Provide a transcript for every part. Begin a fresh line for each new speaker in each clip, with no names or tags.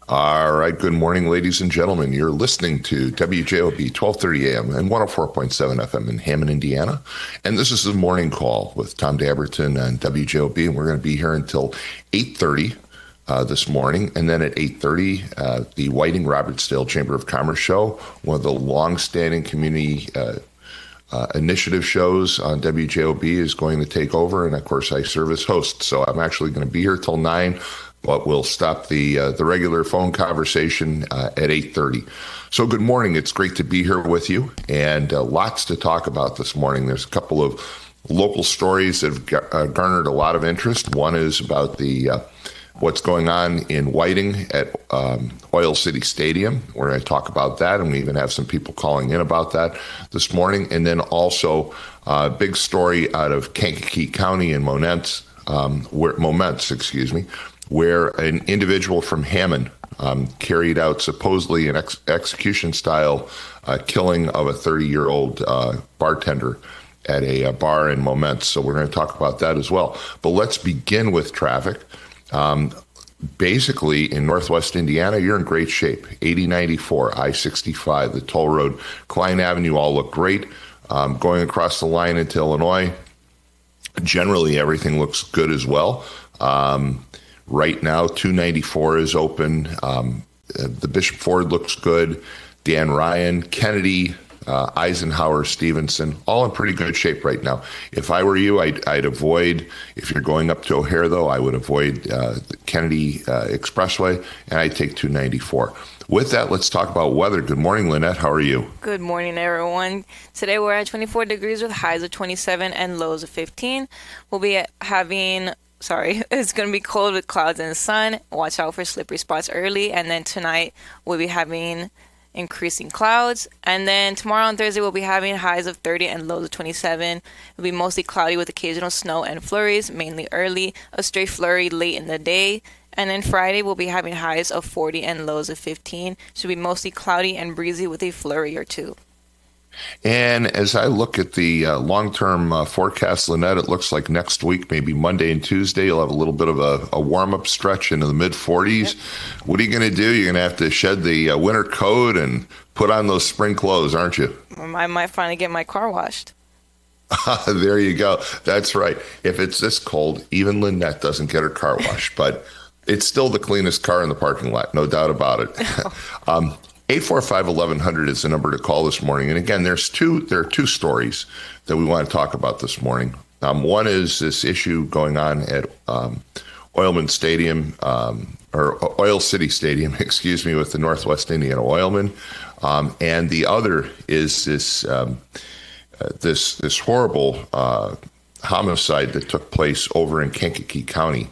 All right. Good morning, ladies and gentlemen. You're listening to WJOB 1230 AM and 104.7 FM in Hammond, Indiana. And this is the morning call with Tom Dabertin and WJOB. And we're going to be here until 8:30 this morning. And then at 8:30, the Whiting Robertsdale Chamber of Commerce show, one of the longstanding community initiative shows on WJOB, is going to take over. And of course, I serve as host. So I'm actually going to be here till 9. But we'll stop the regular phone conversation at 8:30. So good morning. It's great to be here with you, and lots to talk about this morning. There's a couple of local stories that have garnered a lot of interest. One is about the what's going on in Whiting at Oil City Stadium. We're going to talk about that, and we even have some people calling in about that this morning. And then also a big story out of Kankakee County in Momence, where an individual from Hammond carried out supposedly an execution-style killing of a 30-year-old bartender at a bar in Momence. So we're going to talk about that as well. But let's begin with traffic. Basically, in Northwest Indiana, you're in great shape. 8094, I-65, the toll road, Klein Avenue, all look great. Going across the line into Illinois, generally everything looks good as well. Right now, 294 is open. The Bishop Ford looks good. Dan Ryan, Kennedy, Eisenhower, Stevenson, all in pretty good shape right now. If I were you, I'd avoid, if you're going up to O'Hare, though, I would avoid the Kennedy Expressway, and I'd take 294. With that, let's talk about weather. Good morning, Lynette. How are you?
Good morning, everyone. Today we're at 24 degrees with highs of 27 and lows of 15. We'll be having... it's going to be cold with clouds and sun. Watch out for slippery spots early. And then tonight we'll be having increasing clouds. And then tomorrow on Thursday we'll be having highs of 30 and lows of 27. It'll be mostly cloudy with occasional snow and flurries, mainly early, a stray flurry late in the day. And then Friday we'll be having highs of 40 and lows of 15. Should be mostly cloudy and breezy with a flurry or two.
And as I look at the long-term forecast, Lynette, it looks like next week, maybe Monday and Tuesday, you'll have a little bit of a warm-up stretch into the mid-40s. Yep. What are you going to do? You're going to have to shed the winter coat and put on those spring clothes, aren't you?
I might finally get my car washed.
There you go. That's right. If it's this cold, even Lynette doesn't get her car washed, but it's still the cleanest car in the parking lot, no doubt about it. 845-1100 is the number to call this morning. And again, there are two stories that we want to talk about this morning. One is this issue going on at Oilman Stadium, or Oil City Stadium, with the Northwest Indiana Oilmen. And the other is this horrible homicide that took place over in Kankakee County.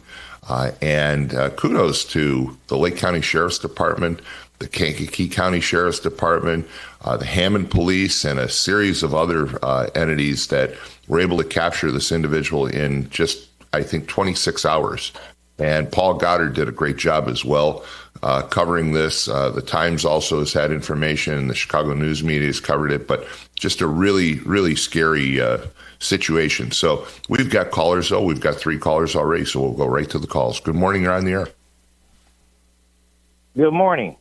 And kudos to the Lake County Sheriff's Department, the Kankakee County Sheriff's Department, the Hammond Police, and a series of other entities that were able to capture this individual in just, I think, 26 hours. And Paul Goddard did a great job as well covering this. The Times also has had information, and the Chicago News Media has covered it, but just a really, really scary situation. So we've got callers, though. We've got 3 callers already, so we'll go right to the calls. Good morning. You're on the air.
Good morning.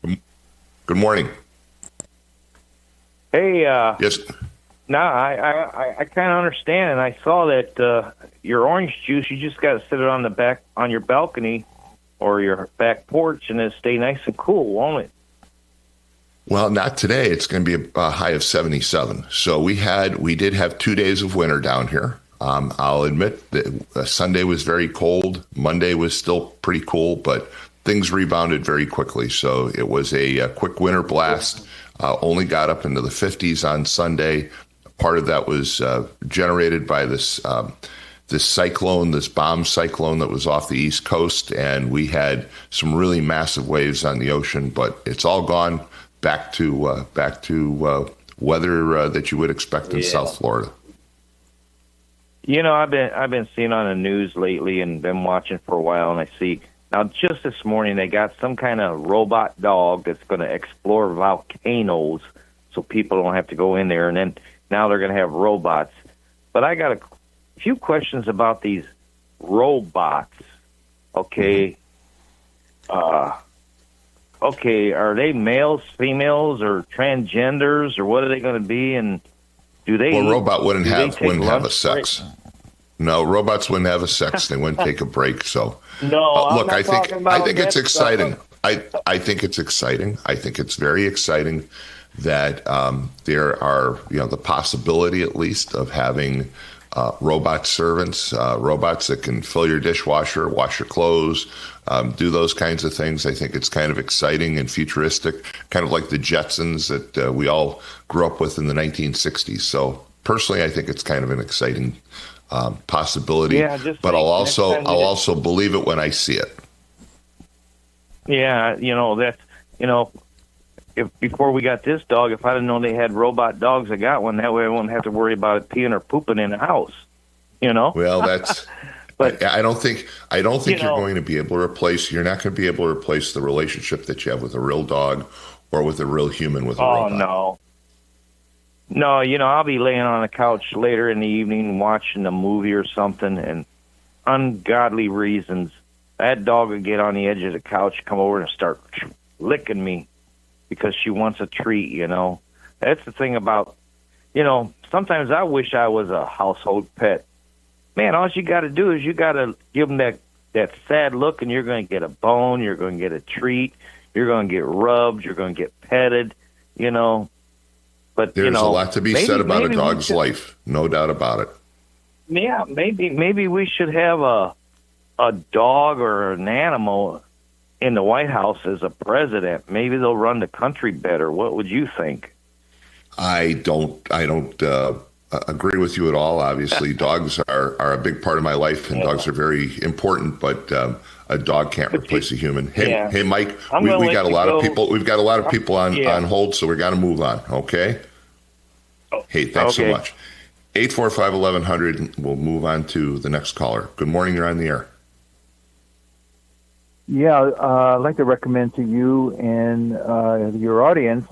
Good morning.
Hey,
yes.
Now I kind of understand, and I saw that your orange juice, you just got to sit it on your balcony or your back porch, and it'll stay nice and cool, won't it?
Well, not today. It's going to be a high of 77. So we did have 2 days of winter down here. I'll admit that Sunday was very cold. Monday was still pretty cool, but things rebounded very quickly. So it was a quick winter blast. Only got up into the 50s on Sunday. Part of that was generated by this cyclone, this bomb cyclone that was off the East Coast, and we had some really massive waves on the ocean. But it's all gone back to weather that you would expect in South Florida.
You know, I've been seeing on the news lately and been watching for a while, and I see now just this morning they got some kind of robot dog that's going to explore volcanoes so people don't have to go in there, and then now they're going to have robots. But I got a few questions about these robots. Okay. okay, are they males, females, or transgenders, or what are they going to be? And do they?
Well, robot wouldn't
do they
have
take
wouldn't have a
lunch
sex. No, robots wouldn't have a sex. They wouldn't take a break. So,
No, I'm
look,
not
I think
talking about
it's
that
exciting.
stuff.
I think it's exciting. I think it's very exciting that there are, the possibility at least of having robot servants, robots that can fill your dishwasher, wash your clothes, do those kinds of things. I think it's kind of exciting and futuristic, kind of like the Jetsons that we all grew up with in the 1960s. So personally, I think it's kind of an exciting possibility.
Yeah, just
but
like
I'll
next time you
also believe it when I see it.
Yeah, if before we got this dog, if I'd have known they had robot dogs, I got one. That way I wouldn't have to worry about it peeing or pooping in the house.
Well, that's.
But
I don't think
you
you're
know-
going to be able to replace. You're not going to be able to replace the relationship that you have with a real dog or with a real human with a
Oh
robot.
no, I'll be laying on the couch later in the evening watching a movie or something, and ungodly reasons, that dog would get on the edge of the couch, come over and start licking me because she wants a treat. That's the thing about, sometimes I wish I was a household pet. Man, all you got to do is you got to give them that sad look, and you're going to get a bone, you're going to get a treat, you're going to get rubbed, you're going to get petted, But
There's a lot to be said about a
maybe we
dog's
should-
life, no doubt about it.
Yeah, maybe we should have a dog or an animal in the White House as a president. Maybe they'll run the country better. What would you think?
I don't agree with you at all. Obviously, dogs are a big part of my life, and dogs are very important. But a dog can't replace a human. Hey, Mike,
I'm
we
gonna
got
let
a
you
lot
go.
of people. We've got a lot of people on
Yeah.
hold, so we got to move on. Okay. Hey, thanks so
Okay.
much. 845-1100. We'll move on to the next caller. Good morning. You're on the air.
Yeah, I'd like to recommend to you and your audience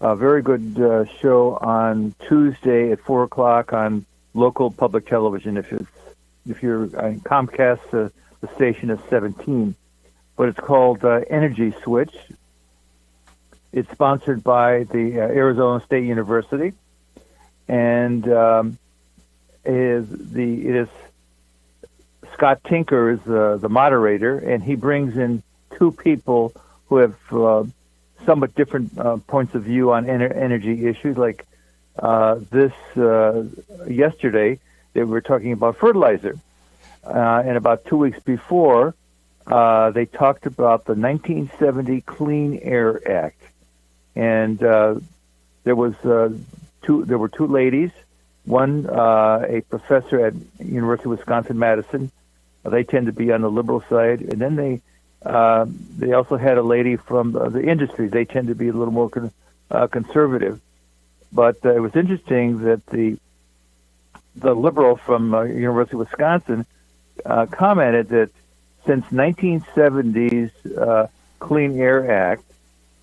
a very good show on Tuesday at 4 o'clock on local public television. If you're on Comcast, the station is 17, but it's called Energy Switch. It's sponsored by the Arizona State University, and it is Scott Tinker is the moderator, and he brings in two people who have somewhat different points of view on energy issues. Like yesterday, they were talking about fertilizer, and about 2 weeks before, they talked about the 1970 Clean Air Act, and there were two ladies. One, a professor at University of Wisconsin-Madison. They tend to be on the liberal side, and then they also had a lady from the industry. They tend to be a little more conservative. But it was interesting that the liberal from University of Wisconsin commented that since 1970's Clean Air Act,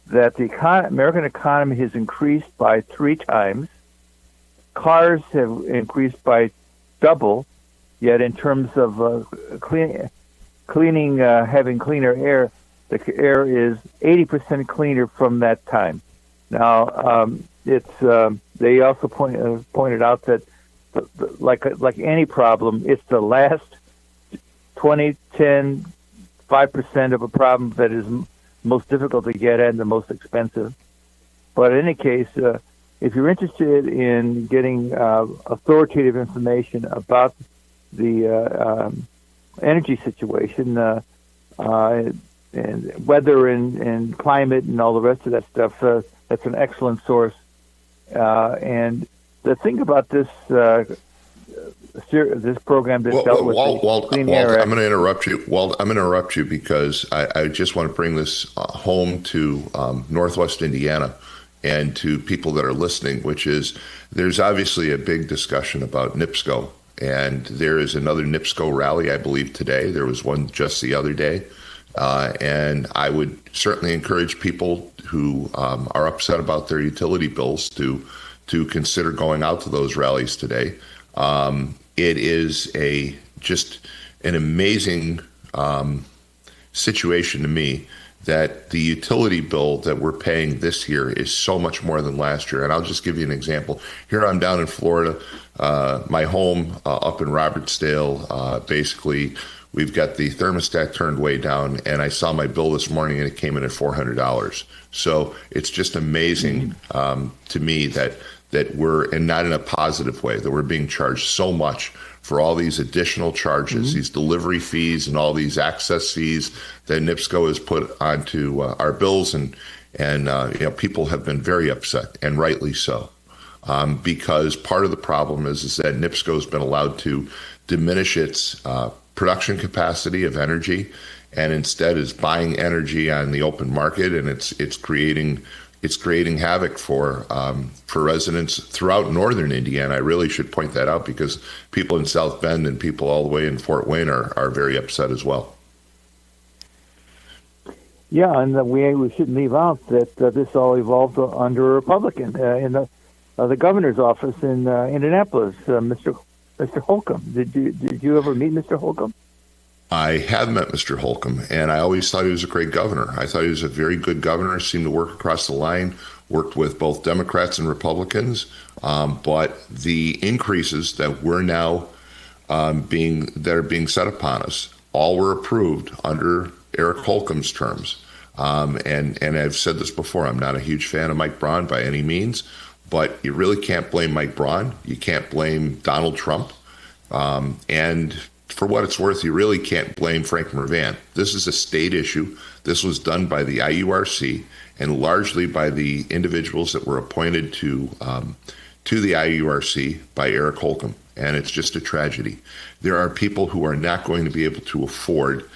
that the American economy has increased by 3 times. Cars have increased by double, yet in terms of cleaning, having cleaner air, the air is 80% cleaner from that time. Now, they also pointed out that, like any problem, it's the last 20, 10, 5% of a problem that is most difficult to get at and the most expensive. But in any case, if you're interested in getting authoritative information about the energy situation and weather and climate and all the rest of that stuff, that's an excellent source. And the thing about this program that dealt with the Clean Air Act.
I'm going to interrupt you. Walt, I'm going to interrupt you because I just want to bring this home to Northwest Indiana and to people that are listening, which is there's obviously a big discussion about NIPSCO, and there is another NIPSCO rally, I believe, today. There was one just the other day. And I would certainly encourage people who are upset about their utility bills to consider going out to those rallies today. It is just an amazing situation to me that the utility bill that we're paying this year is so much more than last year. And I'll just give you an example. Here I'm down in Florida, my home up in Robertsdale, basically we've got the thermostat turned way down, and I saw my bill this morning and it came in at $400. So it's just amazing to me that we're, and not in a positive way, that we're being charged so much for all these additional charges, these delivery fees and all these access fees that NIPSCO has put onto our bills. And people have been very upset, and rightly so, because part of the problem is that NIPSCO has been allowed to diminish its production capacity of energy, and instead is buying energy on the open market, and it's creating havoc for residents throughout northern Indiana. I really should point that out, because people in South Bend and people all the way in Fort Wayne are very upset as well.
Yeah, and we shouldn't leave out that this all evolved under a Republican in the governor's office in Indianapolis, Mr. Holcomb. Did you ever meet Mr. Holcomb?
I have met Mr. Holcomb, and I always thought he was a great governor. I thought he was a very good governor, seemed to work across the line, worked with both Democrats and Republicans. But the increases that we're now that are being set upon us, all were approved under Eric Holcomb's terms. And I've said this before, I'm not a huge fan of Mike Braun by any means, but you really can't blame Mike Braun. You can't blame Donald Trump. And for what it's worth, you really can't blame Frank Mervan. This is a state issue. This was done by the IURC and largely by the individuals that were appointed to the IURC by Eric Holcomb. And it's just a tragedy. There are people who are not going to be able to afford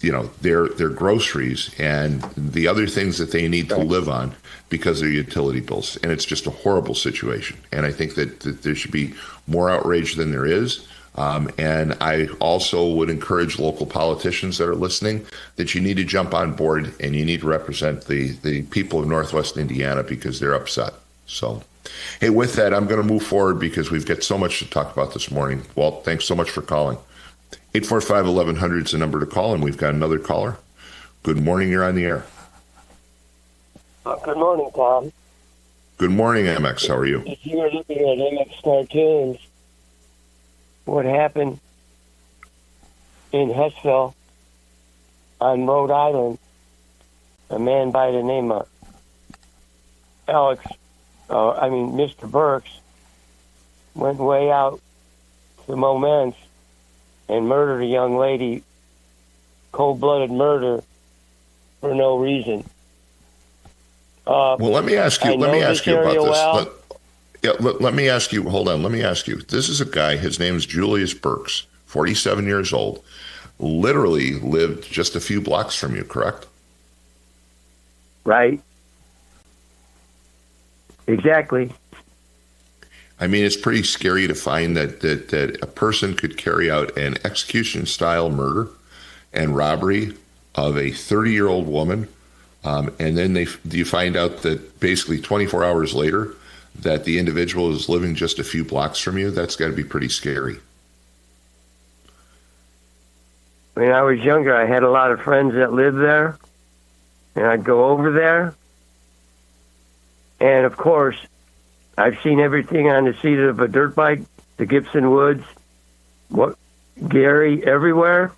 their groceries and the other things that they need to live on because of their utility bills. And it's just a horrible situation. And I think that there should be more outrage than there is. And I also would encourage local politicians that are listening that you need to jump on board and you need to represent the people of Northwest Indiana, because they're upset. So, hey, with that, I'm going to move forward because we've got so much to talk about this morning. Walt, thanks so much for calling. 845-1100 is the number to call, and we've got another caller. Good morning. You're on the air.
Good morning, Tom.
Good morning, MX. How are you?
If you were looking at MX cartoons, what happened in Hessville on Rhode Island, a man by the name of Mr. Burks, went way out to Moments and murdered a young lady, cold-blooded murder for no reason.
Well, let me ask you. Let me ask you about this.
Well.
Let me ask you. Hold on. Let me ask you. This is a guy. His name is Julius Burks, 47 years old. Literally lived just a few blocks from you. Correct?
Right. Exactly.
I mean, it's pretty scary to find that a person could carry out an execution-style murder and robbery of a 30-year-old woman, and then you find out that basically 24 hours later that the individual is living just a few blocks from you. That's got to be pretty scary.
When I was younger, I had a lot of friends that lived there, and I'd go over there. And, of course, I've seen everything on the seat of a dirt bike, the Gibson Woods, Gary, everywhere.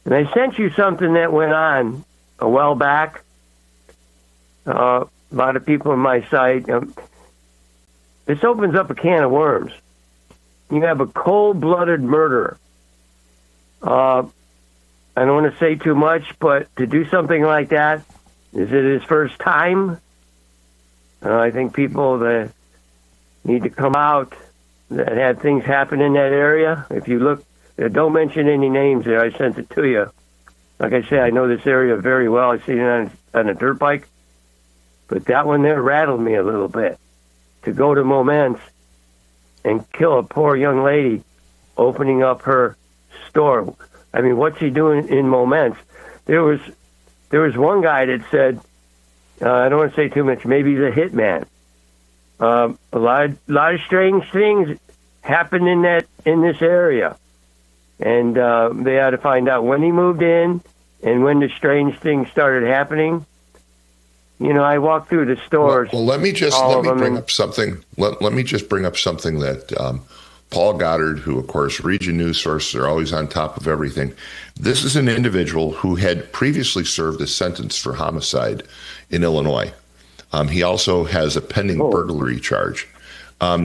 And I sent you something that went on a while back. A lot of people on my site. This opens up a can of worms. You have a cold-blooded murderer. I don't want to say too much, but to do something like that, is it his first time? I think people that need to come out that had things happen in that area. If you look, don't mention any names there. I sent it to you. Like I said, I know this area very well. I've seen it on a dirt bike. But that one there rattled me a little bit. To go to Moments and kill a poor young lady opening up her store. I mean, what's he doing in Moments? There was one guy that said, I don't want to say too much, maybe he's a hitman. A lot of strange things happen in this area. And they had to find out when he moved in and when the strange things started happening, I walked through the stores.
Well, let me bring up something. Let me just bring up something that Paul Goddard, who of course Region News sources are always on top of everything. This is an individual who had previously served a sentence for homicide in Illinois. He also has a pending burglary charge.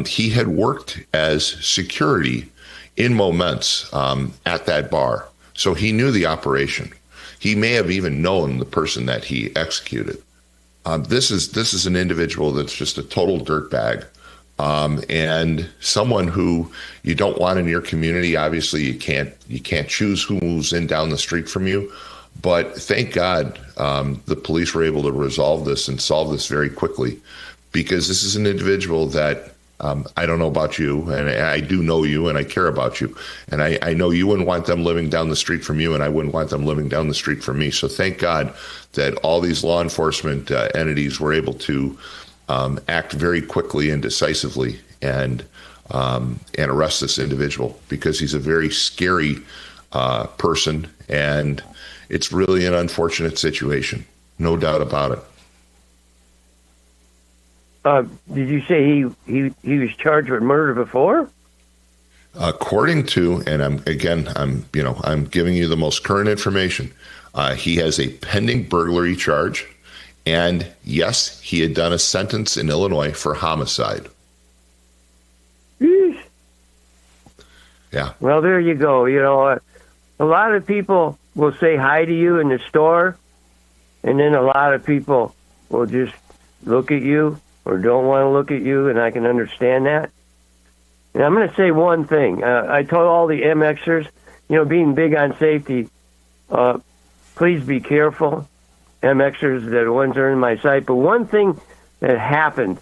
He had worked as security in Moments at that bar, so he knew the operation. He may have even known the person that he executed. This is an individual that's just a total dirtbag, and someone who you don't want in your community. Obviously, you can't choose who moves in down the street from you, but thank God the police were able to resolve this and solve this very quickly, because this is an individual that I don't know about you, and I do know you, and I care about you, and I know you wouldn't want them living down the street from you, and I wouldn't want them living down the street from me. So thank God that all these law enforcement entities were able to act very quickly and decisively and arrest this individual, because he's a very scary person, and it's really an unfortunate situation, no doubt about it.
Did you say he was charged with murder before?
According to, and I'm giving you the most current information. He has a pending burglary charge, and yes, he had done a sentence in Illinois for homicide.
Yeesh.
Yeah.
Well, there you go. A lot of people will say hi to you in the store, and then a lot of people will just look at you or don't want to look at you, and I can understand that. And I'm going to say one thing. I told all the MXers, being big on safety, please be careful. MXers, that are ones that are in my sight. But one thing that happened,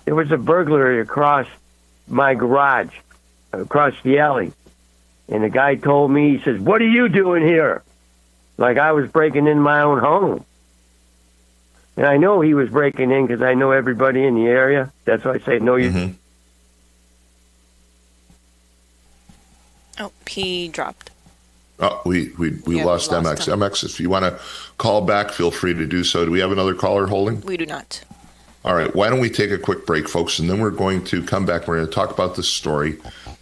there was a burglary across my garage, across the alley. And the guy told me, he says, "What are you doing here?" Like I was breaking in my own home. And I know he was breaking in because I know everybody in the area. That's why I say no.
Mm-hmm.
Oh, he dropped.
Oh, we lost MX.
Him.
MX, if you want to call back, feel free to do so. Do we have another caller holding?
We do not.
All right. Why don't we take a quick break, folks, and then we're going to come back. We're going to talk about this story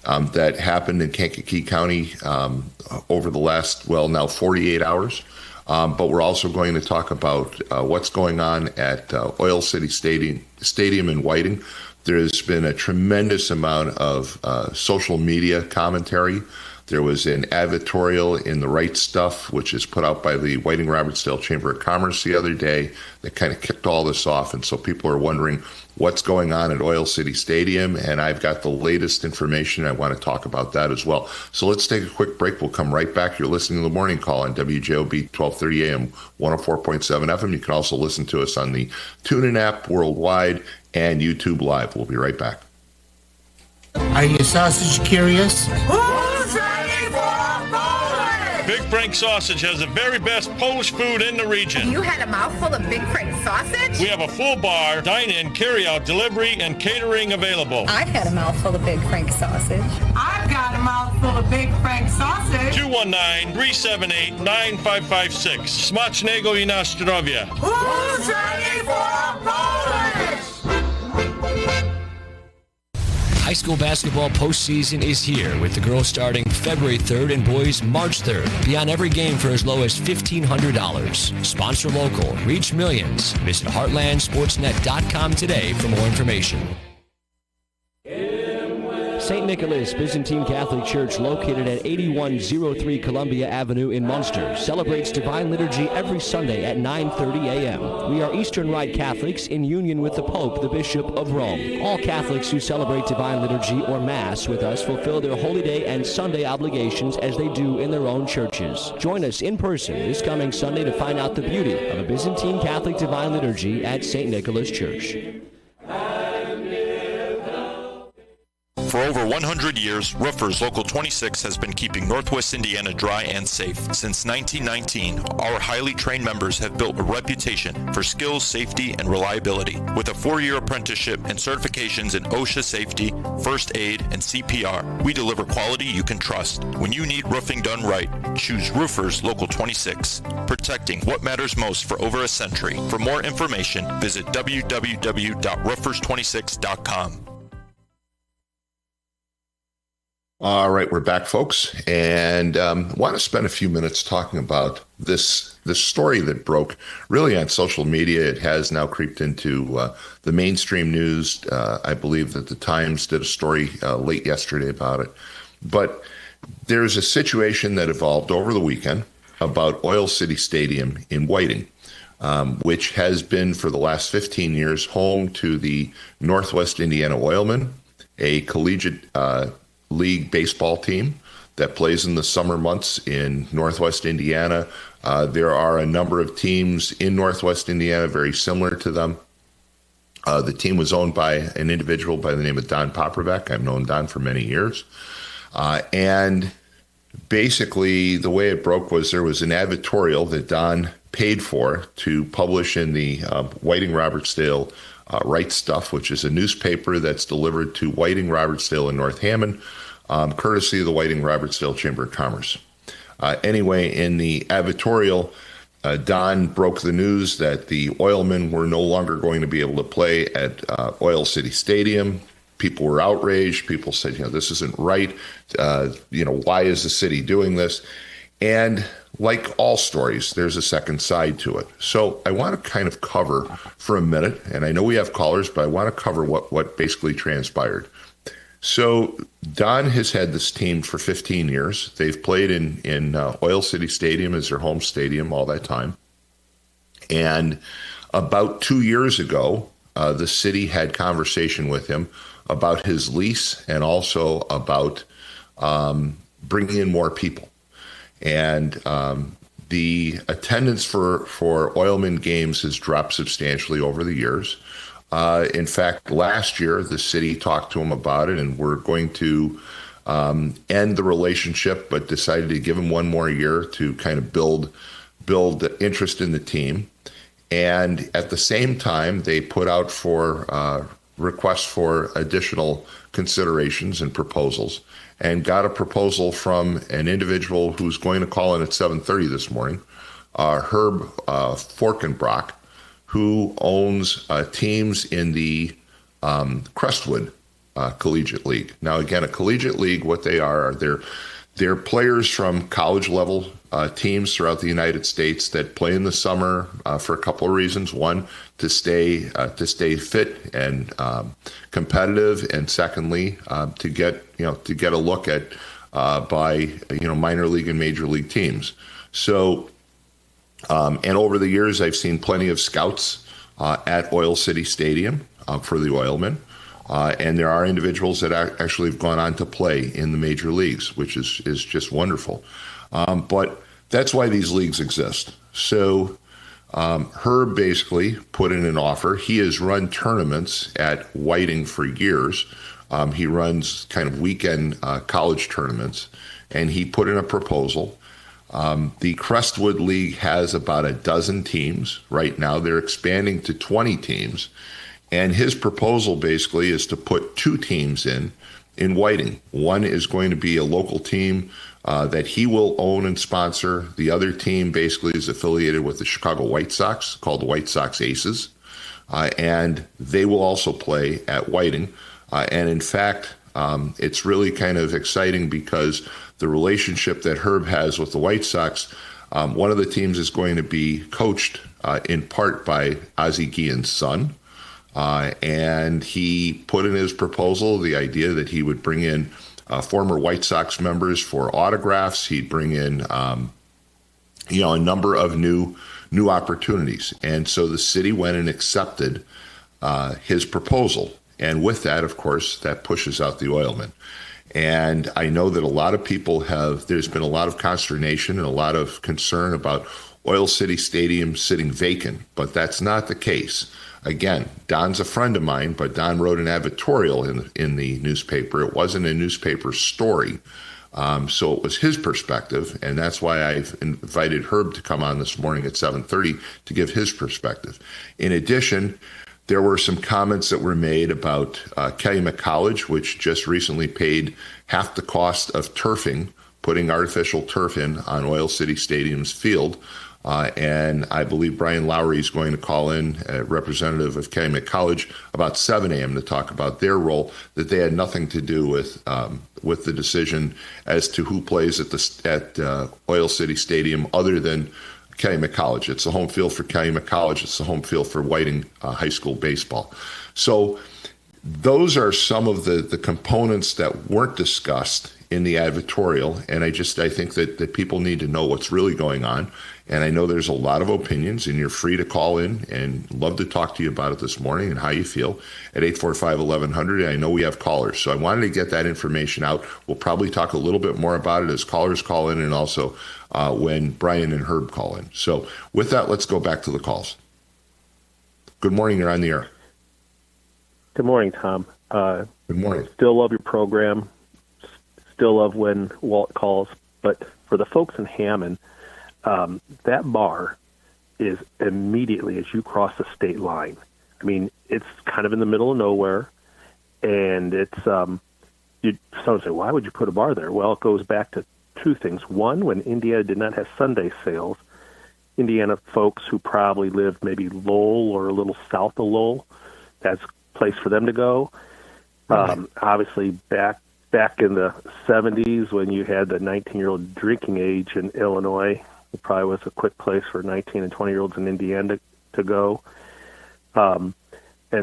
that happened in Kankakee County over the last, now 48 hours. But we're also going to talk about what's going on at Oil City Stadium in Whiting. There's been a tremendous amount of social media commentary. There was an advertorial in The Right Stuff, which is put out by the Whiting-Robertsdale Chamber of Commerce the other day, that kind of kicked all this off. And so people are wondering what's going on at Oil City Stadium, and I've got the latest information. I want to talk about that as well. So let's take a quick break. We'll come right back. You're listening to The Morning Call on WJOB 1230 AM, 104.7 FM. You can also listen to us on the TuneIn app worldwide and YouTube Live. We'll be right back.
Are you sausage curious?
Big Frank Sausage has the very best Polish food in the region.
You had a mouthful of Big Frank sausage?
We have a full bar, dine-in, carry-out, delivery, and catering available.
I've had a mouthful of Big Frank sausage.
I've got a mouthful of Big Frank sausage.
219-378-9556. Smacznego i na zdrowie.
Who's ready for Polish?
High school basketball postseason is here, with the girls starting February 3rd and boys March 3rd. Be on every game for as low as $1,500. Sponsor local. Reach millions. Visit heartlandsportsnet.com today for more information.
St. Nicholas Byzantine Catholic Church, located at 8103 Columbia Avenue in Munster, celebrates Divine Liturgy every Sunday at 9:30 a.m. We are Eastern Rite Catholics in union with the Pope, the Bishop of Rome. All Catholics who celebrate Divine Liturgy or Mass with us fulfill their Holy Day and Sunday obligations as they do in their own churches. Join us in person this coming Sunday to find out the beauty of a Byzantine Catholic Divine Liturgy at St. Nicholas Church.
For over 100 years, Roofers Local 26 has been keeping Northwest Indiana dry and safe. Since 1919, our highly trained members have built a reputation for skills, safety, and reliability. With a 4-year apprenticeship and certifications in OSHA safety, first aid, and CPR, we deliver quality you can trust. When you need roofing done right, choose Roofers Local 26, protecting what matters most for over a century. For more information, visit www.roofers26.com.
All right, we're back, folks, and want to spend a few minutes talking about this story that broke really on social media. It has now creeped into the mainstream news. I believe that the Times did a story late yesterday about it. But there's a situation that evolved over the weekend about Oil City Stadium in Whiting, which has been for the last 15 years home to the Northwest Indiana Oilmen, a collegiate league baseball team that plays in the summer months in Northwest Indiana. There are a number of teams in Northwest Indiana very similar to them. The team was owned by an individual by the name of Don Popovec. I've known Don for many years. And basically the way it broke was there was an advertorial that Don paid for to publish in the Whiting Robertsdale Right Stuff, which is a newspaper that's delivered to Whiting, Robertsdale, and North Hammond, courtesy of the Whiting Robertsdale Chamber of Commerce. Anyway, in the advertorial, Don broke the news that the Oilmen were no longer going to be able to play at Oil City Stadium. People were outraged. People said, this isn't right. Why is the city doing this? And like all stories, there's a second side to it. So I want to kind of cover for a minute, and I know we have callers, but I want to cover what basically transpired. So Don has had this team for 15 years. They've played in Oil City Stadium as their home stadium all that time. And about 2 years ago, the city had conversation with him about his lease and also about bringing in more people. And the attendance for Oilman games has dropped substantially over the years. In fact, last year, the city talked to him about it, and we're going to end the relationship, but decided to give him one more year to kind of build interest in the team. And at the same time, they put out for requests for additional considerations and proposals, and got a proposal from an individual who's going to call in at 7:30 this morning, Herb Forkenbrock, who owns teams in the Crestwood Collegiate League. Now, again, a collegiate league, what they are they're players from college level teams throughout the United States that play in the summer for a couple of reasons. One, to stay fit and competitive, and secondly, to get a look at by minor league and major league teams. So, and over the years, I've seen plenty of scouts at Oil City Stadium for the Oilmen. And there are individuals that actually have gone on to play in the major leagues, which is just wonderful. But that's why these leagues exist. So Herb basically put in an offer. He has run tournaments at Whiting for years. He runs kind of weekend college tournaments, and he put in a proposal. The Crestwood League has about a dozen teams. Right now, they're expanding to 20 teams. And his proposal basically is to put 2 teams in Whiting. One is going to be a local team that he will own and sponsor. The other team basically is affiliated with the Chicago White Sox, called the White Sox Aces. And they will also play at Whiting. And in fact, it's really kind of exciting because the relationship that Herb has with the White Sox, one of the teams is going to be coached in part by Ozzie Guillen's son. And he put in his proposal the idea that he would bring in former White Sox members for autographs. He'd bring in, a number of new opportunities. And so the city went and accepted his proposal. And with that, of course, that pushes out the Oilmen. And I know that a lot of people there's been a lot of consternation and a lot of concern about Oil City Stadium sitting vacant, but that's not the case. Again, Don's a friend of mine, but Don wrote an advertorial in the newspaper. It wasn't a newspaper story. So it was his perspective, and that's why I've invited Herb to come on this morning at 7:30 to give his perspective. In addition, there were some comments that were made about Calumet College, which just recently paid half the cost of turfing, putting artificial turf in on Oil City Stadium's field. And I believe Brian Lowry is going to call in, a representative of Calumet College, about 7 a.m. to talk about their role, that they had nothing to do with the decision as to who plays at Oil City Stadium other than Calumet College. It's the home field for Calumet College. It's the home field for Whiting High School baseball. So those are some of the components that weren't discussed in the advertorial, and I think that people need to know what's really going on. And I know there's a lot of opinions, and you're free to call in and love to talk to you about it this morning and how you feel at 845-1100. I know we have callers, so I wanted to get that information out. We'll probably talk a little bit more about it as callers call in and also when Brian and Herb call in. So with that, let's go back to the calls. Good morning. You're on the air.
Good morning, Tom.
Good morning.
Still love your program. Still love when Walt calls. But for the folks in Hammond, that bar is immediately as you cross the state line. I mean, it's kind of in the middle of nowhere, and it's someone say, why would you put a bar there? Well, it goes back to two things. One, when Indiana did not have Sunday sales, Indiana folks who probably lived maybe Lowell or a little south of Lowell, that's a place for them to go. Obviously, back in the 70s when you had the 19-year-old drinking age in Illinois, it probably was a quick place for 19 and 20-year-olds in Indiana to go. And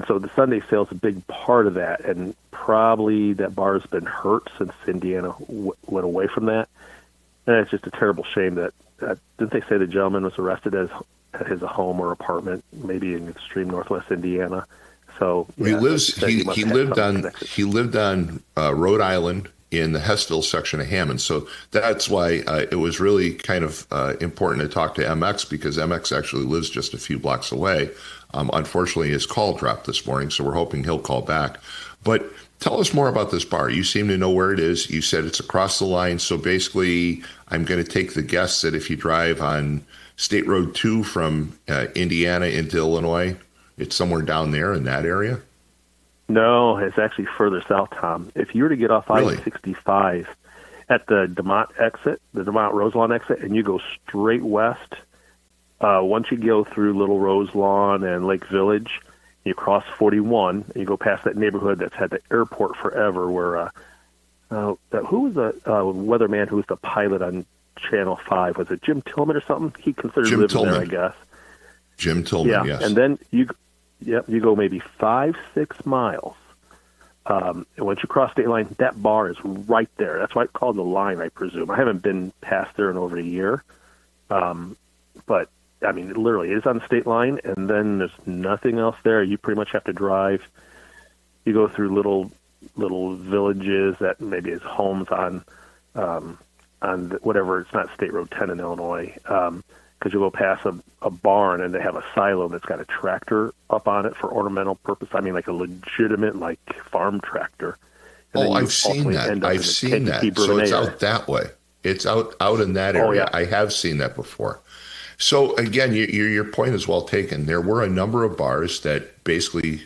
so the Sunday sale is a big part of that, and probably that bar has been hurt since Indiana went away from that. And it's just a terrible shame that didn't they say the gentleman was arrested at his home or apartment, maybe in extreme northwest Indiana? So yeah,
he lived on Rhode Island in the Hessville section of Hammond. So that's why it was really kind of important to talk to MX, because MX actually lives just a few blocks away. Unfortunately, his call dropped this morning, so we're hoping he'll call back. But tell us more about this bar. You seem to know where it is. You said it's across the line. So basically, I'm going to take the guess that if you drive on State Road 2 from Indiana into Illinois, it's somewhere down there in that area?
No, it's actually further south, Tom. If you were to get off I-65 at the DeMont exit, the DeMont Roselawn exit, and you go straight west, once you go through Little Roselawn and Lake Village, you cross 41, and you go past that neighborhood that's had the airport forever, where who was the weatherman who was the pilot on Channel 5? Was it Jim Tillman or something? He considered living there, I guess.
Jim Tillman, yes.
And then you go maybe 5-6 miles. And once you cross state line, that bar is right there. That's why it's called the line, I presume. I haven't been past there in over a year. But, I mean, it literally is on the state line, and then there's nothing else there. You pretty much have to drive. You go through little villages that maybe is homes on whatever. It's not State Road 10 in Illinois. Because you go past a barn and they have a silo that's got a tractor up on it for ornamental purpose. I mean, like a legitimate, like, farm tractor.
And I've seen that. I've seen that. So it's out that way. It's out in that area. Oh, yeah. I have seen that before. So again, your point is well taken. There were a number of bars that basically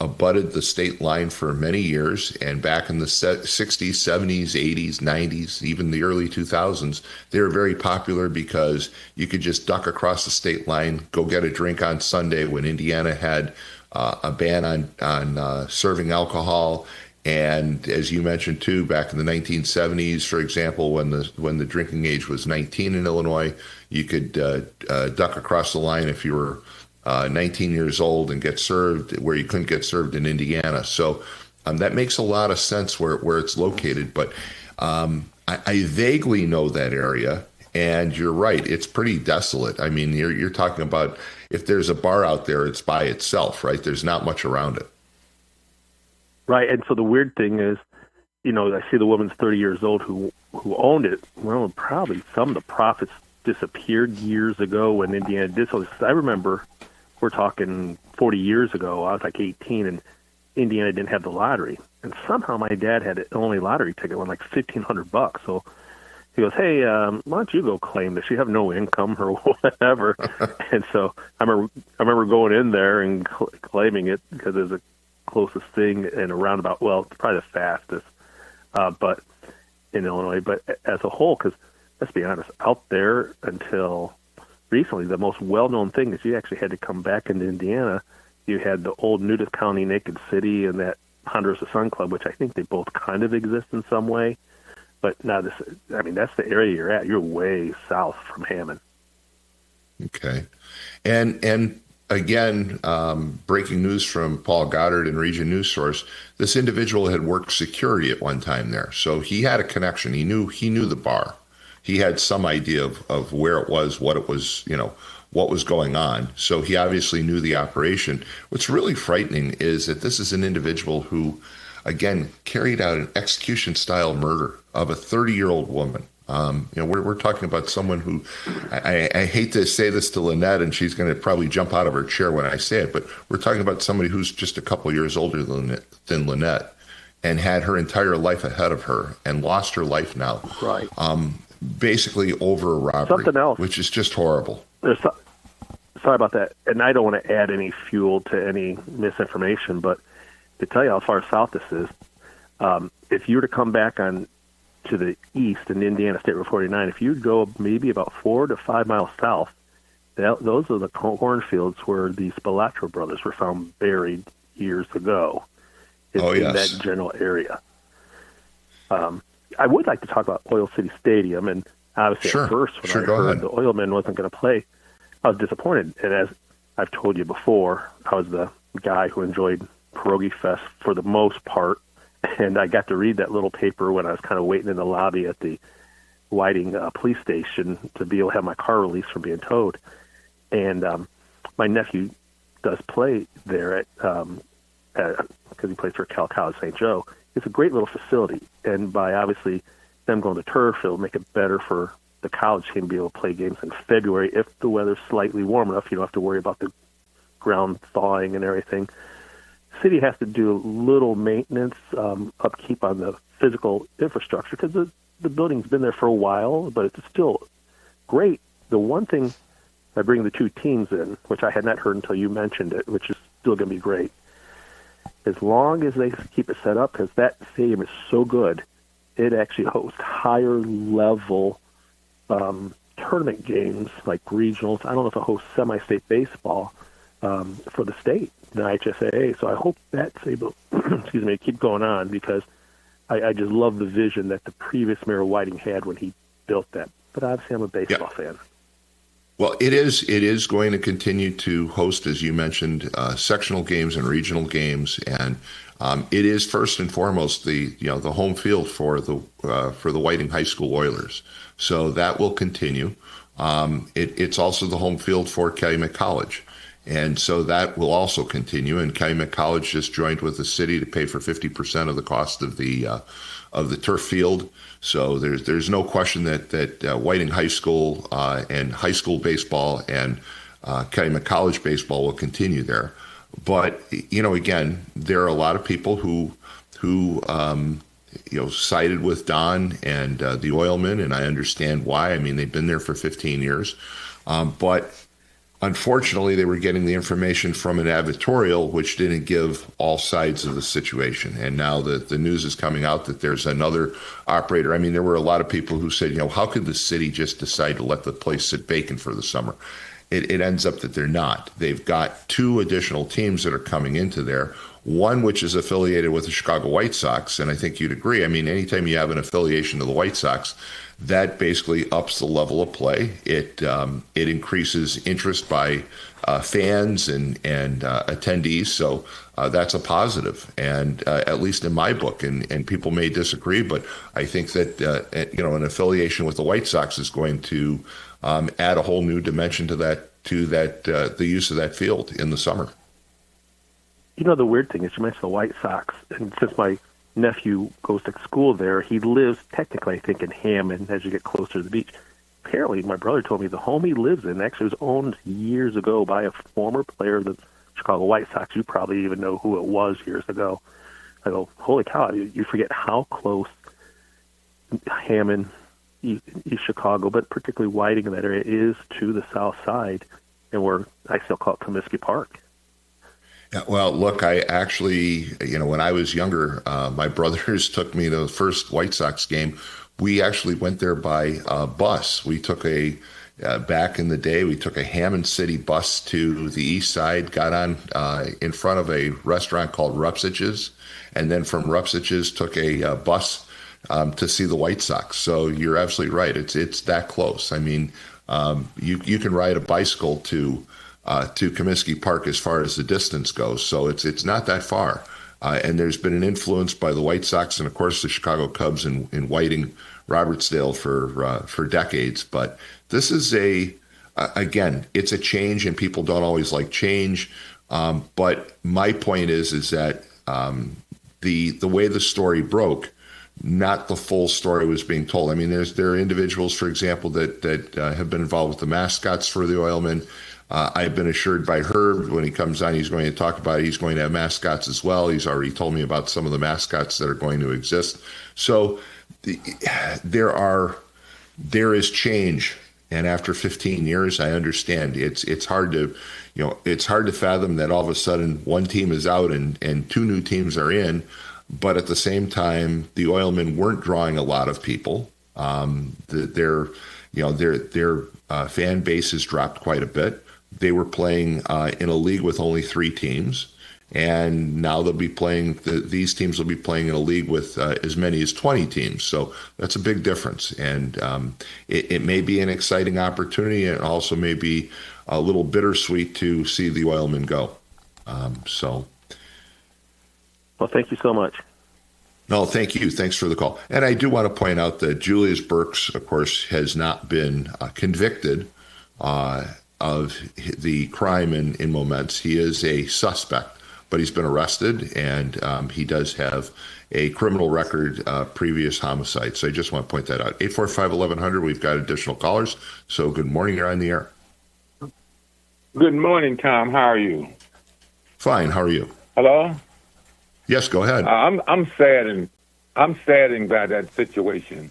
abutted the state line for many years, and back in the 60s, 70s, 80s, 90s, even the early 2000s, they were very popular because you could just duck across the state line, go get a drink on Sunday when Indiana had a ban on serving alcohol. And as you mentioned too, back in the 1970s, for example, when the drinking age was 19 in Illinois, you could duck across the line if you were 19 years old and get served where you couldn't get served in Indiana. So that makes a lot of sense where it's located. But I vaguely know that area, and you're right. It's pretty desolate. I mean, you're talking about if there's a bar out there, it's by itself, right? There's not much around it.
Right. And so the weird thing is, I see the woman's 30 years old who owned it. Well, probably some of the profits disappeared years ago when Indiana did so. I remember we're talking 40 years ago. I was like 18, and Indiana didn't have the lottery, and somehow my dad had the only lottery ticket, won like $1,500. So he goes, "Hey, why don't you go claim this? You have no income or whatever." And so I remember going in there and claiming it because it was the closest thing in a roundabout. Well, it's probably the fastest, but in Illinois. But as a whole, because let's be honest, out there until recently, the most well-known thing is you actually had to come back into Indiana. You had the old Newton County Naked City and that Honduras Sun Club, which I think they both kind of exist in some way. But now this, I mean, that's the area you're at. You're way south from Hammond.
Okay. And again, breaking news from Paul Goddard and Region News Source, this individual had worked security at one time there. So he had a connection. He knew the bar. He had some idea of where it was, what it was, what was going on. So he obviously knew the operation. What's really frightening is that this is an individual who, again, carried out an execution-style murder of a 30-year-old woman. We're talking about someone who, I hate to say this to Lynette, and she's going to probably jump out of her chair when I say it, but we're talking about somebody who's just a couple years older than Lynette and had her entire life ahead of her and lost her life now.
Right.
Basically over a robbery.
Something else.
Which is just horrible.
Sorry about that. And I don't want to add any fuel to any misinformation, but to tell you how far south this is, if you were to come back on to the east in Indiana State Road 49, if you go maybe about 4 to 5 miles south, those are the cornfields where the Spilatro brothers were found buried years ago. In that general area. I would like to talk about Oil City Stadium, and obviously at first when I heard the Oilmen wasn't going to play, I was disappointed. And as I've told you before, I was the guy who enjoyed Pierogi Fest for the most part, and I got to read that little paper when I was kind of waiting in the lobby at the Whiting police station to be able to have my car released from being towed. And my nephew does play there because he plays for Cal College St. Joe. It's a great little facility, and by obviously them going to turf, it'll make it better for the college team to be able to play games in February if the weather's slightly warm enough. You don't have to worry about the ground thawing and everything. City has to do a little maintenance, upkeep on the physical infrastructure because the building's been there for a while, but it's still great. The one thing I bring the two teams in, which I had not heard until you mentioned it, which is still going to be great, as long as they keep it set up, because that stadium is so good, it actually hosts higher level tournament games like regionals. I don't know if it hosts semi-state baseball for the state, the IHSAA. So I hope that's able, to keep going on because I just love the vision that the previous Mayor Whiting had when he built that. But obviously I'm a baseball fan.
Well, it is going to continue to host, as you mentioned, sectional games and regional games, and it is first and foremost the home field for the Whiting High School Oilers. So that will continue. It's also the home field for Calumet College, and so that will also continue. And Calumet College just joined with the city to pay for 50% of the cost of the turf field. So there's no question that Whiting High School and high school baseball and Calumet College baseball will continue there. But again, there are a lot of people who sided with Don and the Oilmen, and I understand why. I mean, they've been there for 15 years, but unfortunately, they were getting the information from an advertorial, which didn't give all sides of the situation. And now the news is coming out that there's another operator. I mean, there were a lot of people who said, how could the city just decide to let the place sit vacant for the summer? It ends up that they're not. They've got 2 additional teams that are coming into there. One which is affiliated with the Chicago White Sox, and I think you'd agree. I mean, anytime you have an affiliation to the White Sox, that basically ups the level of play. It increases interest by fans and attendees, so that's a positive. And at least in my book, and people may disagree, but I think that an affiliation with the White Sox is going to add a whole new dimension to the use of that field in the summer.
The weird thing is you mentioned the White Sox, and since my nephew goes to school there, he lives technically, I think, in Hammond as you get closer to the beach. apparently my brother told me the home he lives in actually was owned years ago by a former player of the Chicago White Sox. You probably even know who it was years ago. I go, holy cow, you forget how close Hammond, East Chicago, but particularly Whiting in that area is to the south side, and where I still call it Comiskey Park.
Yeah, well, look, I actually, when I was younger, my brothers took me to the first White Sox game. We actually went there by bus. We took back in the day, we took a Hammond City bus to the east side, got on in front of a restaurant called Rupsich's, and then from Rupsich's took a bus to see the White Sox. So you're absolutely right. It's that close. I mean, you can ride a bicycle to Comiskey Park as far as the distance goes. So it's not that far. And there's been an influence by the White Sox and, of course, the Chicago Cubs in Whiting, Robertsdale for decades. But this is again, it's a change, and people don't always like change. But my point is that the way the story broke, not the full story was being told. I mean, there are individuals, for example, that have been involved with the mascots for the Oilmen. I've been assured by Herb when he comes on, he's going to talk about it. He's going to have mascots as well. He's already told me about some of the mascots that are going to exist. So there is change, and after 15 years, I understand it's hard to fathom that all of a sudden one team is out and two new teams are in. But at the same time, the Oilmen weren't drawing a lot of people. Their fan base has dropped quite a bit. They were playing in a league with only 3 teams, and now they'll be playing. These teams will be playing in a league with as many as 20 teams. So that's a big difference, and it may be an exciting opportunity, and also may be a little bittersweet to see the Oilmen go.
Well, thank you so much.
No, thank you. Thanks for the call. And I do want to point out that Julius Burks, of course, has not been convicted of the crime in Moments. He is a suspect, but he's been arrested, and he does have a criminal record, previous homicide. So I just want to point that out. 845-1100, we've got additional callers. So good morning. You're on the air.
Good morning, Tom. How are you?
Fine. How are you?
Hello?
Yes, go ahead.
I'm saddened by that situation.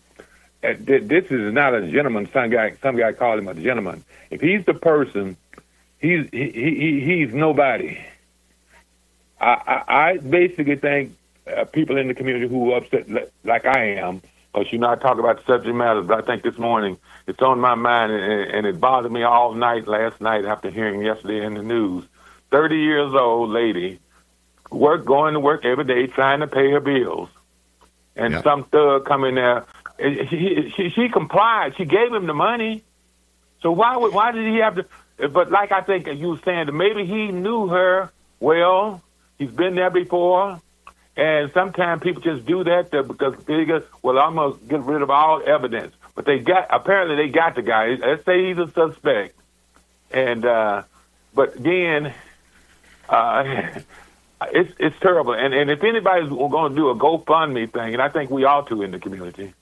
This is not a gentleman. Some guy called him a gentleman. If he's the person, he's nobody. I basically think people in the community who are upset like I am, because I talk about subject matters, but I think this morning it's on my mind, and it bothered me all night last night after hearing yesterday in the news. 30 years old lady, going to work every day trying to pay her bills. And some thug come in there. She complied. She gave him the money. So why did he have to? But like I think you were saying, maybe he knew her well. He's been there before. And sometimes people just do that because they go, well, I'm going to get rid of all evidence. But apparently they got the guy. Let's say he's a suspect. And, but again, it's terrible. And if anybody's going to do a GoFundMe thing, and I think we ought to in the community,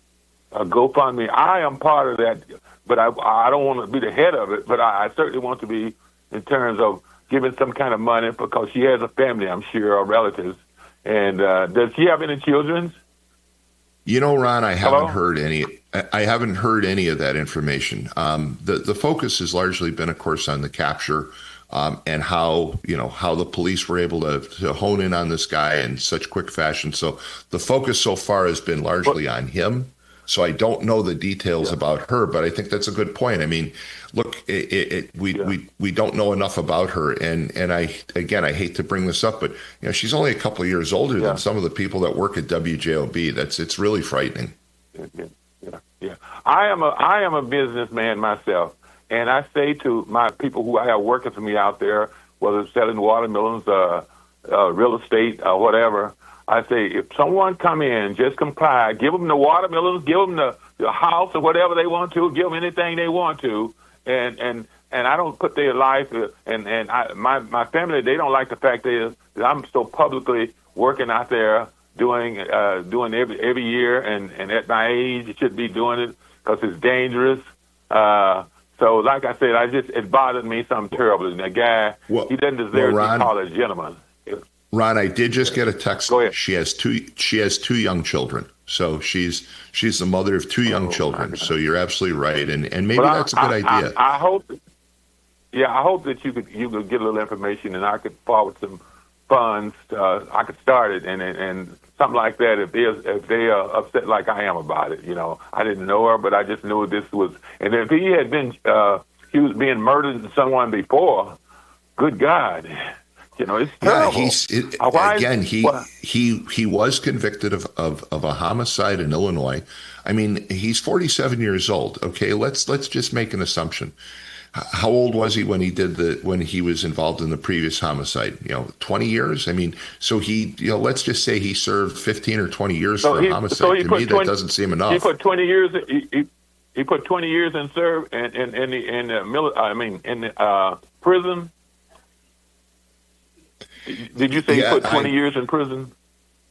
a GoFundMe, I am part of that, but I don't want to be the head of it, but I certainly want to be in terms of giving some kind of money because she has a family, I'm sure, or relatives. And does she have any children?
Ron, I haven't heard any. I haven't heard any of that information. The focus has largely been, of course, on the capture. And how the police were able to hone in on this guy in such quick fashion. So the focus so far has been largely on him. So I don't know the details about her, but I think that's a good point. I mean, look, we don't know enough about her, and I hate to bring this up, but she's only a couple of years older than some of the people that work at WJOB. It's really frightening.
Yeah. I am a businessman myself. And I say to my people who I have working for me out there, whether it's selling watermelons, real estate, or whatever, I say, if someone come in, just comply, give them the watermelons, give them the house or whatever they want to, give them anything they want to, and I don't put their life, my family, they don't like the fact that I'm so publicly working out there doing every year, and at my age, I should be doing it because it's dangerous. So, like I said, it bothered me something terribly. And the guy, he doesn't deserve to be called a gentleman.
Ron, I did just get a text.
Go ahead.
She has two young children. So she's the mother of two young children. So you're absolutely right, and maybe that's a good idea.
I hope that you could get a little information, and I could forward some funds. I could start it, and something like that. If they are upset like I am about it, I didn't know her, but I just knew this was. And if he had been, he was being murdered in someone before. Good God. It's terrible.
He was convicted of a homicide in Illinois. I mean, he's 47 years old. Okay, let's just make an assumption. How old was he when he was involved in the previous homicide? 20 years. I mean, so he, let's just say he served 15 or 20 years for a homicide. To me, that doesn't seem enough.
He put 20 years. He put 20 years in prison. Did you say he put 20 years in prison?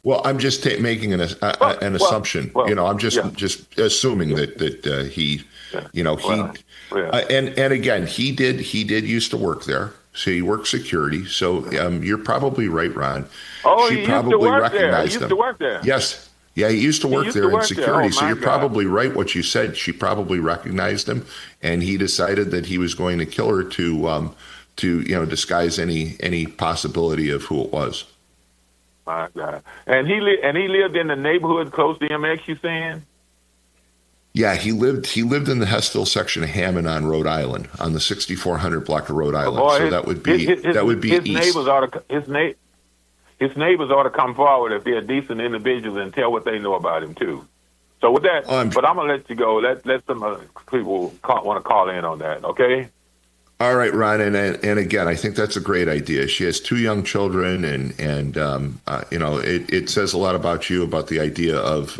Well, I'm just making an assumption. I'm just assuming that he, and again, he did used to work there. So he worked security. So you're probably right, Ron.
Oh, he probably recognized him. He used to work there.
Yes. Yeah, he used to work there in security. So you're probably right what you said. She probably recognized him, and he decided that he was going to kill her to disguise any possibility of who it was.
My God! And he lived in the neighborhood close to MX. You saying?
Yeah, he lived in the Hestville section of Hammond on Rhode Island, on the 6400 block of Rhode Island. So that would be east. His neighbors ought to come forward if they're decent individuals and tell what they know about him too. So with that, but I'm gonna let you go. Let some people want to call in on that. Okay. All right, Ron, and again, I think that's a great idea. She has two young children, and it says a lot about you, about the idea of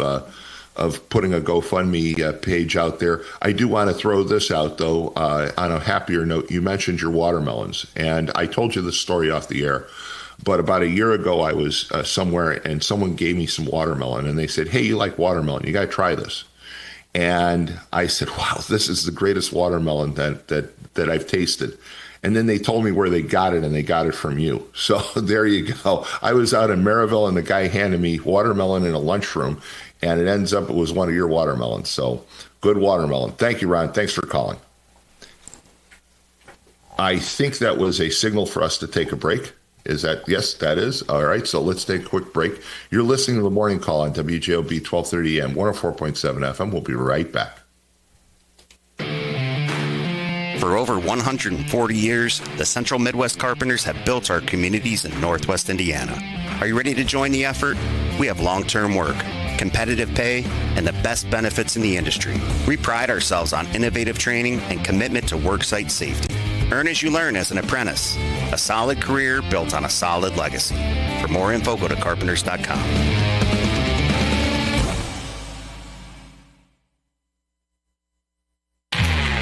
putting a GoFundMe page out there. I do want to throw this out, though, on a happier note. You mentioned your watermelons, and I told you this story off the air, but about a year ago, I was somewhere, and someone gave me some watermelon, and they said, "Hey, you like watermelon? You got to try this." And I said, "Wow, this is the greatest watermelon that I've tasted." And then they told me where they got it, and they got it from you. So there you go. I was out in Maryville, and the guy handed me watermelon in a lunchroom, and it ends up it was one of your watermelons. So good watermelon. Thank you, Ron. Thanks for calling. I think that was a signal for us to take a break. Is that? Yes, that is. All right, so let's take a quick break. You're listening to The Morning Call on WJOB 1230 AM, 104.7 FM. We'll be right back.
For over 140 years, the Central Midwest Carpenters have built our communities in Northwest Indiana. Are you ready to join the effort? We have long-term work, competitive pay, and the best benefits in the industry. We pride ourselves on innovative training and commitment to worksite safety. Earn as you learn as an apprentice. A solid career built on a solid legacy. For more info, go to carpenters.com.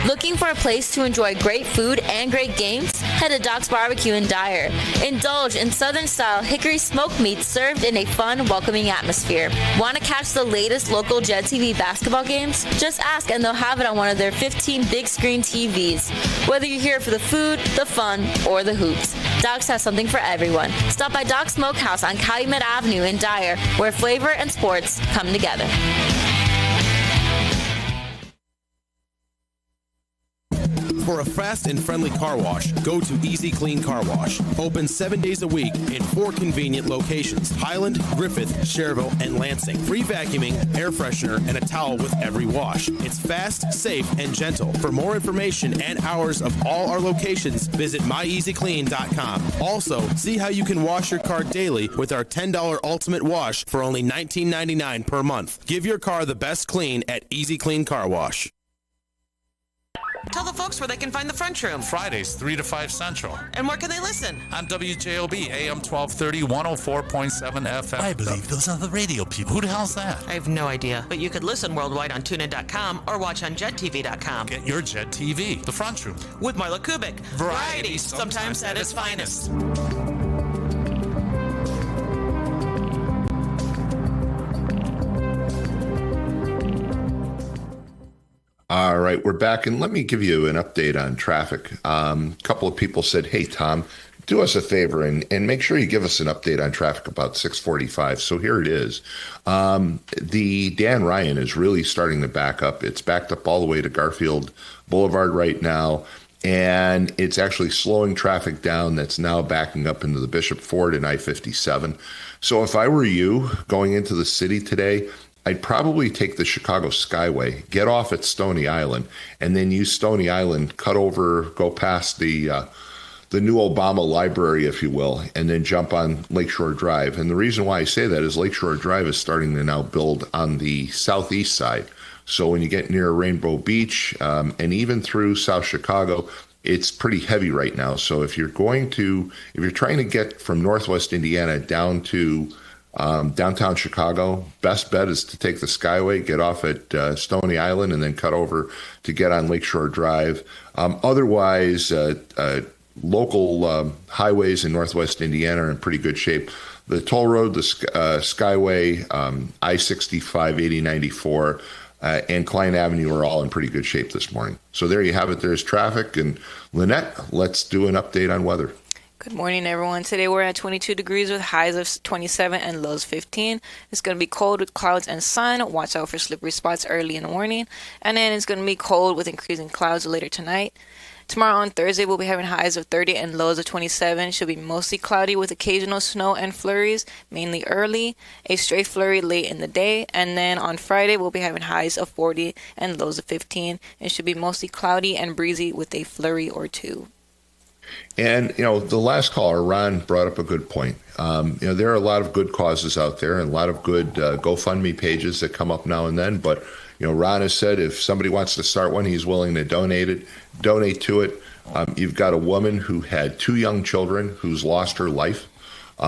Looking for a place to enjoy great food and great games? Head to Doc's Barbecue in Dyer. Indulge in Southern-style hickory smoked meats served in a fun, welcoming atmosphere. Want to catch the latest local Jet TV basketball games? Just ask and they'll have it on one of their 15 big-screen TVs. Whether you're here for the food, the fun, or the hoops, Doc's has something for everyone. Stop by Doc's Smokehouse on Calumet Avenue in Dyer, where flavor and sports come together.
For a fast and friendly car wash, go to Easy Clean Car Wash. Open 7 days a week in 4 convenient locations: Highland, Griffith, Cherville, and Lansing. Free vacuuming, air freshener, and a towel with every wash. It's fast, safe, and gentle. For more information and hours of all our locations, visit myeasyclean.com. Also, see how you can wash your car daily with our $10 Ultimate Wash for only $19.99 per month. Give your car the best clean at Easy Clean Car Wash.
Tell the folks where they can find the French Room.
Fridays, 3 to 5 Central.
And where can they listen?
On WJOB, AM 1230, 104.7 FM.
I believe those are the radio people.
Who the hell's that?
I have no idea. But you could listen worldwide on TuneIn.com or watch on JetTV.com.
Get your Jet TV, the French Room.
With Marla Kubik. Variety, sometimes at its finest.
All right, we're back, and let me give you an update on traffic. A couple of people said, hey, Tom, do us a favor and make sure you give us an update on traffic about 645. So here it is. The Dan Ryan is really starting to back up. It's backed up all the way to Garfield Boulevard right now, and it's actually slowing traffic down. That's now backing up into the Bishop Ford and I-57. So if I were you going into the city today, I'd probably take the Chicago Skyway, get off at Stony Island, and then use Stony Island, cut over, go past the new Obama Library, if you will, and then jump on Lakeshore Drive. And the reason why I say that is Lakeshore Drive is starting to now build on the southeast side. So when you get near Rainbow Beach and even through South Chicago, it's pretty heavy right now. So if you're trying to get from Northwest Indiana down to downtown Chicago, best bet is to take the Skyway, get off at Stony Island, and then cut over to get on Lakeshore Drive. Otherwise, local highways in Northwest Indiana are in pretty good shape. The toll road, the Skyway, I-65, 8094, and Klein Avenue are all in pretty good shape this morning. So there you have it. There's traffic. And Lynette, let's do an update on weather.
Good morning, everyone. Today we're at 22 degrees with highs of 27 and lows 15. It's going to be cold with clouds and sun. Watch out for slippery spots early in the morning. And then it's going to be cold with increasing clouds later tonight. Tomorrow on Thursday, we'll be having highs of 30 and lows of 27. Should be mostly cloudy with occasional snow and flurries, mainly early. A stray flurry late in the day. And then on Friday, we'll be having highs of 40 and lows of 15. It should be mostly cloudy and breezy with a flurry or two.
And, the last caller, Ron, brought up a good point. There are a lot of good causes out there and a lot of good GoFundMe pages that come up now and then. But, Ron has said if somebody wants to start one, he's willing to donate to it. You've got a woman who had 2 young children who's lost her life.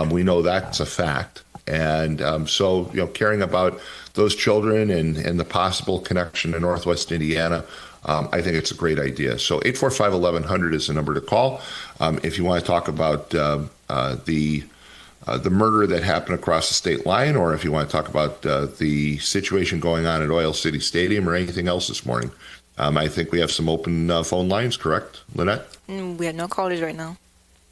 We know that's a fact. And so, caring about those children and the possible connection to Northwest Indiana, I think it's a great idea. So 845-1100 is the number to call. If you want to talk about the murder that happened across the state line, or if you want to talk about the situation going on at Oil City Stadium or anything else this morning. I think we have some open phone lines, correct, Lynette?
We have no callers right now.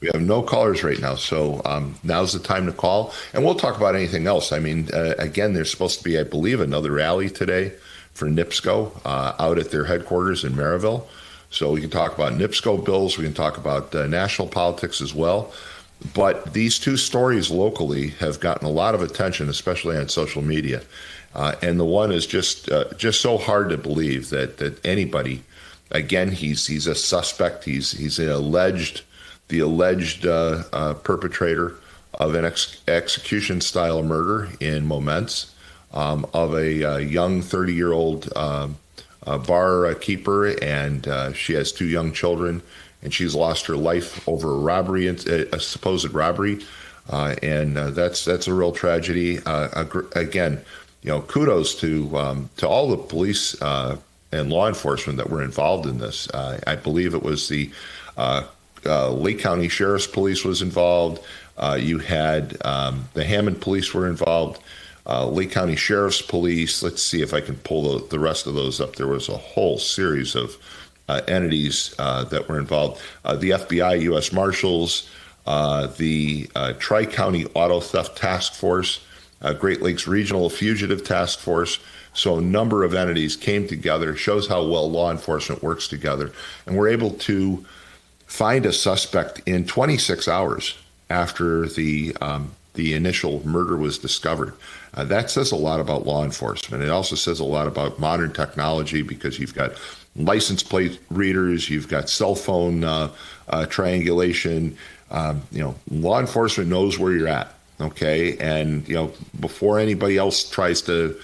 We have no callers right now, so now's the time to call. And we'll talk about anything else. I mean, again, there's supposed to be, I believe, another rally today for NIPSCO out at their headquarters in Maryville. So we can talk about NIPSCO bills. We can talk about national politics as well. But these 2 stories locally have gotten a lot of attention, especially on social media. And the one is just so hard to believe that anybody, again, he's a suspect. He's the alleged perpetrator of an execution-style murder in Momence. Of a young 30-year-old bar keeper, and she has 2 young children, and she's lost her life over a robbery, a supposed robbery, and that's a real tragedy. Again, kudos to all the police and law enforcement that were involved in this. I believe it was the Lake County Sheriff's Police was involved. You had the Hammond Police were involved. Lake County Sheriff's Police. Let's see if I can pull the rest of those up. There was a whole series of entities that were involved. The FBI, U.S. Marshals, the Tri-County Auto Theft Task Force, Great Lakes Regional Fugitive Task Force. So a number of entities came together, shows how well law enforcement works together. And we're able to find a suspect in 26 hours after the initial murder was discovered. That says a lot about law enforcement. It also says a lot about modern technology because you've got license plate readers, you've got cell phone triangulation. Law enforcement knows where you're at, okay? And, before anybody else tries to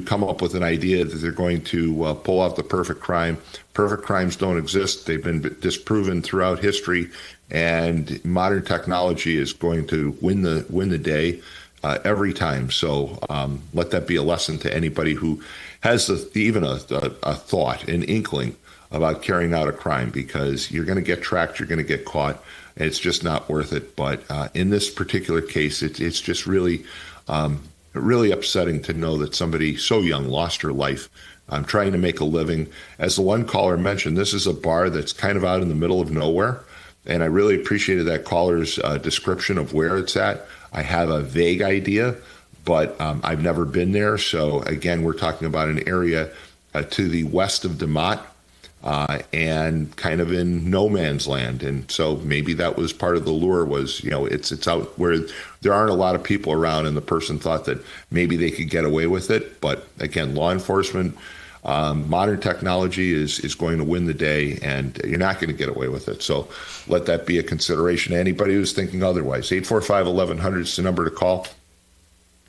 come up with an idea that they're going to pull off the perfect crime, perfect crimes don't exist. They've been disproven throughout history, and modern technology is going to win the day every time. So let that be a lesson to anybody who has even a thought, an inkling about carrying out a crime, because you're going to get tracked, you're going to get caught, and it's just not worth it. But in this particular case, it's just really upsetting to know that somebody so young lost her life I'm trying to make a living. As the one caller mentioned, this is a bar that's kind of out in the middle of nowhere. And I really appreciated that caller's description of where it's at. I have a vague idea, but I've never been there. So again, we're talking about an area to the west of DeMott, and kind of in no man's land. And so maybe that was part of the lure was, it's out where there aren't a lot of people around, and the person thought that maybe they could get away with it. But again, law enforcement, modern technology is going to win the day, and you're not going to get away with it. So let that be a consideration to anybody who's thinking otherwise. 845-1100 is the number to call.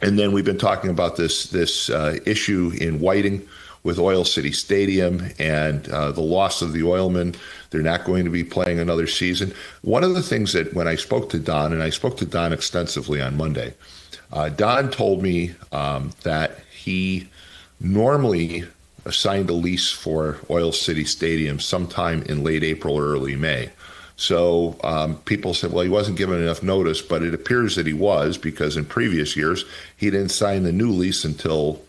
And then we've been talking about this issue in Whiting with Oil City Stadium and the loss of the Oilmen. They're not going to be playing another season. One of the things that when I spoke to Don, and I spoke to Don extensively on Monday, Don told me that he normally signed a lease for Oil City Stadium sometime in late April or early May. So people said, well, he wasn't given enough notice, but it appears that he was, because in previous years he didn't sign the new lease until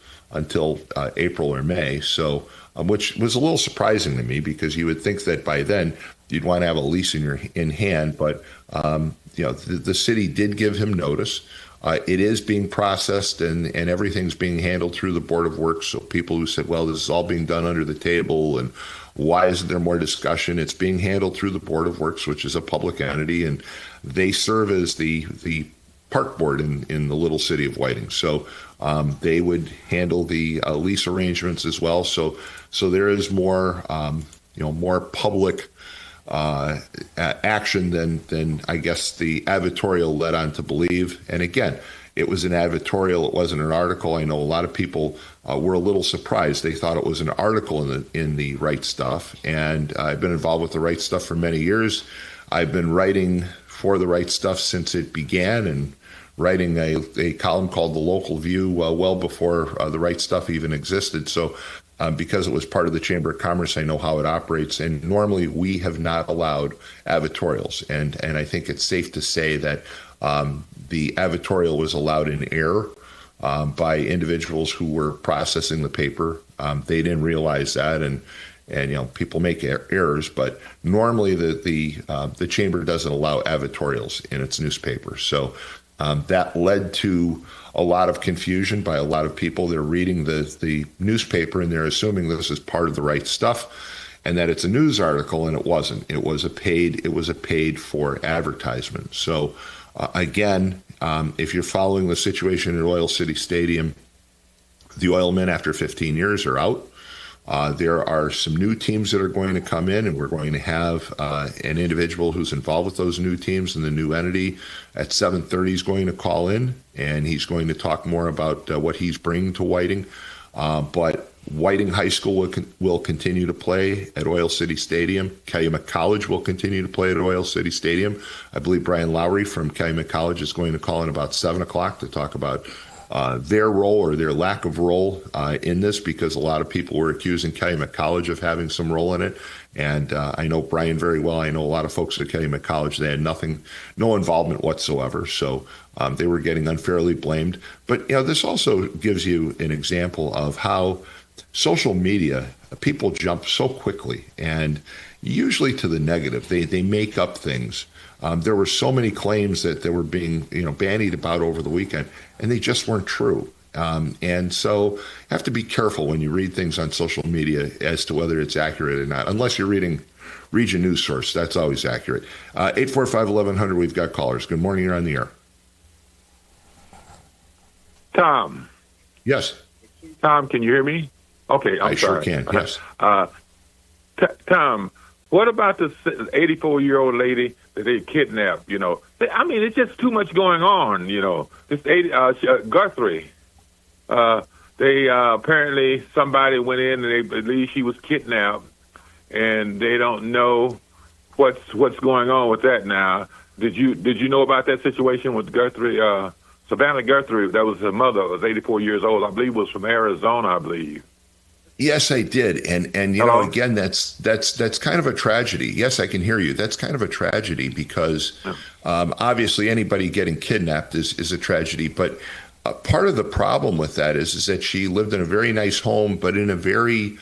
April or May. So, which was a little surprising to me, because you would think that by then you'd want to have a lease in hand. But the city did give him notice. It is being processed, and everything's being handled through the Board of Works. So people who said, well, this is all being done under the table, and why isn't there more discussion? It's being handled through the Board of Works, which is a public entity, and they serve as the park board in the little city of Whiting. So they would handle the lease arrangements as well. So there is more, more public action than I guess the advertorial led on to believe. And again, it was an advertorial. It wasn't an article. I know a lot of people were a little surprised. They thought it was an article in the Right Stuff. And I've been involved with the Right Stuff for many years. I've been writing for the Right Stuff since it began, and writing a column called The Local View well before the Right Stuff even existed. So because it was part of the Chamber of Commerce, I know how it operates. And normally we have not allowed advertorials. And I think it's safe to say that the advertorial was allowed in error by individuals who were processing the paper. They didn't realize that, and people make errors, but normally the Chamber doesn't allow advertorials in its newspaper. So that led to a lot of confusion by a lot of people. They're reading the newspaper and they're assuming this is part of the Right Stuff, and that it's a news article, and it wasn't. It was a paid for advertisement. So again, if you're following the situation at Oil City Stadium, the Oilmen after 15 years are out. There are some new teams that are going to come in, and we're going to have an individual who's involved with those new teams and the new entity at 7:30 is going to call in, and he's going to talk more about what he's bringing to Whiting. But Whiting High School will continue to play at Oil City Stadium. Calumet College will continue to play at Oil City Stadium. I believe Brian Lowry from Calumet College is going to call in about 7 o'clock to talk about their role or their lack of role in this, because a lot of people were accusing Calumet College of having some role in it. And I know Brian very well. I know a lot of folks at Calumet College. They had no involvement whatsoever. So they were getting unfairly blamed. But, this also gives you an example of how social media, people jump so quickly, and usually to the negative. They make up things. There were so many claims that they were being, bandied about over the weekend, and they just weren't true. And so you have to be careful when you read things on social media as to whether it's accurate or not, unless you're reading Region News Source. That's always accurate. 845-1100, we've got callers. Good morning, you're on the air.
Tom.
Yes.
Tom, can you hear me? Okay, I'm sorry.
Sure can, yes.
Tom, what about the 84-year-old lady that they kidnapped? It's just too much going on. This Guthrie. They apparently somebody went in and they believe she was kidnapped, and they don't know what's going on with that now. Did you know about that situation with Guthrie? Savannah Guthrie, that was her mother, was 84 years old. I believe was from Arizona, I believe.
Yes, I did. And again, that's kind of a tragedy. Yes, I can hear you. That's kind of a tragedy because obviously anybody getting kidnapped is a tragedy. But part of the problem with that is that she lived in a very nice home, but in a very,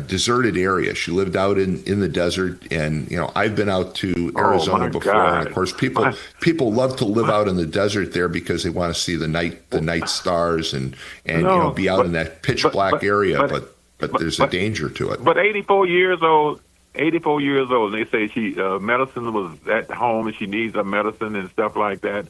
deserted area. She lived out in the desert, and I've been out to Arizona before,
God.
and of course people love to live out in the desert there because they want to see the night stars and be out in that pitch black area. But there's a danger to it.
But 84 years old. They say she medicine was at home and she needs a medicine and stuff like that.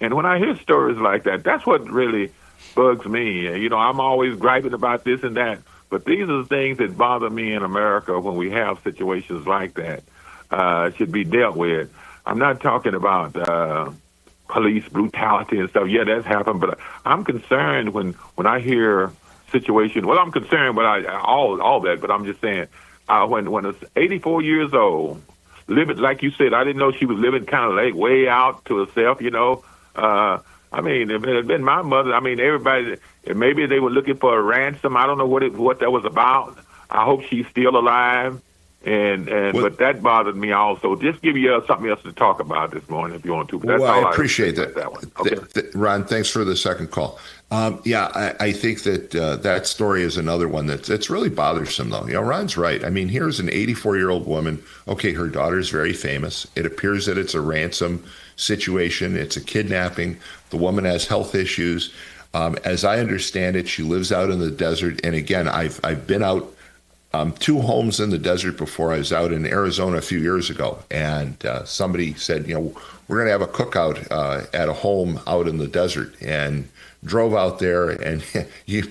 And when I hear stories like that, that's what really bugs me. I'm always griping about this and that. But these are the things that bother me in America when we have situations like that. Should be dealt with. I'm not talking about police brutality and stuff. Yeah, that's happened. But I'm concerned when I hear situations. Well, I'm concerned with all that. But I'm just saying when it's 84 years old, living like you said, I didn't know she was living kind of like way out to herself. If it had been my mother, everybody, maybe they were looking for a ransom. I don't know what that was about. I hope she's still alive. But that bothered me also. Just give you something else to talk about this morning if you want to. But that's all
I appreciate that.
That one. Okay.
Ron, thanks for the second call. I think that story is another one that's really bothersome, though. Ron's right. Here's an 84-year-old woman. Okay, her daughter's very famous. It appears that it's a ransom situation. It's a kidnapping. The woman has health issues. As I understand it, she lives out in the desert. And again, I've been out 2 homes in the desert before. I was out in Arizona a few years ago, and somebody said, we're going to have a cookout at a home out in the desert, and drove out there, and you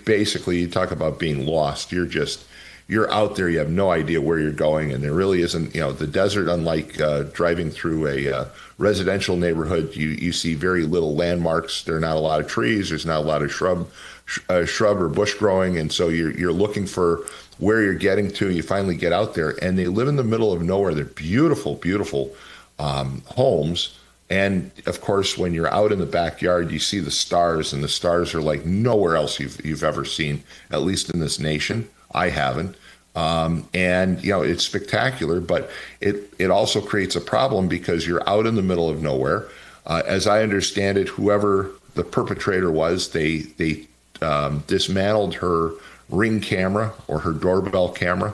talk about being lost. You're out there, you have no idea where you're going, and there really isn't, the desert, unlike driving through a residential neighborhood, you see very little landmarks. There are not a lot of trees. There's not a lot of shrub or bush growing, and so you're looking for where you're getting to. You finally get out there, and they live in the middle of nowhere. They're beautiful, beautiful homes. And of course, when you're out in the backyard, you see the stars, and the stars are like nowhere else you've ever seen, at least in this nation. I haven't. It's spectacular, but it also creates a problem because you're out in the middle of nowhere. As I understand it, whoever the perpetrator was, they dismantled her Ring camera or her doorbell camera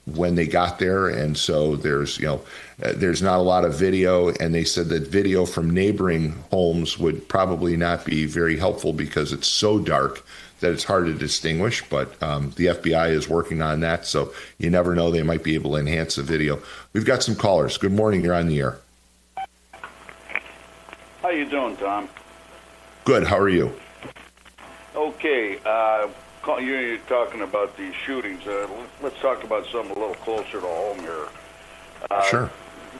when they got there, and so there's not a lot of video, and they said that video from neighboring homes would probably not be very helpful because it's so dark that it's hard to distinguish, but the FBI is working on that, so you never know, they might be able to enhance the video. We've got some callers. Good morning, you're on the air.
How you doing, Tom?
Good, how are you?
Okay, you're talking about these shootings. Let's talk about something a little closer to home here.
Sure.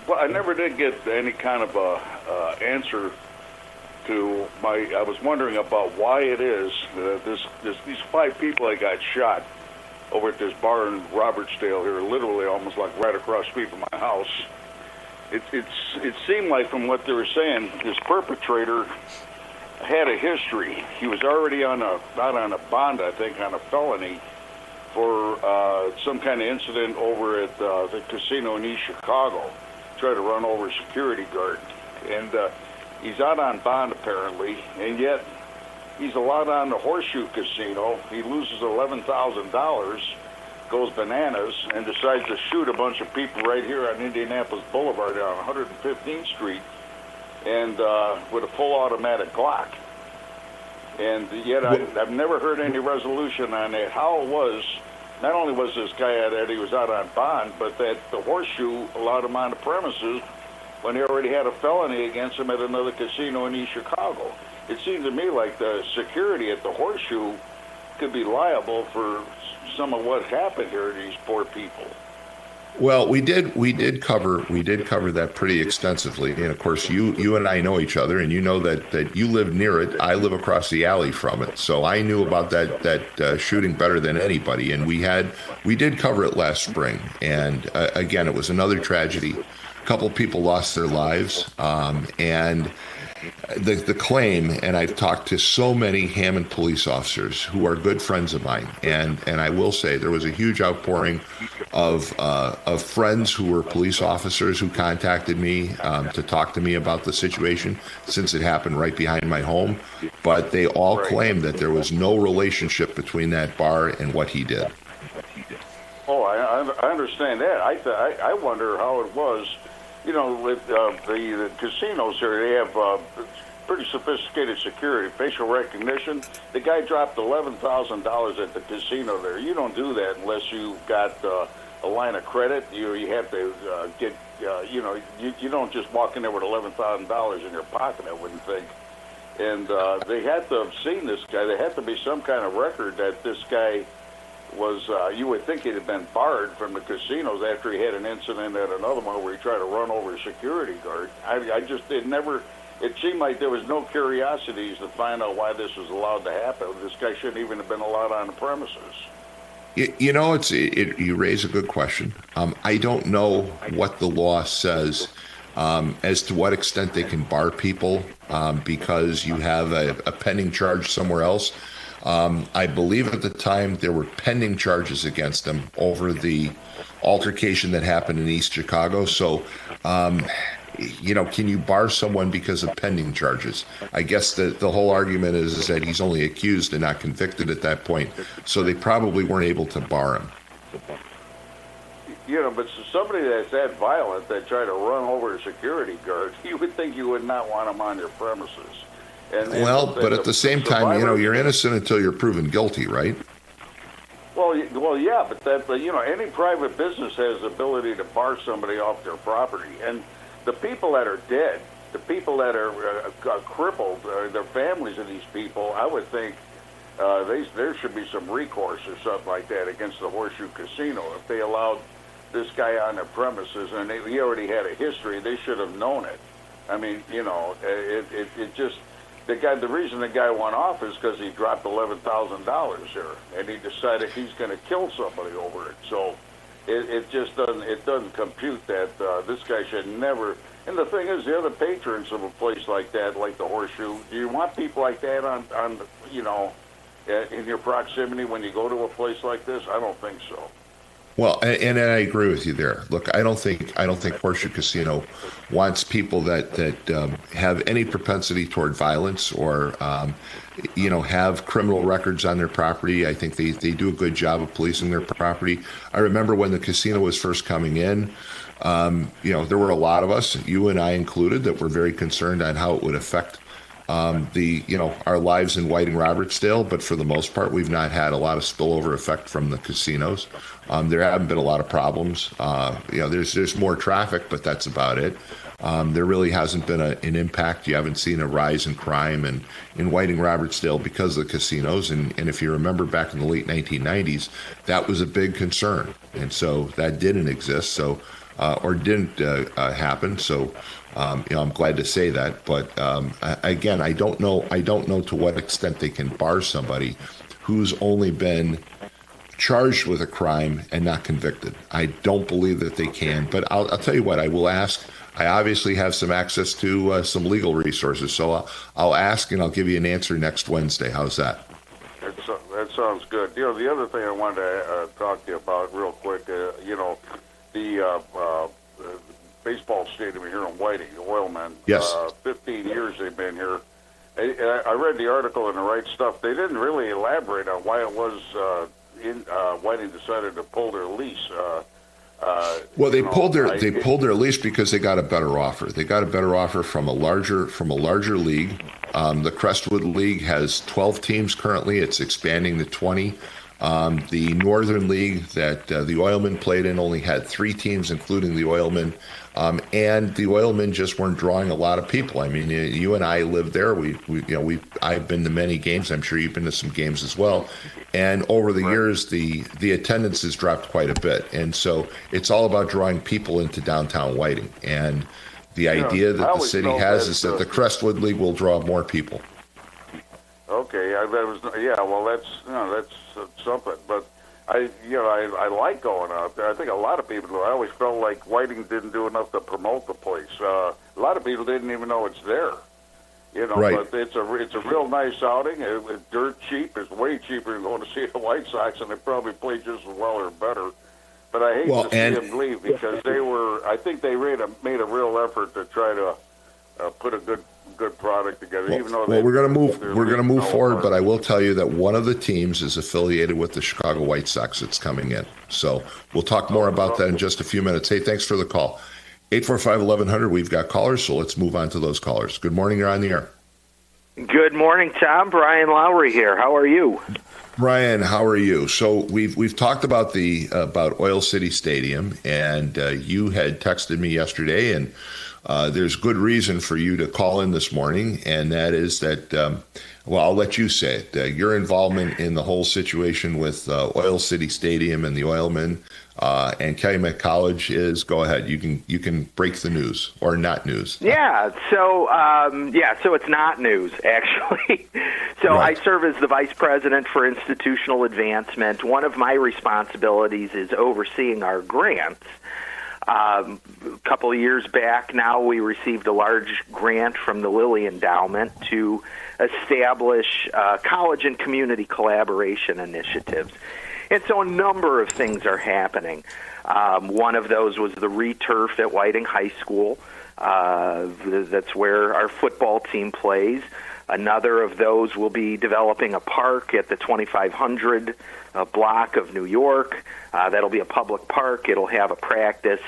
Well, I never did get any kind of a answer to I was wondering about why it is these 5 people that got shot over at this bar in Robertsdale here, literally almost like right across the street from my house. It seemed like from what they were saying, this perpetrator had a history. He was already not on a bond, I think, on a felony for some kind of incident over at the casino in East Chicago. Tried to run over a security guard, and he's out on bond apparently, and yet he's allowed on the Horseshoe Casino. He loses $11,000, goes bananas, and decides to shoot a bunch of people right here on Indianapolis Boulevard on 115th Street, and with a full automatic Glock. And yet I've never heard any resolution on it. How it was, not only was this guy that he was out on bond, but that the Horseshoe allowed him on the premises when he already had a felony against him at another casino in East Chicago. It seems to me like the security at the Horseshoe could be liable for some of what happened here to these poor people.
Well, we did cover that pretty extensively, and of course you and I know each other, and you know that you live near it. I live across the alley from it, so I knew about that shooting better than anybody, and we did cover it last spring. And again, it was another tragedy. A couple of people lost their lives, and the claim, and I've talked to so many Hammond police officers who are good friends of mine, and I will say there was a huge outpouring of friends who were police officers who contacted me to talk to me about the situation since it happened right behind my home, but they all claimed that there was no relationship between that bar and what he did.
Oh, I understand that. I wonder how it was. You know, with the casinos here, they have pretty sophisticated security, facial recognition. The guy dropped $11,000 at the casino there. You don't do that unless you've got a line of credit. You have to get, you don't just walk in there with $11,000 in your pocket, I wouldn't think. And they had to have seen this guy. There had to be some kind of record that this guy was, you would think he'd have been barred from the casinos after he had an incident at another one where he tried to run over a security guard. It seemed like there was no curiosities to find out why this was allowed to happen. This guy shouldn't even have been allowed on the premises.
You know, you raise a good question. I don't know what the law says as to what extent they can bar people because you have a pending charge somewhere else. I believe at the time there were pending charges against them over the altercation that happened in East Chicago. So, can you bar someone because of pending charges? I guess the whole argument is that he's only accused and not convicted at that point. So they probably weren't able to bar him.
You know, but somebody that's that violent that tried to run over a security guard, you would think you would not want him on your premises.
But at the same time, you're innocent until you're proven guilty, right?
Well, yeah, but any private business has the ability to bar somebody off their property, and the people that are dead, the people that are crippled, their families of these people, I would think there should be some recourse or something like that against the Horseshoe Casino if they allowed this guy on their premises and he already had a history. They should have known it. I mean, it just. The reason the guy went off is because he dropped $11,000 here, and he decided he's going to kill somebody over it. So it just doesn't compute that this guy should never. And the thing is, the other patrons of a place like that, like the Horseshoe, do you want people like that on in your proximity when you go to a place like this? I don't think so.
Well, and I agree with you there. Look, I don't think Horseshoe Casino wants people that have any propensity toward violence or have criminal records on their property. I think they do a good job of policing their property. I remember when the casino was first coming in, there were a lot of us, you and I included, that were very concerned on how it would affect our lives in Whiting Robertsdale, but for the most part, we've not had a lot of spillover effect from the casinos. There haven't been a lot of problems. There's more traffic, but that's about it. There really hasn't been an impact. You haven't seen a rise in crime in Whiting Robertsdale because of the casinos. And if you remember back in the late 1990s, that was a big concern. And so that didn't exist. So, or didn't happen. So, I'm glad to say that, but again, I don't know to what extent they can bar somebody who's only been charged with a crime and not convicted. I don't believe that they can, but I'll tell you what, I will ask. I obviously have some access to some legal resources, so I'll ask and I'll give you an answer next Wednesday. How's that?
That sounds good. The other thing I wanted to talk to you about real quick, the baseball stadium here in Whiting, the Oilmen.
Yes.
15 years they've been here. I read the article in the right stuff. They didn't really elaborate on why it was Whiting decided to pull their lease.
They pulled their lease because they got a better offer. They got a better offer from a larger league. The Crestwood League has 12 teams currently. It's expanding to 20. The Northern League that the Oilmen played in only had 3 teams, including the Oilmen. And the Oilmen just weren't drawing a lot of people. I mean, you and I lived there. I've been to many games. I'm sure you've been to some games as well. And over the years, the attendance has dropped quite a bit. And so it's all about drawing people into downtown Whiting. And the idea that the city has is that the Crestwood League will draw more people.
Okay, that's something. But I like going out there. I think a lot of people do. I always felt like Whiting didn't do enough to promote the place. A lot of people didn't even know it's there.
Right.
But it's a real nice outing. It's dirt cheap. It's way cheaper than going to see the White Sox, and they probably play just as well or better. But I hate to see them leave because I think they made a real effort to try to put a good product together. Even though
we're going to move forward, but I will tell you that one of the teams is affiliated with the Chicago White Sox that's coming in. So we'll talk more about that in just a few minutes. Hey, thanks for the call. 845-1100, we've got callers, so let's move on to those callers. Good morning, you're on the air.
Good morning, Tom. Brian Lowry here. How are you?
Brian, how are you? So we've talked about about Oil City Stadium, and you had texted me yesterday, and there's good reason for you to call in this morning, and that is that, well, I'll let you say it. Your involvement in the whole situation with Oil City Stadium and the oilmen and Calumet College is, go ahead. You can break the news or not news.
Yeah. So it's not news, actually. So right. I serve as the Vice President for Institutional Advancement. One of my responsibilities is overseeing our grants. A couple of years back now, we received a large grant from the Lilly Endowment to establish college and community collaboration initiatives. And so a number of things are happening. One of those was the returf at Whiting High School. That's where our football team plays. Another of those will be developing a park at the 2500 block of New York. That'll be a public park. It'll have a practice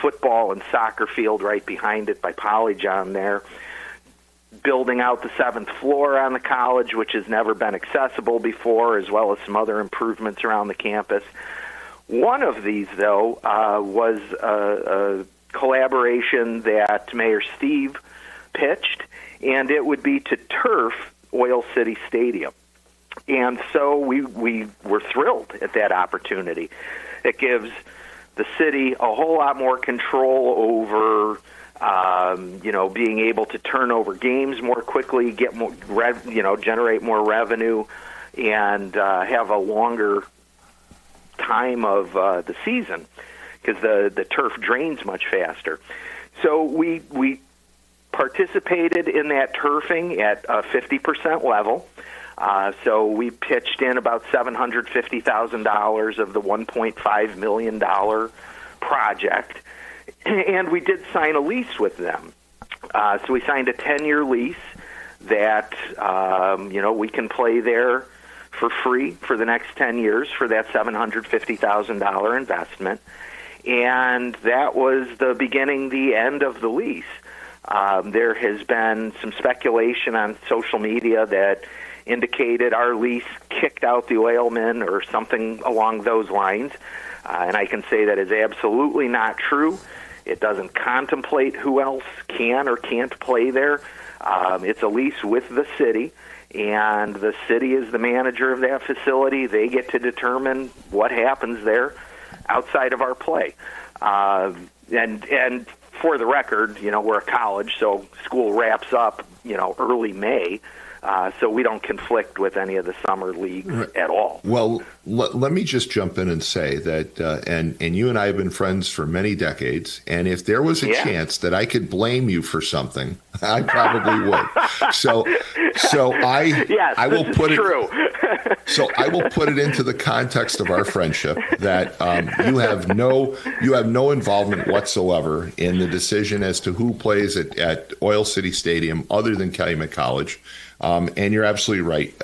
football and soccer field right behind it by Polygon there. Building out the 7th floor on the college, which has never been accessible before, as well as some other improvements around the campus. One of these, though, was a collaboration that Mayor Steve pitched, and it would be to turf Oil City Stadium. And so we were thrilled at that opportunity. It gives the city a whole lot more control over being able to turn over games more quickly, get more, generate more revenue, and have a longer time of the season because the turf drains much faster. So we participated in that turfing at a 50% level. So we pitched in about $750,000 of the $1.5 million project. And we did sign a lease with them. So we signed a 10-year lease that, we can play there for free for the next 10 years for that $750,000 investment. And that was the end of the lease. There has been some speculation on social media that indicated our lease kicked out the oilmen or something along those lines. And I can say that is absolutely not true. It doesn't contemplate who else can or can't play there. It's a lease with the city, and the city is the manager of that facility. They get to determine what happens there outside of our play. And for the record, we're a college, so school wraps up, early May. So we don't conflict with any of the summer leagues at all.
Well, let me just jump in and say that, and you and I have been friends for many decades, and if there was a chance that I could blame you for something, I probably would. So I will put it. So I will put it into the context of our friendship that you have no involvement whatsoever in the decision as to who plays at Oil City Stadium other than Calumet College. And you're absolutely right.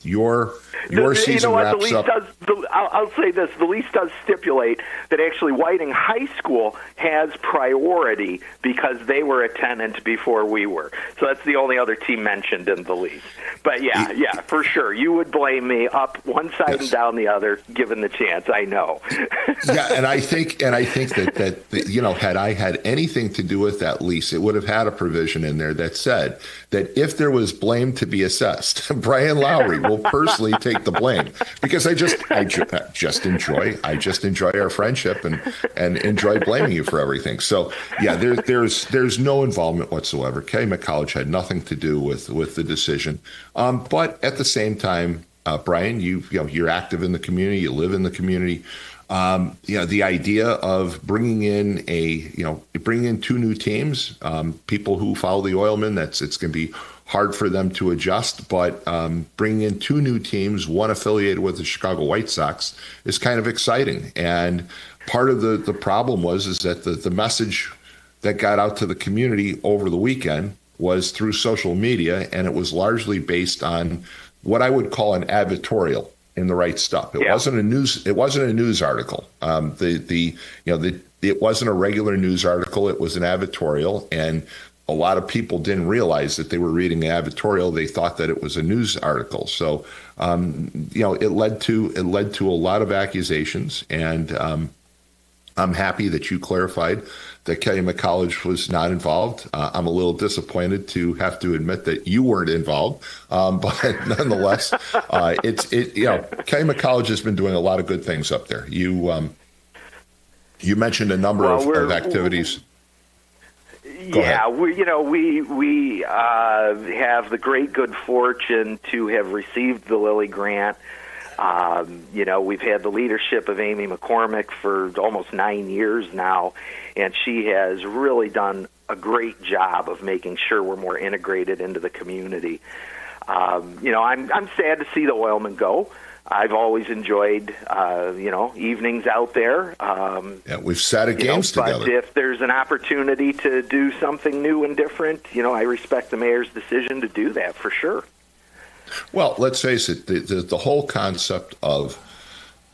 Your season wraps up.
I'll say this. The lease does stipulate that actually Whiting High School has priority because they were a tenant before we were. So that's the only other team mentioned in the lease. But yeah, for sure. You would blame me up one side and down the other, given the chance. I know.
Yeah, and I think that had I had anything to do with that lease, it would have had a provision in there that said that if there was blame to be assessed, Brian Lowry will personally take the blame because I just enjoy our friendship and enjoy blaming you for everything. So yeah, there's no involvement whatsoever. Calumet College had nothing to do with the decision. But at the same time, Brian, you're active in the community, you live in the community. the idea of bringing in two new teams, people who follow the oilmen, it's going to be hard for them to adjust, but bringing in two new teams, one affiliated with the Chicago White Sox, is kind of exciting. And part of the problem is that the message that got out to the community over the weekend was through social media, and it was largely based on what I would call an advertorial in the right stuff. It wasn't a news article. It wasn't a regular news article. It was an advertorial, and a lot of people didn't realize that they were reading an advertorial. They thought that it was a news article. So, it led to a lot of accusations, and I'm happy that you clarified that Calumet College was not involved. I'm a little disappointed to have to admit that you weren't involved, but nonetheless, Calumet College has been doing a lot of good things up there. You mentioned a number of activities.
We have the great good fortune to have received the Lilly Grant. We've had the leadership of Amy McCormick for almost 9 years now, and she has really done a great job of making sure we're more integrated into the community. I'm sad to see the oilmen go. I've always enjoyed, evenings out there.
We've sat at games together.
But if there's an opportunity to do something new and different, I respect the mayor's decision to do that for sure.
Well, let's face it, the whole concept of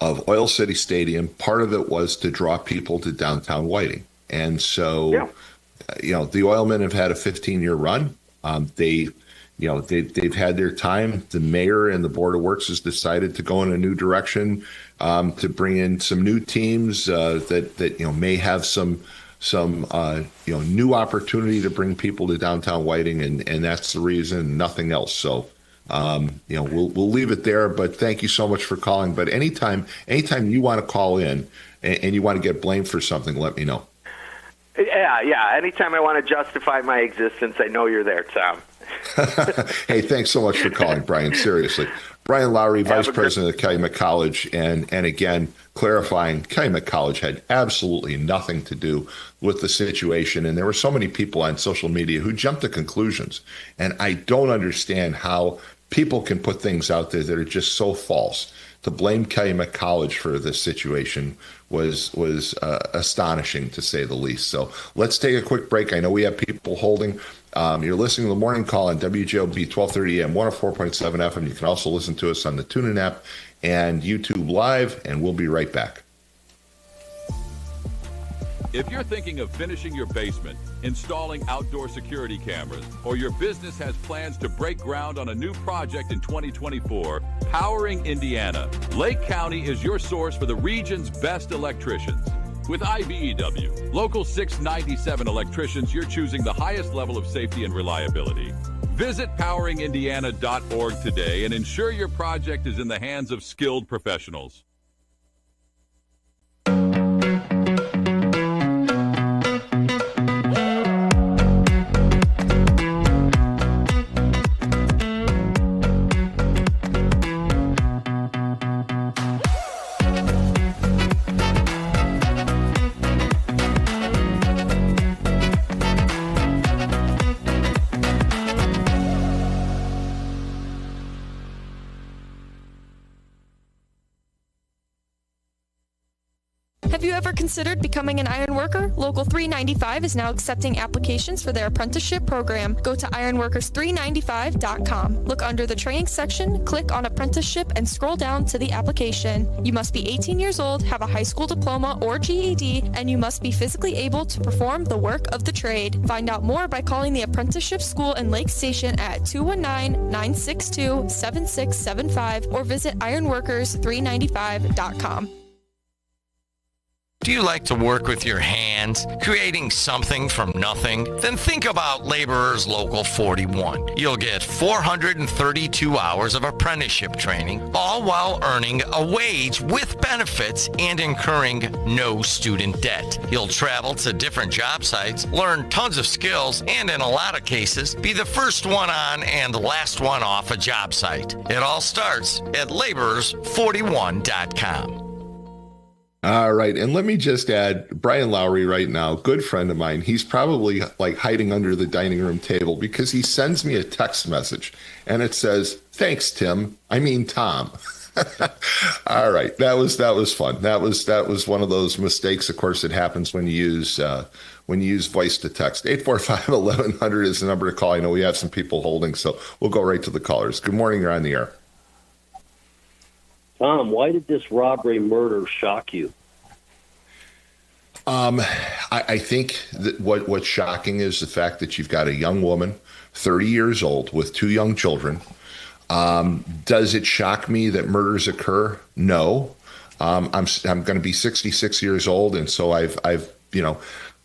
Oil City Stadium, part of it was to draw people to downtown Whiting. And so, the oilmen have had a 15-year run. They've had their time. The mayor and the Board of Works has decided to go in a new direction, to bring in some new teams that may have some new opportunity to bring people to downtown Whiting, and that's the reason, nothing else. So, we'll leave it there. But thank you so much for calling. But anytime you want to call in and you want to get blamed for something, let me know.
Yeah. Anytime I want to justify my existence, I know you're there, Tom.
Hey, thanks so much for calling, Brian. Seriously. Brian Lowry, Vice President of Calumet College, and again, clarifying, Calumet College had absolutely nothing to do with the situation, and there were so many people on social media who jumped to conclusions, and I don't understand how people can put things out there that are just so false. To blame Calumet College for this situation was astonishing, to say the least. So let's take a quick break. I know we have people holding. You're listening to the Morning Call on WJOB 1230 AM, 104.7 FM. You can also listen to us on the TuneIn app and YouTube Live, and we'll be right back.
If you're thinking of finishing your basement, installing outdoor security cameras, or your business has plans to break ground on a new project in 2024, Powering Indiana, Lake County is your source for the region's best electricians. With IBEW, Local 697 electricians, you're choosing the highest level of safety and reliability. Visit poweringindiana.org today and ensure your project is in the hands of skilled professionals.
Have you ever considered becoming an iron worker? Local 395 is now accepting applications for their apprenticeship program. Go to ironworkers395.com. Look under the training section, click on apprenticeship, and scroll down to the application. You must be 18 years old, have a high school diploma or GED, and you must be physically able to perform the work of the trade. Find out more by calling the apprenticeship school in Lake Station at 219-962-7675 or visit ironworkers395.com.
Do you like to work with your hands, creating something from nothing? Then think about Laborers Local 41. You'll get 432 hours of apprenticeship training, all while earning a wage with benefits and incurring no student debt. You'll travel to different job sites, learn tons of skills, and in a lot of cases, be the first one on and the last one off a job site. It all starts at laborers41.com.
All right. And let me just add, Brian Lowry right now, good friend of mine, he's probably like hiding under the dining room table because he sends me a text message and it says, "Thanks, Tim. I mean, Tom." All right. That was fun. That was one of those mistakes. Of course, it happens when you use voice to text. 845-1100 is the number to call. I know we have some people holding, so we'll go right to the callers. Good morning. You're on the air.
Tom, why did this robbery murder shock you?
I think that what's shocking is the fact that you've got a young woman, 30 years old, with two young children. Does it shock me that murders occur? No. I'm going to be 66 years old, and so I've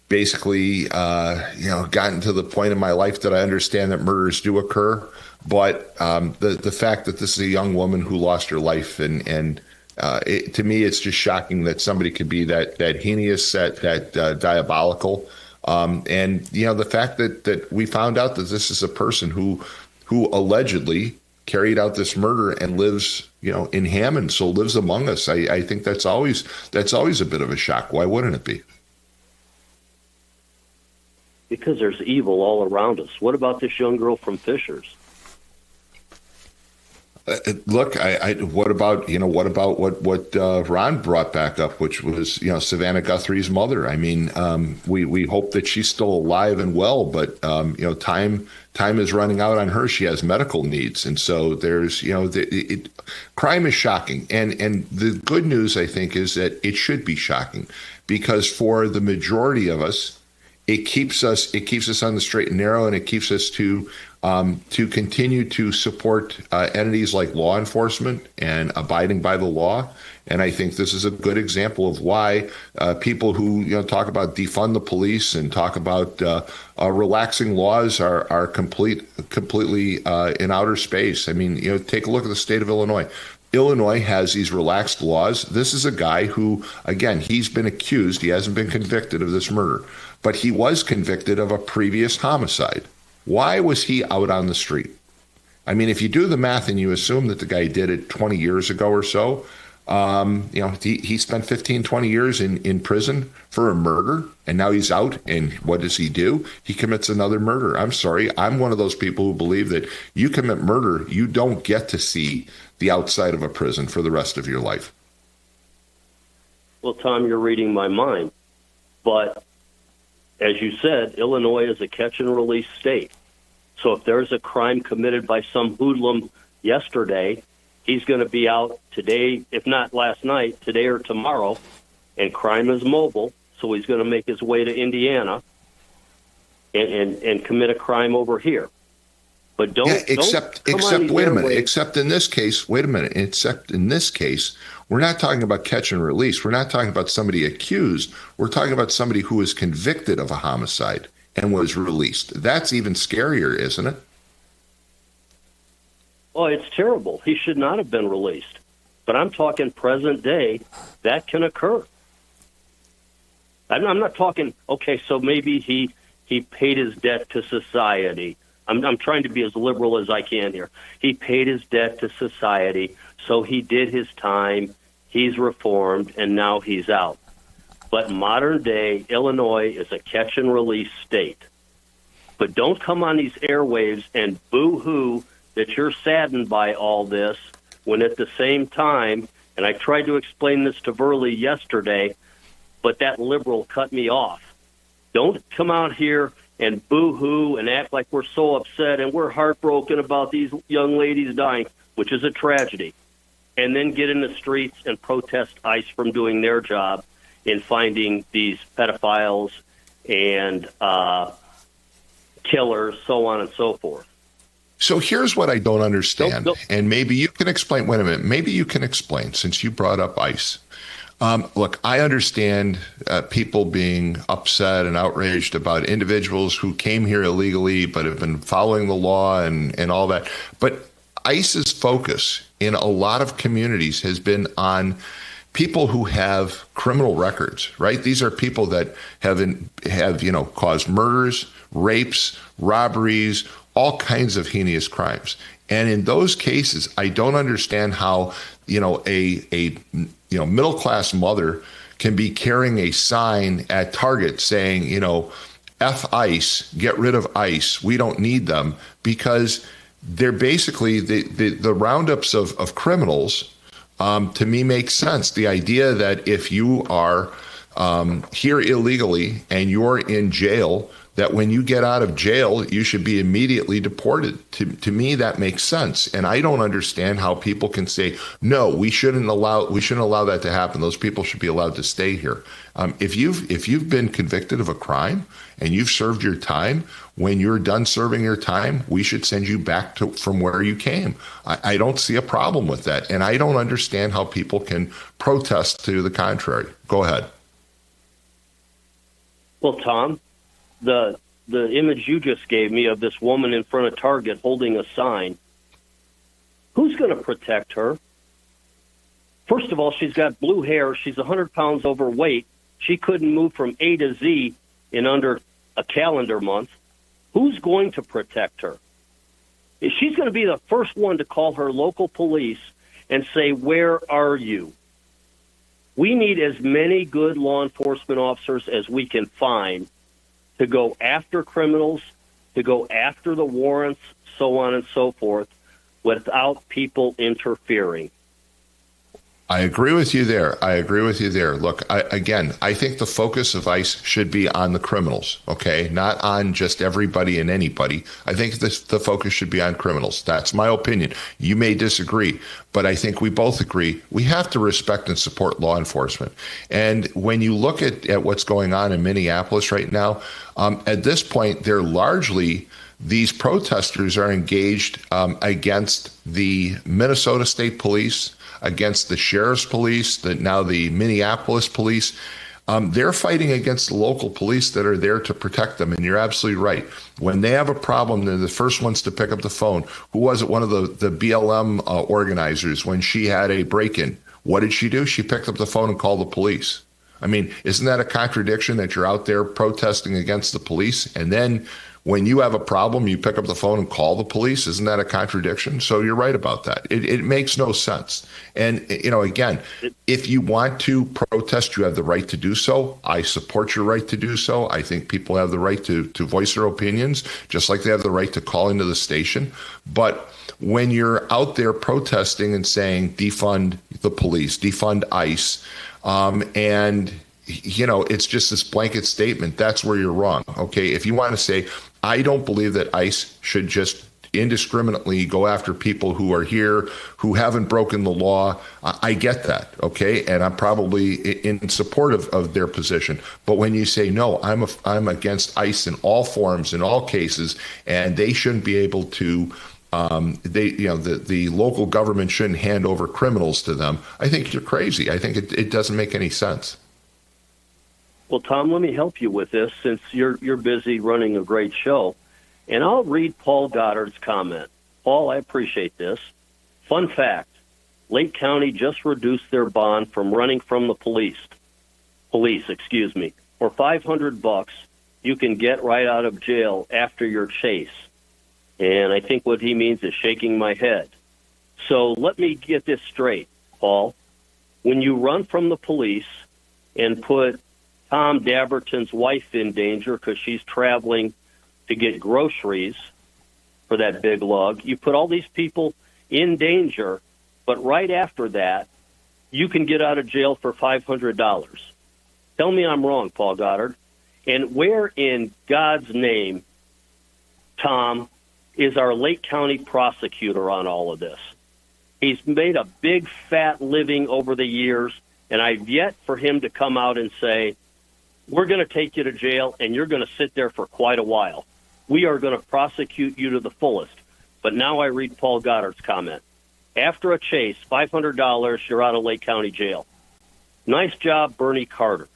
basically gotten to the point in my life that I understand that murders do occur. But the fact that this is a young woman who lost her life, and to me, it's just shocking that somebody could be that heinous, that diabolical. And the fact that we found out that this is a person who allegedly carried out this murder and lives, in Hammond, so lives among us. I think that's always a bit of a shock. Why wouldn't it be?
Because there's evil all around us. What about this young girl from Fishers?
Look, what about what Ron brought back up, which was Savannah Guthrie's mother. I mean, we hope that she's still alive and well, but time is running out on her. She has medical needs, and so there's crime is shocking, and the good news, I think, is that it should be shocking, because for the majority of us, it keeps us on the straight and narrow, and it keeps us to continue to support entities like law enforcement and abiding by the law. And I think this is a good example of why people who talk about defund the police and talk about relaxing laws are completely in outer space. I mean, take a look at the state of Illinois. Illinois has these relaxed laws. This is a guy who, again, he's been accused. He hasn't been convicted of this murder, but he was convicted of a previous homicide. Why was he out on the street? I mean, if you do the math and you assume that the guy did it 20 years ago or so, he spent 15, 20 years in prison for a murder, and now he's out, and what does he do? He commits another murder. I'm sorry. I'm one of those people who believe that you commit murder, you don't get to see the outside of a prison for the rest of your life.
Well, Tom, you're reading my mind. But as you said, Illinois is a catch-and-release state. So if there's a crime committed by some hoodlum yesterday, he's going to be out today, if not last night, today or tomorrow, and crime is mobile, so he's going to make his way to Indiana and commit a crime over here. But except
wait a minute. Except in this case, we're not talking about catch and release. We're not talking about somebody accused. We're talking about somebody who was convicted of a homicide and was released. That's even scarier, isn't it?
Oh, it's terrible. He should not have been released. But I'm talking present day, that can occur. I'm not talking, okay, so maybe he paid his debt to society. I'm trying to be as liberal as I can here. He paid his debt to society, so he did his time, he's reformed, and now he's out. But modern day, Illinois is a catch-and-release state. But don't come on these airwaves and boo-hoo that you're saddened by all this, when at the same time, and I tried to explain this to Verley yesterday, but that liberal cut me off. Don't come out here and boo-hoo and act like we're so upset and we're heartbroken about these young ladies dying, which is a tragedy, and then get in the streets and protest ICE from doing their job in finding these pedophiles and killers, so on and so forth.
So here's what I don't understand, and maybe you can explain. Wait a minute. Maybe you can explain, since you brought up ICE. Look, I understand people being upset and outraged about individuals who came here illegally but have been following the law and all that. But ICE's focus in a lot of communities has been on people who have criminal records, right? These are people that have caused murders, rapes, robberies, all kinds of heinous crimes. And in those cases, I don't understand how, a middle-class mother can be carrying a sign at Target saying, F ICE, get rid of ICE. We don't need them, because they're basically the roundups of criminals. To me, makes sense. The idea that if you are here illegally and you're in jail, that when you get out of jail, you should be immediately deported. To me, that makes sense. And I don't understand how people can say, no, we shouldn't allow that to happen. Those people should be allowed to stay here. If you've been convicted of a crime and you've served your time, when you're done serving your time, we should send you back from where you came. I don't see a problem with that. And I don't understand how people can protest to the contrary. Go ahead.
Well, Tom, the image you just gave me of this woman in front of Target holding a sign, who's going to protect her? First of all, she's got blue hair. She's 100 pounds overweight. She couldn't move from A to Z in under a calendar month. Who's going to protect her? She's going to be the first one to call her local police and say, where are you? We need as many good law enforcement officers as we can find to go after criminals, to go after the warrants, so on and so forth, without people interfering.
I agree with you there. Look, I think the focus of ICE should be on the criminals, okay? Not on just everybody and anybody. I think the focus should be on criminals. That's my opinion. You may disagree, but I think we both agree we have to respect and support law enforcement. And when you look at what's going on in Minneapolis right now, at this point, these protesters are engaged against the Minnesota State Police, against the sheriff's police, now the Minneapolis police. They're fighting against the local police that are there to protect them. And you're absolutely right. When they have a problem, they're the first ones to pick up the phone. Who was it? One of the BLM organizers, when she had a break-in, what did she do? She picked up the phone and called the police. I mean, isn't that a contradiction that you're out there protesting against the police, and then when you have a problem, you pick up the phone and call the police? Isn't that a contradiction? So you're right about that. It makes no sense. And, again, if you want to protest, you have the right to do so. I support your right to do so. I think people have the right to voice their opinions, just like they have the right to call into the station. But when you're out there protesting and saying, defund the police, defund ICE, and it's just this blanket statement, that's where you're wrong. Okay, if you want to say, I don't believe that ICE should just indiscriminately go after people who are here, who haven't broken the law, I get that, okay? And I'm probably in support of their position. But when you say, no, I'm against ICE in all forms, in all cases, and they shouldn't be able to, the local government shouldn't hand over criminals to them, I think you're crazy. I think it doesn't make any sense.
Well, Tom, let me help you with this, since you're busy running a great show. And I'll read Paul Goddard's comment. Paul, I appreciate this. Fun fact, Lake County just reduced their bond from running from the police. For $500, you can get right out of jail after your chase. And I think what he means is shaking my head. So let me get this straight, Paul. When you run from the police and put Tom Dabertin's wife in danger because she's traveling to get groceries for that big lug, you put all these people in danger, but right after that, you can get out of jail for $500. Tell me I'm wrong, Paul Goddard. And where in God's name, Tom, is our Lake County prosecutor on all of this? He's made a big, fat living over the years, and I've yet for him to come out and say, we're going to take you to jail, and you're going to sit there for quite a while. We are going to prosecute you to the fullest. But now I read Paul Goddard's comment. After a chase, $500, you're out of Lake County jail. Nice job, Bernie Carter.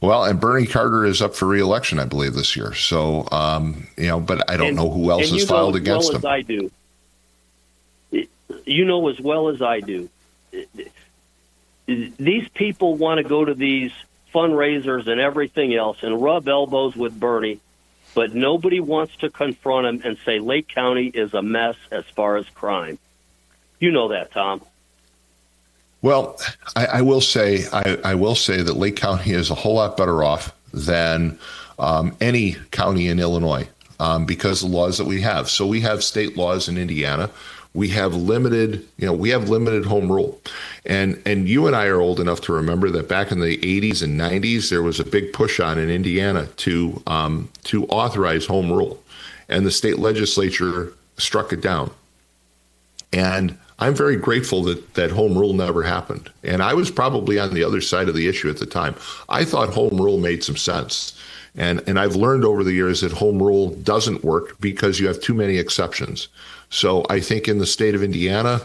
Well, and Bernie Carter is up for re-election, I believe, this year. So, but I don't know who else has filed against him.
You know as well as I do. These people want to go to these fundraisers and everything else and rub elbows with Bernie, but nobody wants to confront him and say Lake County is a mess as far as crime. You know that, Tom.
Well, I will say that Lake County is a whole lot better off than any county in Illinois because of the laws that we have. So we have state laws in Indiana. We have limited home rule. And you and I are old enough to remember that back in the 80s and 90s, there was a big push on in Indiana to authorize home rule. And the state legislature struck it down. And I'm very grateful that home rule never happened. And I was probably on the other side of the issue at the time. I thought home rule made some sense. And I've learned over the years that home rule doesn't work because you have too many exceptions. So I think in the state of Indiana,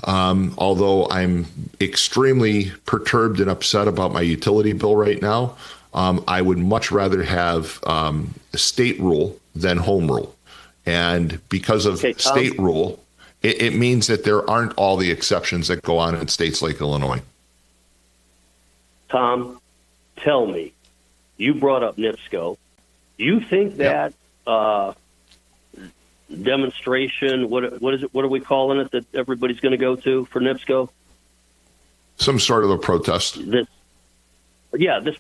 although I'm extremely perturbed and upset about my utility bill right now, I would much rather have state rule than home rule. And because of state rule, it means that there aren't all the exceptions that go on in states like Illinois.
Tom, tell me, you brought up NIPSCO. You think that demonstration, what is it? What are we calling it that everybody's going to go to for NIPSCO?
Some sort of a protest.
This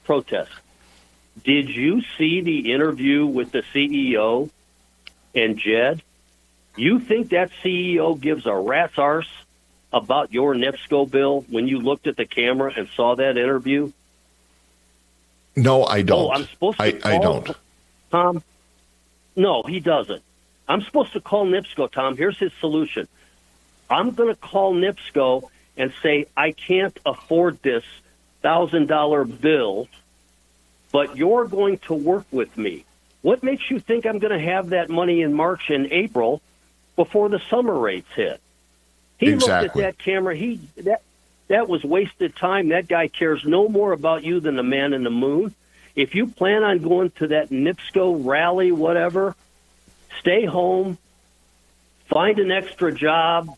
protest. Did you see the interview with the CEO and Jed? You think that CEO gives a rat's arse about your NIPSCO bill when you looked at the camera and saw that interview?
No, I don't.
Oh, I'm supposed to
I don't.
Tom? No, he doesn't. I'm supposed to call NIPSCO, Tom. Here's his solution. I'm going to call NIPSCO and say, I can't afford this $1,000 bill, but you're going to work with me. What makes you think I'm going to have that money in March and April before the summer rates hit? He looked at that camera. That was wasted time. That guy cares no more about you than the man in the moon. If you plan on going to that NIPSCO rally, whatever, stay home, find an extra job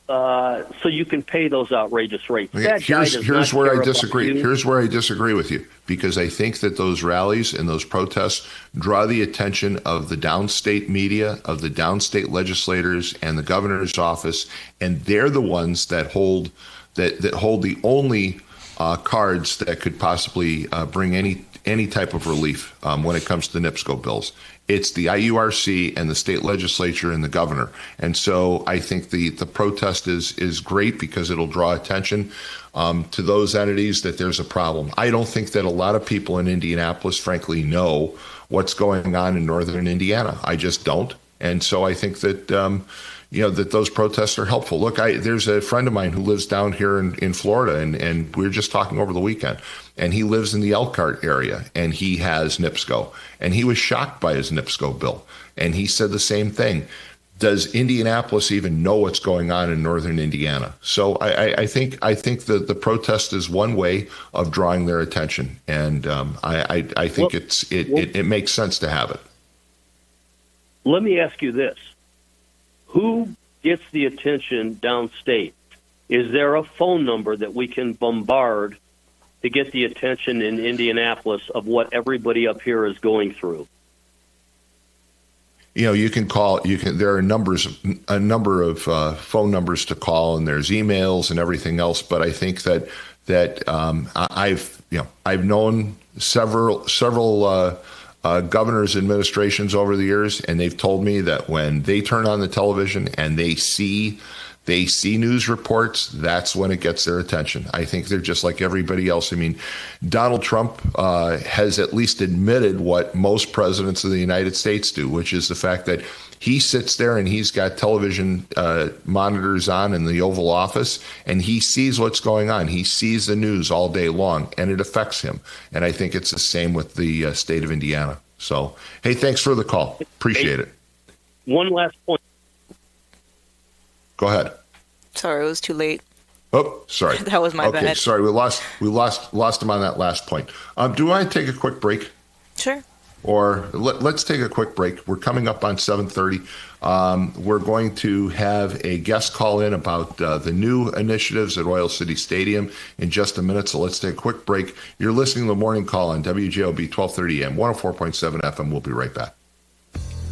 so you can pay those outrageous rates.
Here's where I disagree. Here's where I disagree with you, because I think that those rallies and those protests draw the attention of the downstate media, of the downstate legislators and the governor's office, and they're the ones that hold the only cards that could possibly bring any type of relief when it comes to the NIPSCO bills. It's the IURC and the state legislature and the governor. And so I think the protest is great because it'll draw attention to those entities that there's a problem. I don't think that a lot of people in Indianapolis, frankly, know what's going on in northern Indiana. I just don't. And so I think that that those protests are helpful. Look, there's a friend of mine who lives down here in Florida, and we were just talking over the weekend, and he lives in the Elkhart area, and he has NIPSCO, and he was shocked by his NIPSCO bill, and he said the same thing. Does Indianapolis even know what's going on in northern Indiana? So I think that the protest is one way of drawing their attention, and I think it makes sense to have it.
Let me ask you this. Who gets the attention downstate? Is there a phone number that we can bombard to get the attention in Indianapolis of what everybody up here is going through?
You can call. There are a number of phone numbers to call, and there's emails and everything else. But I think that I've known several governors' administrations over the years, and they've told me that when they turn on the television and they see news reports, that's when it gets their attention. I think they're just like everybody else. I mean, Donald Trump has at least admitted what most presidents of the United States do, which is the fact that he sits there and he's got television monitors on in the Oval Office, and he sees what's going on. He sees the news all day long, and it affects him. And I think it's the same with the state of Indiana. So, hey, thanks for the call. Appreciate it.
One last point.
Go ahead.
Sorry, it was too late.
Oh, sorry.
That was my bad.
Okay, sorry. We lost him on that last point. Do you want to take a quick break?
Sure.
Or let's take a quick break. We're coming up on 7:30. We're going to have a guest call in about the new initiatives at Oil City Stadium in just a minute. So let's take a quick break. You're listening to the Morning Call on WJOB 1230 AM, 104.7 FM. We'll be right back.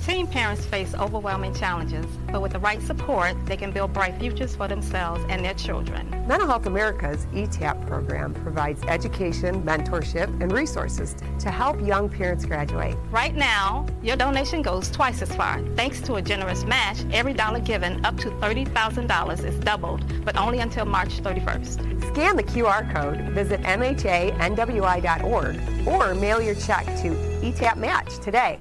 Teen parents parents face overwhelming challenges, but with the right support, they can build bright futures for themselves and their children.
Mental Health America's ETAP program provides education, mentorship, and resources to help young parents graduate.
Right now, your donation goes twice as far. Thanks to a generous match, every dollar given up to $30,000 is doubled, but only until March 31st.
Scan the QR code, visit mhanwi.org, or mail your check to ETAP Match today.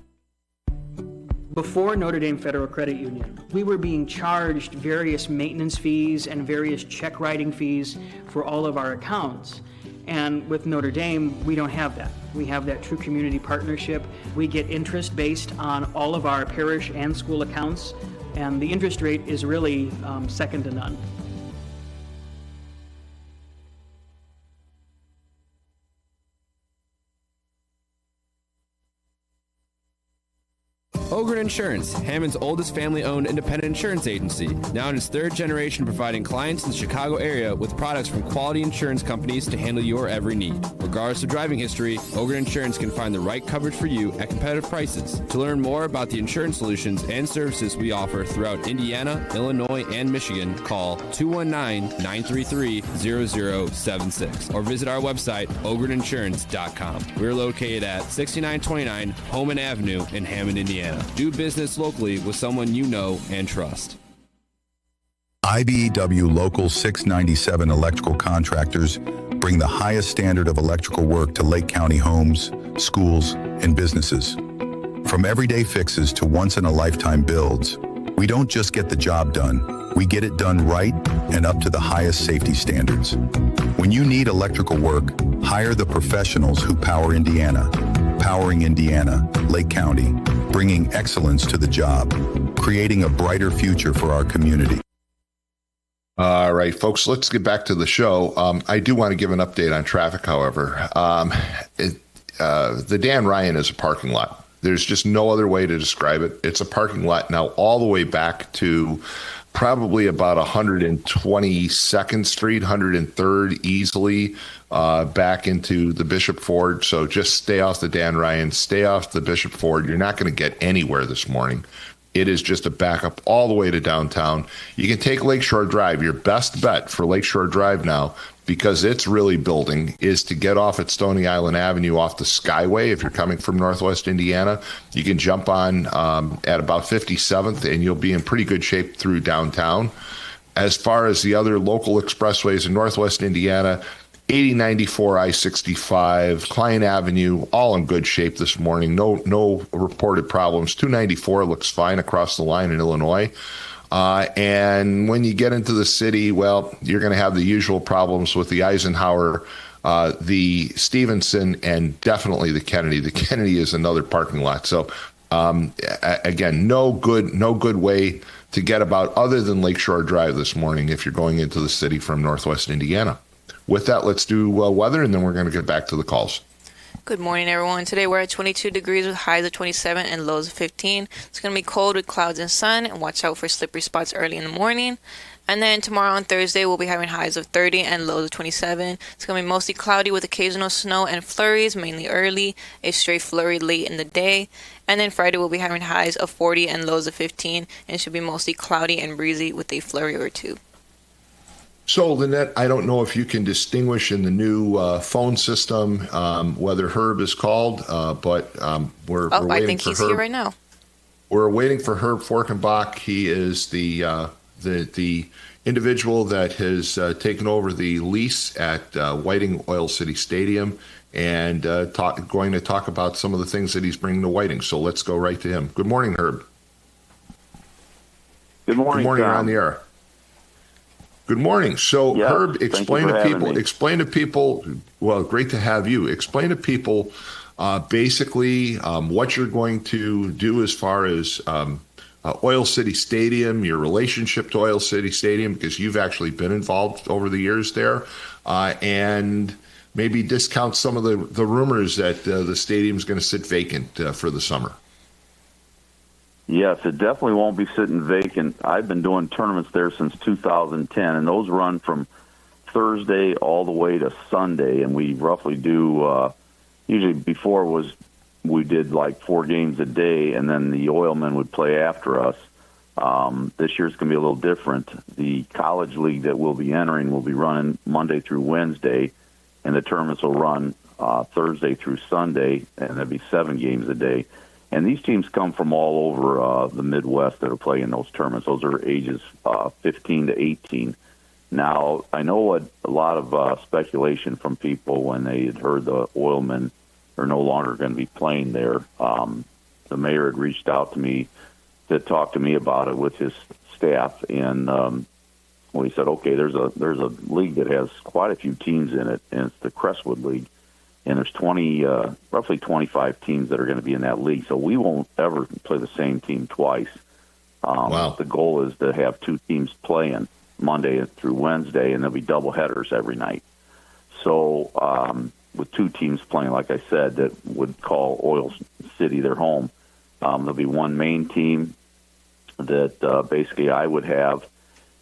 Before Notre Dame Federal Credit Union, we were being charged various maintenance fees and various check writing fees for all of our accounts. And with Notre Dame, we don't have that. We have that true community partnership. We get interest based on all of our parish and school accounts, and the interest rate is really second to none.
Ogren Insurance, Hammond's oldest family-owned independent insurance agency, now in its third generation providing clients in the Chicago area with products from quality insurance companies to handle your every need. Regardless of driving history, Ogren Insurance can find the right coverage for you at competitive prices. To learn more about the insurance solutions and services we offer throughout Indiana, Illinois, and Michigan, call 219-933-0076 or visit our website, ogreninsurance.com. We're located at 6929 Homan Avenue in Hammond, Indiana. Do business locally with someone you know and trust.
IBEW Local 697 electrical contractors bring the highest standard of electrical work to Lake County homes, schools, and businesses. From everyday fixes to once-in-a-lifetime builds, we don't just get the job done, we get it done right and up to the highest safety standards. When you need electrical work, hire the professionals who power Indiana. Powering Indiana, Lake County, bringing excellence to the job, creating a brighter future for our community.
All right, folks, let's get back to the show. I do want to give an update on traffic, however. The Dan Ryan is a parking lot. There's just no other way to describe it. It's a parking lot now all the way back to probably about 122nd Street, 103rd easily, back into the Bishop Ford. So just stay off the Dan Ryan, stay off the Bishop Ford. You're not going to get anywhere this morning. It is just a backup all the way to downtown. You can take Lakeshore Drive. Your best bet for Lakeshore Drive now, because it's really building, is to get off at Stony Island Avenue off the Skyway. If you're coming from Northwest Indiana, you can jump on at about 57th, and you'll be in pretty good shape through downtown. As far as the other local expressways in Northwest Indiana, 8094 I-65, Klein Avenue, all in good shape this morning. No reported problems. 294 looks fine across the line in Illinois. And when you get into the city, well, you're going to have the usual problems with the Eisenhower, the Stevenson, and definitely the Kennedy. The Kennedy is another parking lot. So again, no good way to get about other than Lakeshore Drive this morning if you're going into the city from Northwest Indiana. With that, let's do weather, and then we're going to get back to the calls.
Good morning, everyone. Today we're at 22 degrees with highs of 27 and lows of 15. It's going to be cold with clouds and sun, and watch out for slippery spots early in the morning. And then tomorrow on Thursday, we'll be having highs of 30 and lows of 27. It's going to be mostly cloudy with occasional snow and flurries, mainly early, a stray flurry late in the day. And then Friday, we'll be having highs of 40 and lows of 15, and it should be mostly cloudy and breezy with a flurry or two.
So, Lynette, I don't know if you can distinguish in the new phone system whether Herb is called, but we're waiting for Herb.
I think he's here right now.
We're waiting for Herb Forkenbach. He is the individual that has taken over the lease at Whiting Oil City Stadium and going to talk about some of the things that he's bringing to Whiting. So let's go right to him. Good morning, Herb.
Good morning,
You're on the air. Good morning. So,
yeah,
Herb, explain to people, well, great to have you. Explain to people basically what you're going to do as far as Oil City Stadium, your relationship to Oil City Stadium, because you've actually been involved over the years there, and maybe discount some of the rumors that the stadium's going to sit vacant for the summer.
Yes, it definitely won't be sitting vacant. I've been doing tournaments there since 2010, and those run from Thursday all the way to Sunday, and we roughly do, usually before was we did like 4 games a day, and then the Oilmen would play after us. This year's going to be a little different. The college league that we'll be entering will be running Monday through Wednesday, and the tournaments will run Thursday through Sunday, and there'll be 7 games a day. And these teams come from all over the Midwest that are playing those tournaments. Those are ages 15 to 18. Now, I know a lot of speculation from people when they had heard the Oilmen are no longer going to be playing there. The mayor had reached out to me to talk to me about it with his staff, and well, he said, okay, there's a league that has quite a few teams in it, and it's the Crestwood League, and there's roughly 25 teams that are going to be in that league, so we won't ever play the same team twice.
Wow.
The goal is to have 2 teams playing Monday through Wednesday, and there'll be double headers every night. So with 2 teams playing, like I said, that would call Oil City their home, there'll be one main team that basically I would have,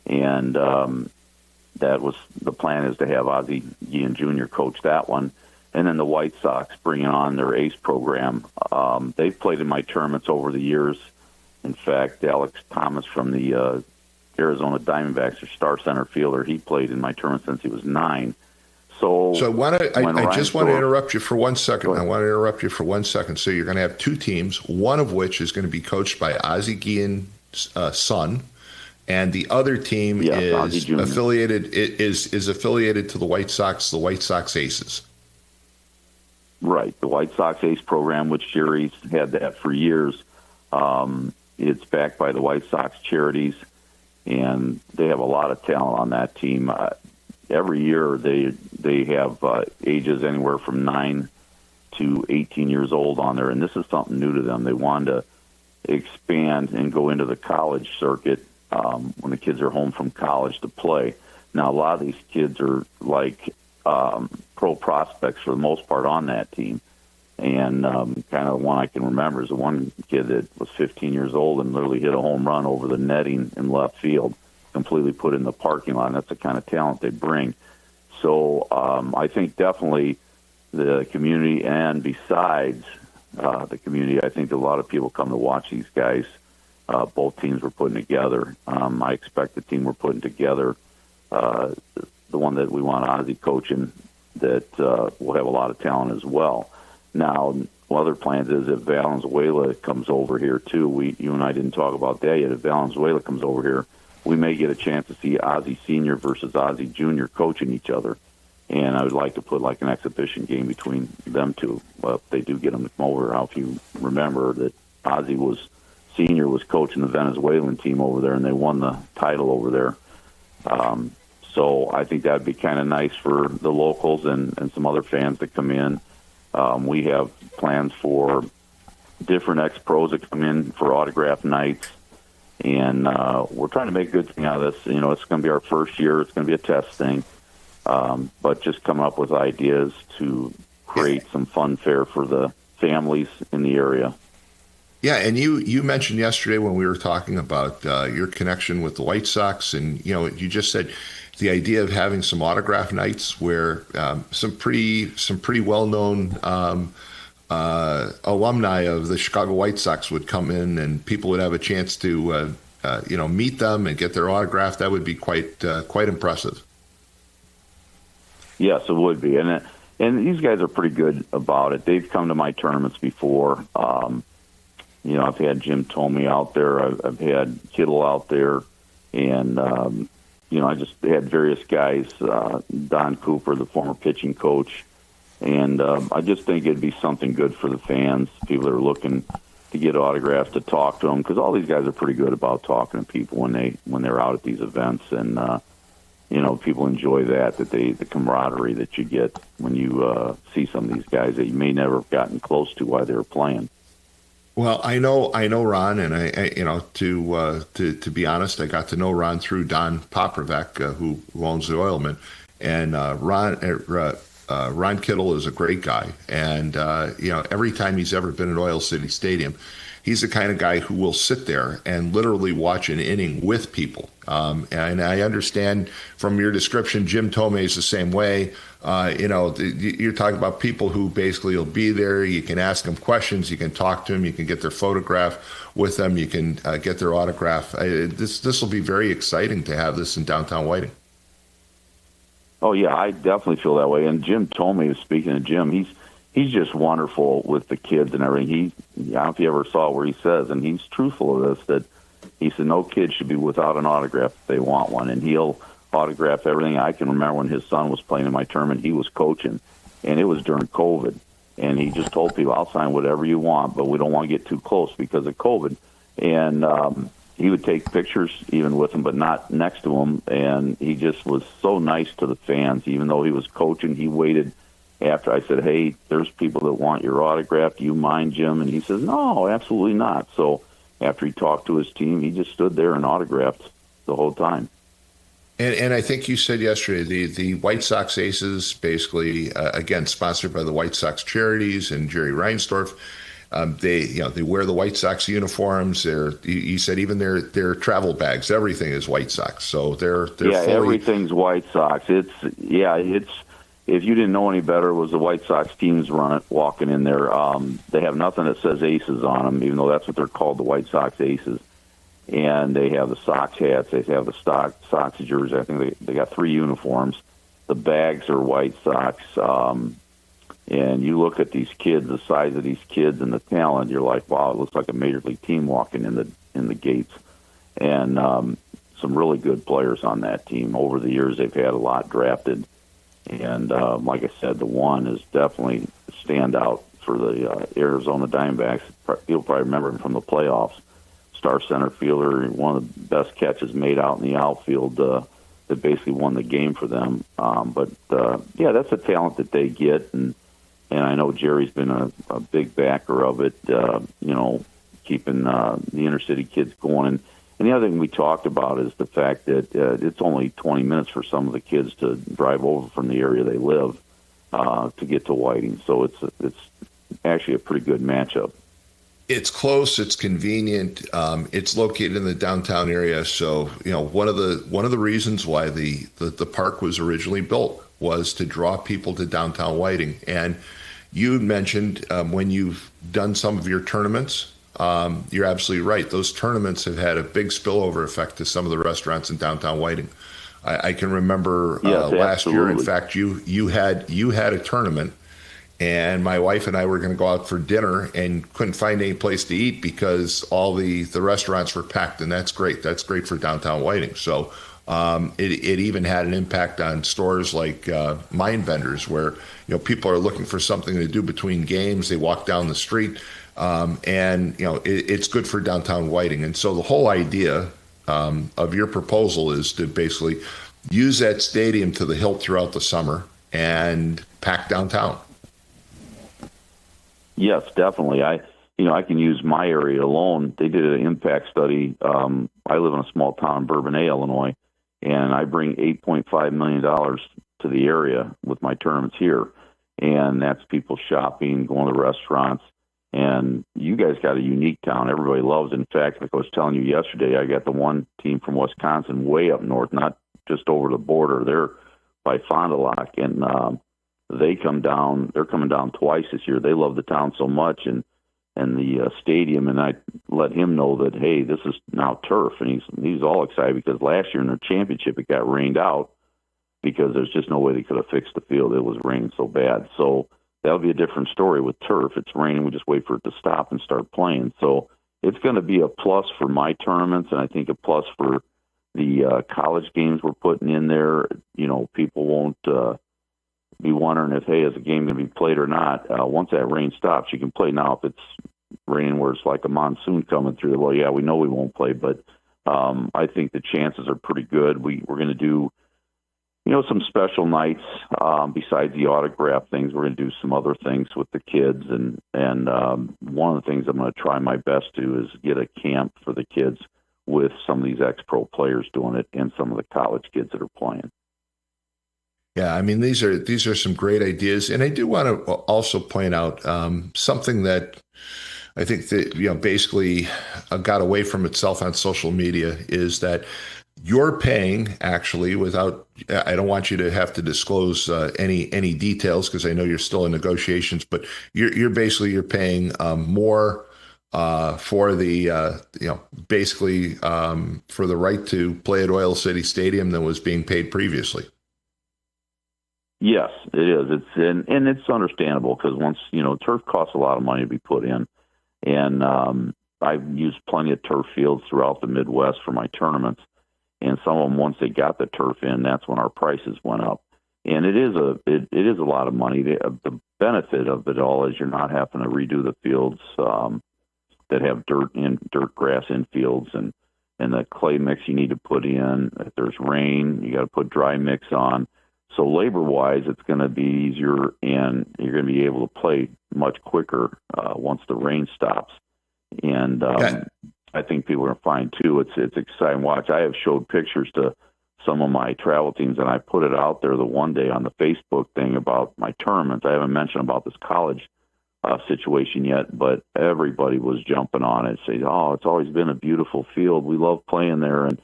and that was the plan, is to have Ozzie Guillen Jr. coach that one. And then the White Sox bringing on their ACE program. They've played in my tournaments over the years. In fact, Alex Thomas from the Arizona Diamondbacks, their star center fielder, he played in my tournament since he was 9. So
I just want to interrupt you for 1 second. I want to interrupt you for 1 second. So you're going to have 2 teams, one of which is going to be coached by Ozzie Guillen's son, and the other team is affiliated to the White Sox, the White Sox Aces.
Right, the White Sox ACE program, which Jerry's had that for years. It's backed by the White Sox charities, and they have a lot of talent on that team. Every year they have ages anywhere from 9 to 18 years old on there, and this is something new to them. They wanted to expand and go into the college circuit when the kids are home from college to play. Now, a lot of these kids are like pro prospects for the most part on that team, and kind of the one I can remember is the one kid that was 15 years old and literally hit a home run over the netting in left field, completely put in the parking lot. And that's the kind of talent they bring. So I think definitely the community, and besides the community, I think a lot of people come to watch these guys. Both teams we're putting together. I expect the team we're putting together, the one that we want Ozzie coaching, that will have a lot of talent as well. Now, one other plans is if Valenzuela comes over here too. You and I didn't talk about that yet. If Valenzuela comes over here, we may get a chance to see Ozzie Sr. versus Ozzie Jr. coaching each other. And I would like to put like an exhibition game between them two. Well, if they do get them to come over, if you remember that Ozzie Sr. was coaching the Venezuelan team over there, and they won the title over there. So I think that would be kind of nice for the locals and some other fans to come in. We have plans for different ex-pros that come in for autograph nights. And we're trying to make a good thing out of this. You know, it's going to be our first year. It's going to be a test thing. But just coming up with ideas to create some fun fare for the families in the area.
Yeah, and you mentioned yesterday when we were talking about your connection with the White Sox, and you just said the idea of having some autograph nights where some pretty well-known alumni of the Chicago White Sox would come in, and people would have a chance to meet them and get their autograph. That would be quite impressive.
Yes, it would be, and these guys are pretty good about it. They've come to my tournaments before. I've had Jim Tomey out there. I've had Kittle out there, and I just had various guys. Don Cooper, the former pitching coach. And I just think it'd be something good for the fans, people that are looking to get autographs, to talk to them, because all these guys are pretty good about talking to people when they're out at these events, and people enjoy the camaraderie that you get when you see some of these guys that you may never have gotten close to while they were playing.
Well, I know, Ron, and I to be honest, I got to know Ron through Don Popovec, who owns the Oilmen, and Ron. Ron Kittle is a great guy, and every time he's ever been at Oil City Stadium, he's the kind of guy who will sit there and literally watch an inning with people. And I understand from your description, Jim Tomei is the same way. You're talking about people who basically will be there. You can ask them questions. You can talk to them. You can get their photograph with them. You can get their autograph. This will be very exciting to have this in downtown Whiting.
Oh, yeah, I definitely feel that way. And Jim Tomei, speaking of Jim, he's just wonderful with the kids and everything. I don't know if you ever saw where he says, and he's truthful of this, that he said no kid should be without an autograph if they want one, and he'll autograph everything. I can remember when his son was playing in my tournament, he was coaching, and it was during COVID, and he just told people, I'll sign whatever you want, but we don't want to get too close because of COVID. And he would take pictures even with him, but not next to him, and he just was so nice to the fans. Even though he was coaching, he waited after I said, hey, there's people that want your autograph. Do you mind, Jim? And he says, no, absolutely not. So after he talked to his team, he just stood there and autographed the whole time.
And I think you said yesterday, the White Sox Aces, basically, again, sponsored by the White Sox Charities and Jerry Reinsdorf, they wear the White Sox uniforms. You said even their travel bags, everything is White Sox. So they're fully...
everything's White Sox. It's if you didn't know any better, it was the White Sox teams walking in there. They have nothing that says Aces on them, even though that's what they're called, the White Sox Aces. And they have the Sox hats. They have the Sox jerseys. I think they got 3 uniforms. The bags are White Sox. And you look at these kids, the size of these kids and the talent, you're like, wow, it looks like a major league team walking in the gates. And some really good players on that team. Over the years, they've had a lot drafted. And like I said, the one is definitely a standout for the Arizona Diamondbacks. You'll probably remember him from the playoffs. Star center fielder, one of the best catches made out in the outfield that basically won the game for them. But that's a talent that they get. And I know Jerry's been a big backer of it, keeping the inner city kids going. And the other thing we talked about is the fact that it's only 20 minutes for some of the kids to drive over from the area they live to get to Whiting. So it's actually a pretty good matchup.
It's close. It's convenient. It's located in the downtown area. So one of the reasons why the park was originally built was to draw people to downtown Whiting. And you mentioned when you've done some of your tournaments. You're absolutely right. Those tournaments have had a big spillover effect to some of the restaurants in downtown Whiting. I can remember last year. In fact, you had a tournament, and my wife and I were going to go out for dinner and couldn't find any place to eat because all the restaurants were packed, and that's great. That's great for downtown Whiting. So it even had an impact on stores like Mind Vendors, where people are looking for something to do between games. They walk down the street. It's good for downtown Whiting. And so the whole idea of your proposal is to basically use that stadium to the hilt throughout the summer and pack downtown.
Yes, definitely. I can use my area alone. They did an impact study. I live in a small town in Bourbonnais, Illinois, and I bring $8.5 million to the area with my tournaments here. And that's people shopping, going to restaurants. And you guys got a unique town. Everybody loves it. In fact, like I was telling you yesterday, I got the one team from Wisconsin way up north, not just over the border. They're by Fond du Lac, and they come down. They're coming down twice this year. They love the town so much, and the stadium. And I let him know that, hey, this is now turf, and he's all excited because last year in the championship it got rained out because there's just no way they could have fixed the field. It was raining so bad. So that'll be a different story with turf. It's raining. We just wait for it to stop and start playing. So it's going to be a plus for my tournaments, and I think a plus for the college games we're putting in there. People won't be wondering if, hey, is the game going to be played or not. Once that rain stops, you can play. Now, if it's raining where it's like a monsoon coming through, well, yeah, we know we won't play, but I think the chances are pretty good. We're going to do some special nights besides the autograph things. We're going to do some other things with the kids, and one of the things I'm going to try my best to is get a camp for the kids with some of these ex-pro players doing it and some of the college kids that are playing.
Yeah, I mean, these are some great ideas, and I do want to also point out something that I think that basically got away from itself on social media is that you're paying actually without. I don't want you to have to disclose any details because I know you're still in negotiations, but you're paying more for the basically for the right to play at Oil City Stadium than was being paid previously.
Yes, it is. And it's understandable because once turf costs a lot of money to be put in, and I've used plenty of turf fields throughout the Midwest for my tournaments, and some of them once they got the turf in, that's when our prices went up. And it is a lot of money. The benefit of it all is you're not having to redo the fields that have dirt grass infields and the clay mix you need to put in. If there's rain, you got to put dry mix on. So labor-wise, it's going to be easier, and you're going to be able to play much quicker once the rain stops. And I think people are going to find, too, it's exciting to watch. I have showed pictures to some of my travel teams, and I put it out there the one day on the Facebook thing about my tournaments. I haven't mentioned about this college situation yet, but everybody was jumping on it, saying, oh, it's always been a beautiful field. We love playing there, and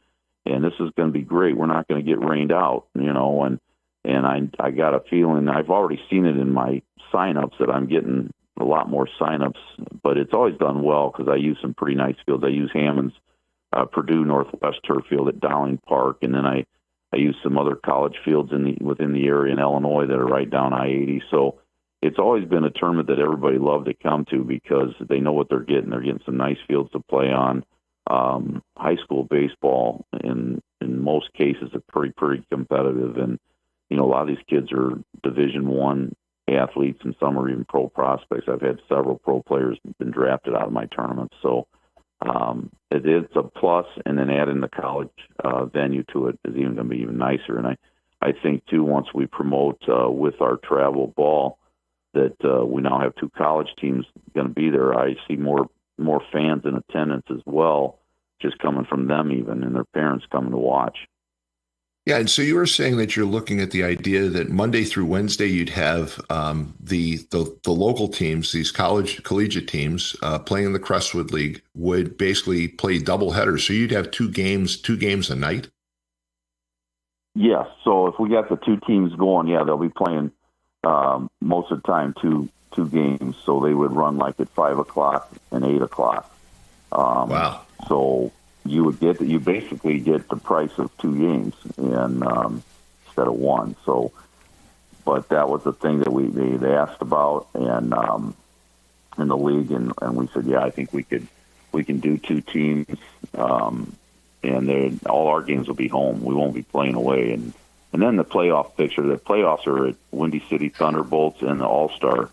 this is going to be great. We're not going to get rained out, and I got a feeling, I've already seen it in my signups that I'm getting a lot more signups, but it's always done well because I use some pretty nice fields. I use Hammond's Purdue Northwest turf field at Dowling Park, and then I use some other college fields within the area in Illinois that are right down I-80. So it's always been a tournament that everybody loved to come to because they know what they're getting. They're getting some nice fields to play on. High school baseball, in most cases, are pretty competitive, and a lot of these kids are Division I athletes, and some are even pro prospects. I've had several pro players been drafted out of my tournaments. So it's a plus, and then adding the college venue to it is even going to be even nicer. And I think, too, once we promote with our travel ball that we now have 2 college teams going to be there, I see more fans in attendance as well, just coming from them even, and their parents coming to watch.
Yeah, and so you were saying that you're looking at the idea that Monday through Wednesday you'd have the local teams, these collegiate teams playing in the Crestwood League would basically play doubleheaders. So you'd have two games a night.
Yes. So if we got the 2 teams going, they'll be playing most of the time two games. So they would run like at 5 o'clock and 8 o'clock.
Wow.
So you basically get the price of 2 games and instead of 1. So, but that was the thing that they asked about and in the league, and we said, I think we can do 2 teams, and all our games will be home. We won't be playing away, and then the playoff picture. The playoffs are at Windy City Thunderbolts and the All-Star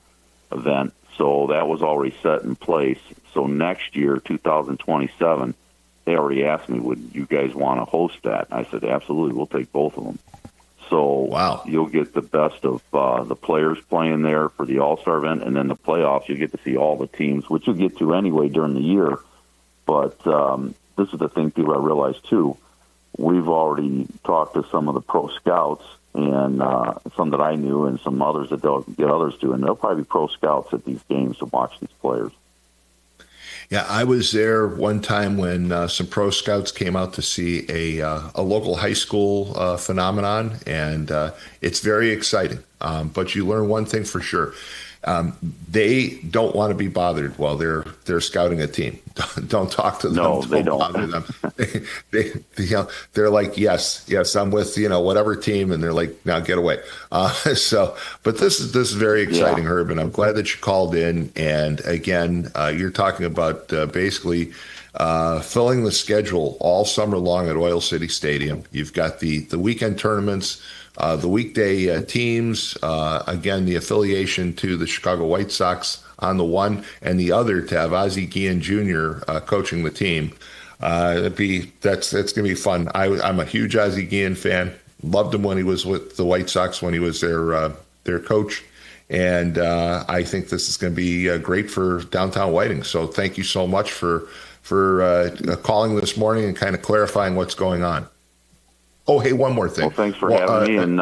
event, so that was already set in place. So next year, 2027. They already asked me, would you guys want to host that? I said, absolutely, we'll take both of them. So You'll get the best of the players playing there for the All-Star event, and then the playoffs, you get to see all the teams, which you'll get to anyway during the year. But this is the thing, people, I realize, too. We've already talked to some of the pro scouts, and some that I knew and some others that they'll get others to, and they'll probably be pro scouts at these games to watch these players.
Yeah, I was there one time when some pro scouts came out to see a local high school phenomenon, and it's very exciting. But you learn one thing for sure. They don't want to be bothered while they're scouting a team. Don't talk to them.
No, they don't
bother them. They're like, yes, I'm with whatever team, and they're like, now get away. But this is very exciting, Herb, and I'm glad that you called in. And again, you're talking about basically filling the schedule all summer long at Oil City Stadium. You've got the weekend tournaments. The weekday teams, again, the affiliation to the Chicago White Sox on the one, and the other to have Ozzie Guillen Jr. Coaching the team. That's going to be fun. I'm a huge Ozzie Guillen fan. Loved him when he was with the White Sox, when he was their coach. And I think this is going to be great for downtown Whiting. So thank you so much for calling this morning and kind of clarifying what's going on. Oh, hey, one more thing.
Well, thanks for having me. And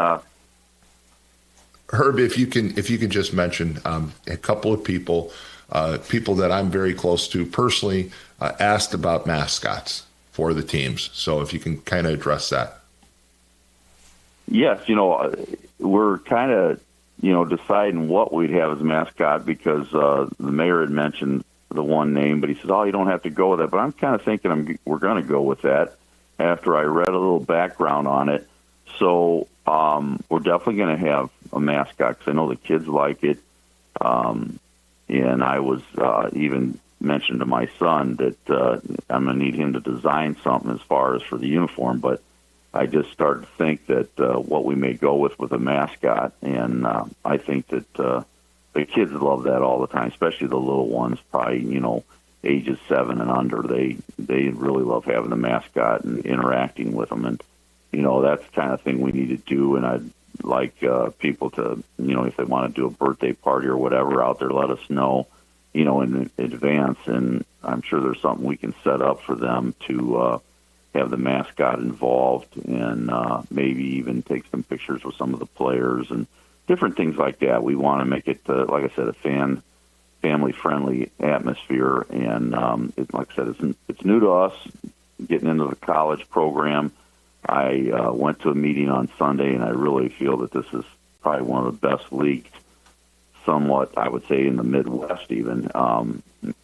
Herb, if you can just mention a couple of people that I'm very close to personally asked about mascots for the teams. So if you can kind of address that.
Yes, we're kind of, deciding what we'd have as a mascot because the mayor had mentioned the one name, but he said, you don't have to go with that. But I'm kind of thinking we're going to go with that after I read a little background on it. So we're definitely going to have a mascot because I know the kids like it. And I was even mentioned to my son that I'm going to need him to design something as far as for the uniform. But I just started to think that what we may go with a mascot. And I think that the kids love that all the time, especially the little ones, probably, ages 7 and under. They really love having the mascot and interacting with them. And, that's the kind of thing we need to do. And I'd like people to, if they want to do a birthday party or whatever out there, let us know, in advance. And I'm sure there's something we can set up for them to have the mascot involved and maybe even take some pictures with some of the players and different things like that. We want to make it, like I said, a family-friendly atmosphere. And like I said, it's new to us getting into the college program. I went to a meeting on Sunday, and I really feel that this is probably one of the best leagues, somewhat, I would say, in the Midwest even,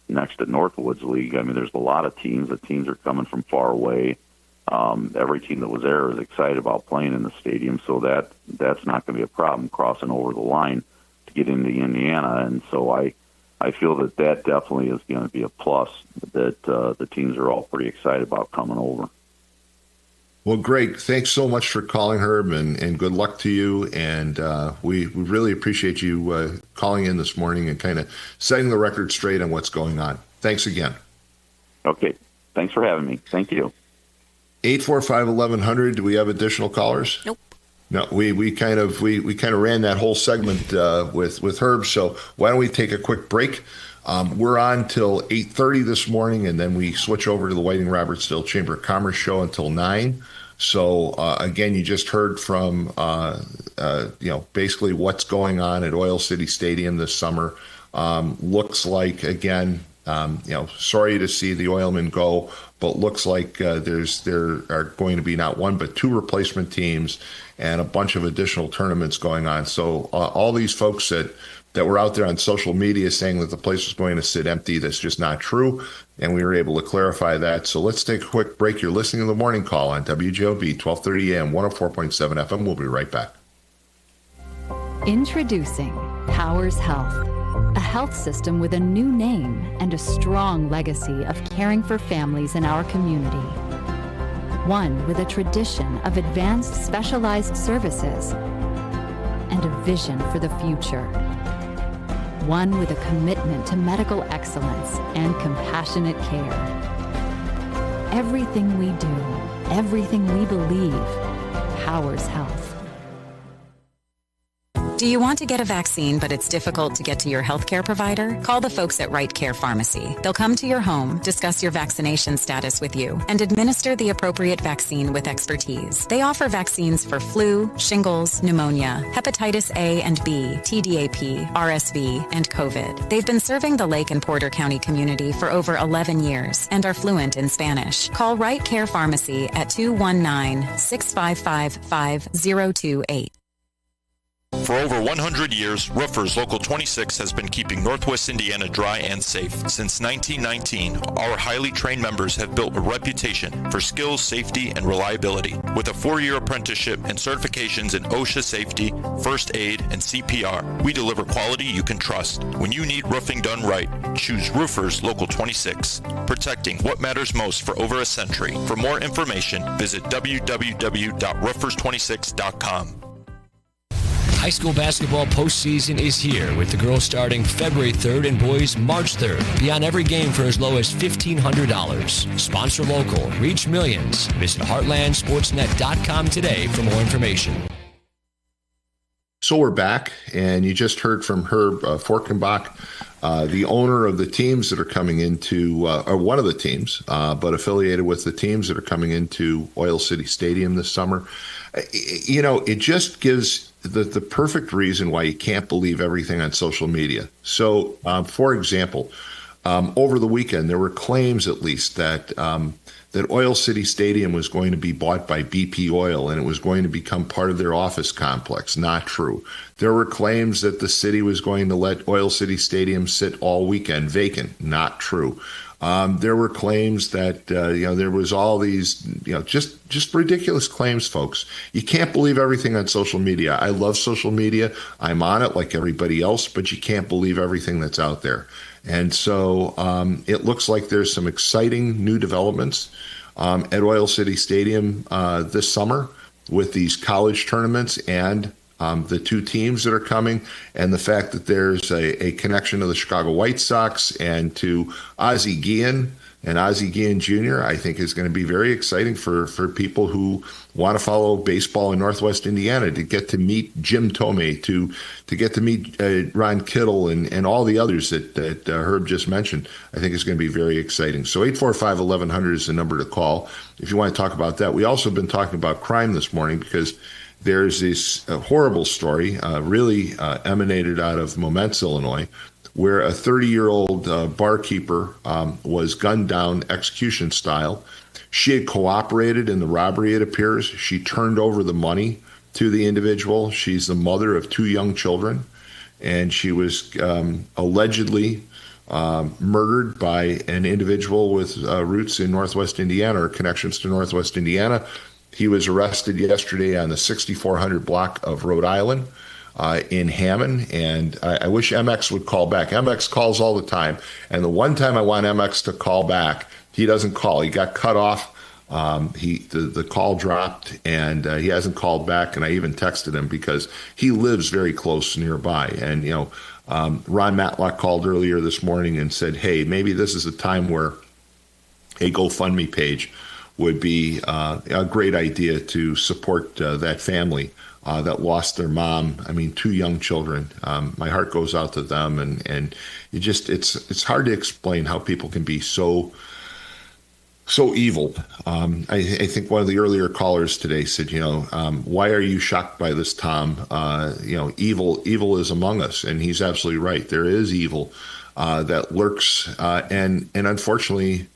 next to Northwoods League. I mean, there's a lot of teams. The teams are coming from far away. Every team that was there is excited about playing in the stadium, so that's not going to be a problem crossing over the line to get into Indiana. And so I feel that definitely is going to be a plus, that the teams are all pretty excited about coming over.
Well, Greg, thanks so much for calling, Herb, and good luck to you. And we really appreciate you calling in this morning and kind of setting the record straight on what's going on. Thanks again.
Okay. Thanks for having me. Thank you.
845-1100. Do we have additional callers?
Nope.
No, we kind of ran that whole segment with Herb. So why don't we take a quick break? We're on till 8:30 this morning, and then we switch over to the Whiting Robertsville Chamber of Commerce show until 9. So again, you just heard from basically what's going on at Oil City Stadium this summer. Looks like, again, sorry to see the Oilmen go, but looks like there are going to be not one but 2 replacement teams and a bunch of additional tournaments going on. So all these folks that were out there on social media saying that the place was going to sit empty, that's just not true. And we were able to clarify that. So let's take a quick break. You're listening to the Morning Call on WJOB, 1230 AM, 104.7 FM. We'll be right back.
Introducing Powers Health, a health system with a new name and a strong legacy of caring for families in our community. One with a tradition of advanced specialized services and a vision for the future. One with a commitment to medical excellence and compassionate care. Everything we do, everything we believe, powers health.
Do you want to get a vaccine, but it's difficult to get to your healthcare provider? Call the folks at Right Care Pharmacy. They'll come to your home, discuss your vaccination status with you, and administer the appropriate vaccine with expertise. They offer vaccines for flu, shingles, pneumonia, hepatitis A and B, TDAP, RSV, and COVID. They've been serving the Lake and Porter County community for over 11 years and are fluent in Spanish. Call Right Care Pharmacy at 219-655-5028.
For over 100 years, Roofers Local 26 has been keeping Northwest Indiana dry and safe. Since 1919, our highly trained members have built a reputation for skills, safety, and reliability. With a 4-year apprenticeship and certifications in OSHA safety, first aid, and CPR, we deliver quality you can trust. When you need roofing done right, choose Roofers Local 26, protecting what matters most for over a century. For more information, visit www.roofers26.com.
High school basketball postseason is here, with the girls starting February 3rd and boys March 3rd. Be on every game for as low as $1,500. Sponsor local. Reach millions. Visit heartlandsportsnet.com today for more information.
So we're back, and you just heard from Herb Forkenbach, the owner of the teams that are coming into, or one of the teams, but affiliated with the teams that are coming into Oil City Stadium this summer. It just gives the perfect reason why you can't believe everything on social media. So, for example, over the weekend, there were claims, at least, that that Oil City Stadium was going to be bought by BP Oil and it was going to become part of their office complex. Not true. There were claims that the city was going to let Oil City Stadium sit all weekend vacant. Not true. There were claims that there was all these just ridiculous claims, folks. You can't believe everything on social media. I love social media. I'm on it like everybody else, but you can't believe everything that's out there. And so it looks like there's some exciting new developments at Oil City Stadium this summer with these college tournaments and the two teams that are coming, and the fact that there's a connection to the Chicago White Sox and to Ozzie Guillen and Ozzie Guillen Jr., I think is going to be very exciting for people who want to follow baseball in Northwest Indiana, to get to meet Jim Tomei, to get to meet Ron Kittle and all the others that Herb just mentioned. I think is going to be very exciting. So 845-1100 is the number to call if you want to talk about that. We also have been talking about crime this morning because there's this horrible story, really emanated out of Momence, Illinois, where a 30-year-old barkeeper was gunned down execution style. She had cooperated in the robbery, it appears. She turned over the money to the individual. She's the mother of two young children, and she was allegedly murdered by an individual with roots in Northwest Indiana or connections to Northwest Indiana. He was arrested yesterday on the 6400 block of Rhode Island in Hammond, and I wish MX would call back. MX calls all the time, and the one time I want MX to call back, he doesn't call. He got cut off. The call dropped, and he hasn't called back, and I even texted him because he lives very close nearby. And, Ron Matlock called earlier this morning and said, hey, maybe this is a time where a GoFundMe page would be a great idea to support that family that lost their mom. I mean, two young children. My heart goes out to them, and it's hard to explain how people can be so evil. I think one of the earlier callers today said, why are you shocked by this, Tom? Evil is among us, and he's absolutely right. There is evil that lurks, and unfortunately,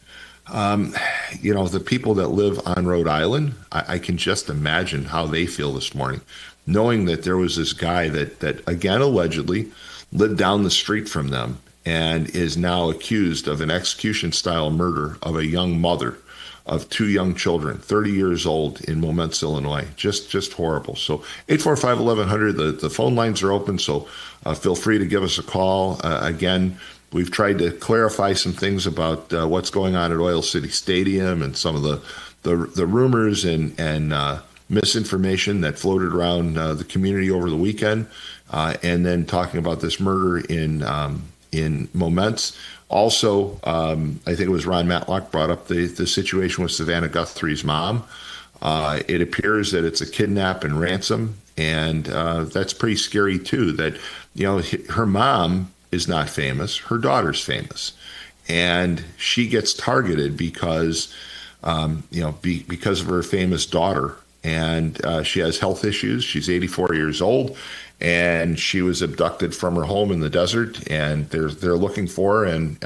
the people that live on Rhode Island, I can just imagine how they feel this morning, knowing that there was this guy that again, allegedly lived down the street from them and is now accused of an execution-style murder of a young mother of two young children, 30 years old, in Momence, Illinois. Just horrible. So 845-1100, the phone lines are open, so feel free to give us a call. Again, we've tried to clarify some things about what's going on at Oil City Stadium and some of the rumors and misinformation that floated around the community over the weekend, and then talking about this murder in Momence. Also, I think it was Ron Matlock brought up the situation with Savannah Guthrie's mom. It appears that it's a kidnap and ransom, and that's pretty scary too. That her mom is not famous, her daughter's famous, and she gets targeted because because of her famous daughter, and she has health issues. She's 84 years old, and she was abducted from her home in the desert, and they're looking for her. And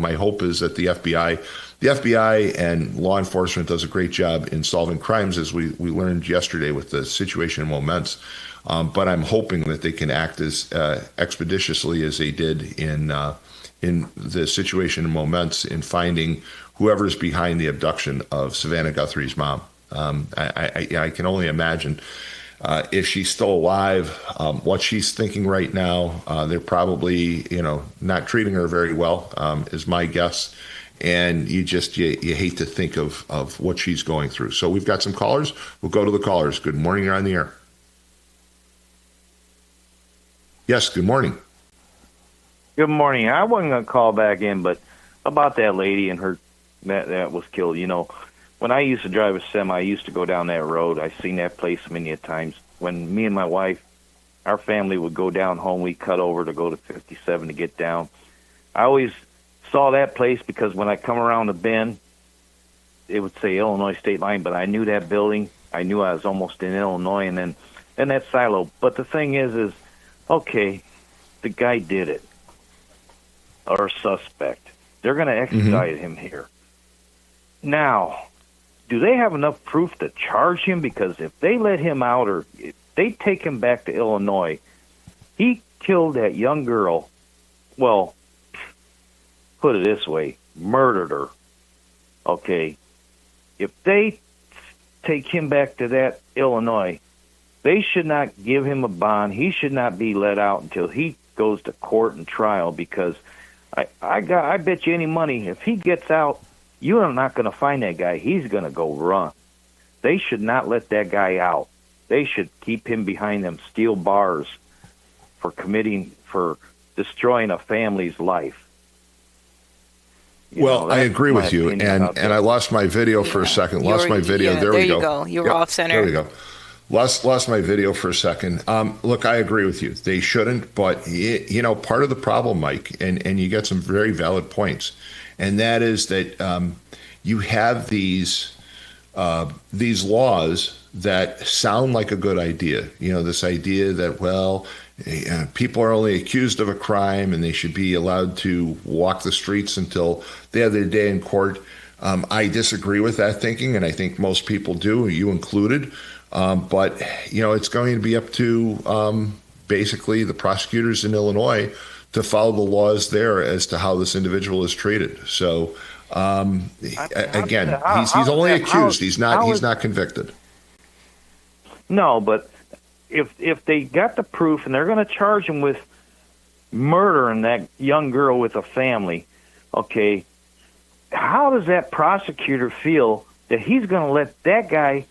my hope is that the FBI and law enforcement does a great job in solving crimes, as we learned yesterday with the situation in Momence. But I'm hoping that they can act as expeditiously as they did in the situation in Momence in finding whoever's behind the abduction of Savannah Guthrie's mom. I can only imagine if she's still alive, what she's thinking right now. They're probably not treating her very well, is my guess. And you hate to think of what she's going through. So we've got some callers. We'll go to the callers. Good morning. You're on the air. Yes, good morning.
Good morning. I wasn't going to call back in, but about that lady and her that was killed. When I used to drive a semi, I used to go down that road. I've seen that place many a times. When me and my wife, our family would go down home, we cut over to go to 57 to get down. I always saw that place because when I come around the bend, it would say Illinois state line, but I knew that building. I knew I was almost in Illinois, and then in that silo. But the thing is okay, the guy did it, or suspect. They're going to extradite him here. Now, do they have enough proof to charge him? Because if they let him out, or if they take him back to Illinois, he killed that young girl. Well, put it this way, murdered her. Okay, if they take him back to that Illinois, they should not give him a bond. He should not be let out until he goes to court and trial, because I bet you any money, if he gets out, you are not going to find that guy. He's going to go run. They should not let that guy out. They should keep him behind them steel bars for destroying a family's life.
I agree with you, and I lost my video for a second. Lost my video. There we go.
There you go. You were off center.
There we go. Lost my video for a second. Look, I agree with you. They shouldn't, but part of the problem, Mike, and you got some very valid points, and that is that you have these laws that sound like a good idea. This idea that, people are only accused of a crime and they should be allowed to walk the streets until they have their day in court. I disagree with that thinking, and I think most people do, you included. But it's going to be up to basically the prosecutors in Illinois to follow the laws there as to how this individual is treated. So again, he's only accused. He's not convicted.
No, but if they got the proof and they're going to charge him with murdering that young girl with a family, okay, how does that prosecutor feel that he's going to let that guy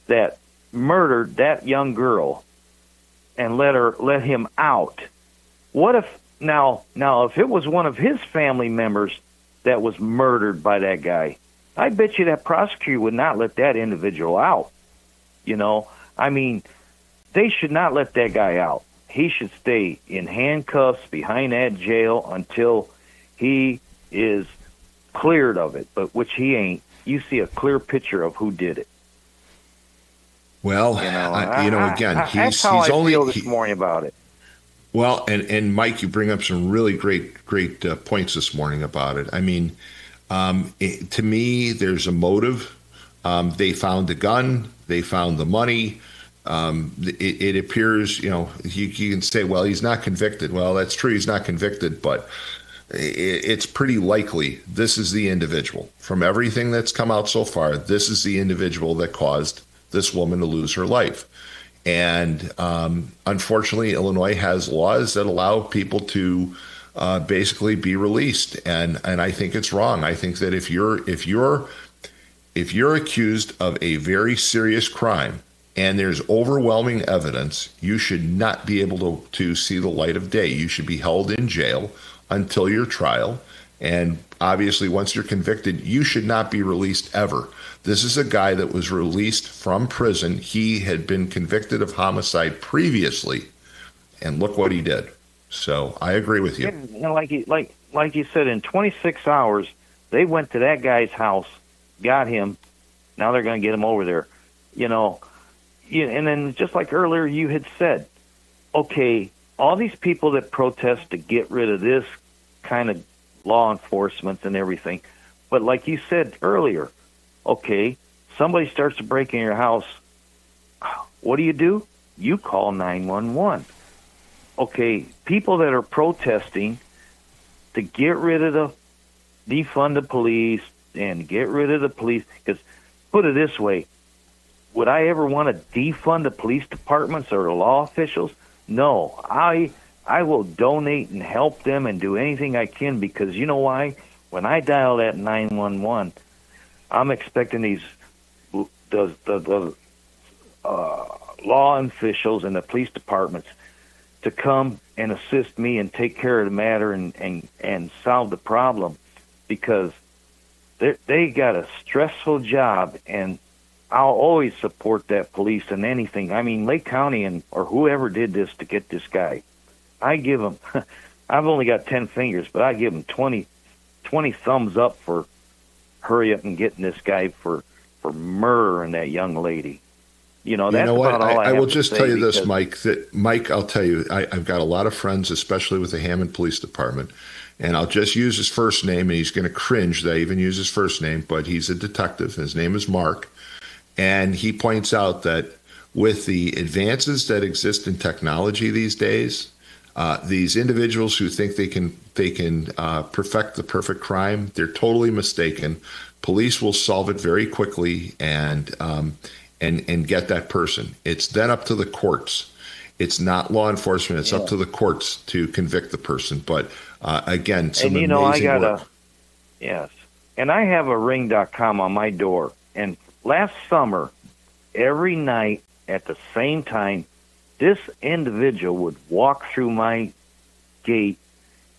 that murdered that young girl and let him out? What if now if it was one of his family members that was murdered by that guy, I bet you that prosecutor would not let that individual out. I mean, they should not let that guy out. He should stay in handcuffs behind that jail until he is cleared of it, but which he ain't. You see a clear picture of who did it.
Well, again, he's only
feel this morning about it.
Well, and Mike, you bring up some really great points this morning about it. I mean, to me, there's a motive. They found the gun. They found the money. It appears, you can say, well, he's not convicted. Well, that's true. He's not convicted, but it's pretty likely this is the individual. From everything that's come out so far, this is the individual that caused this woman to lose her life. And unfortunately, Illinois has laws that allow people to basically be released. And I think it's wrong. I think that if you're accused of a very serious crime and there's overwhelming evidence, you should not be able to see the light of day. You should be held in jail until your trial. And obviously, once you're convicted, you should not be released ever. This is a guy that was released from prison. He had been convicted of homicide previously, and look what he did. So I agree with you.
And like you said, in 26 hours, they went to that guy's house, got him. Now they're going to get him over there. And then just like earlier you had said, okay, all these people that protest to get rid of this kind of law enforcement and everything, but like you said earlier, okay, somebody starts to break in your house, what do? You call 911. Okay, people that are protesting to get rid of defund the police and get rid of the police, because put it this way, would I ever want to defund the police departments or the law officials? No, I will donate and help them and do anything I can, because you know why? When I dial that 911, I'm expecting the law officials and the police departments to come and assist me and take care of the matter and solve the problem, because they got a stressful job, and I'll always support that police and anything. I mean, Lake County or whoever did this to get this guy, I give them, I've only got 10 fingers, but I give them 20 thumbs up for hurry up and getting this guy for murdering that young lady. That's
you know what?
about all I
I will
have to
just
say
tell you this,
because-
Mike. That Mike, I'll tell you, I've got a lot of friends, especially with the Hammond Police Department, and I'll just use his first name, and he's going to cringe that I even use his first name, but he's a detective. His name is Mark, and he points out that with the advances that exist in technology these days, these individuals who think they can perfect the perfect crime, they're totally mistaken. Police will solve it very quickly and get that person. It's then up to the courts. It's not law enforcement. It's up to the courts to convict the person. But again, some
and
amazing work.
Yes, and I have a ring.com on my door. And last summer, every night at the same time, this individual would walk through my gate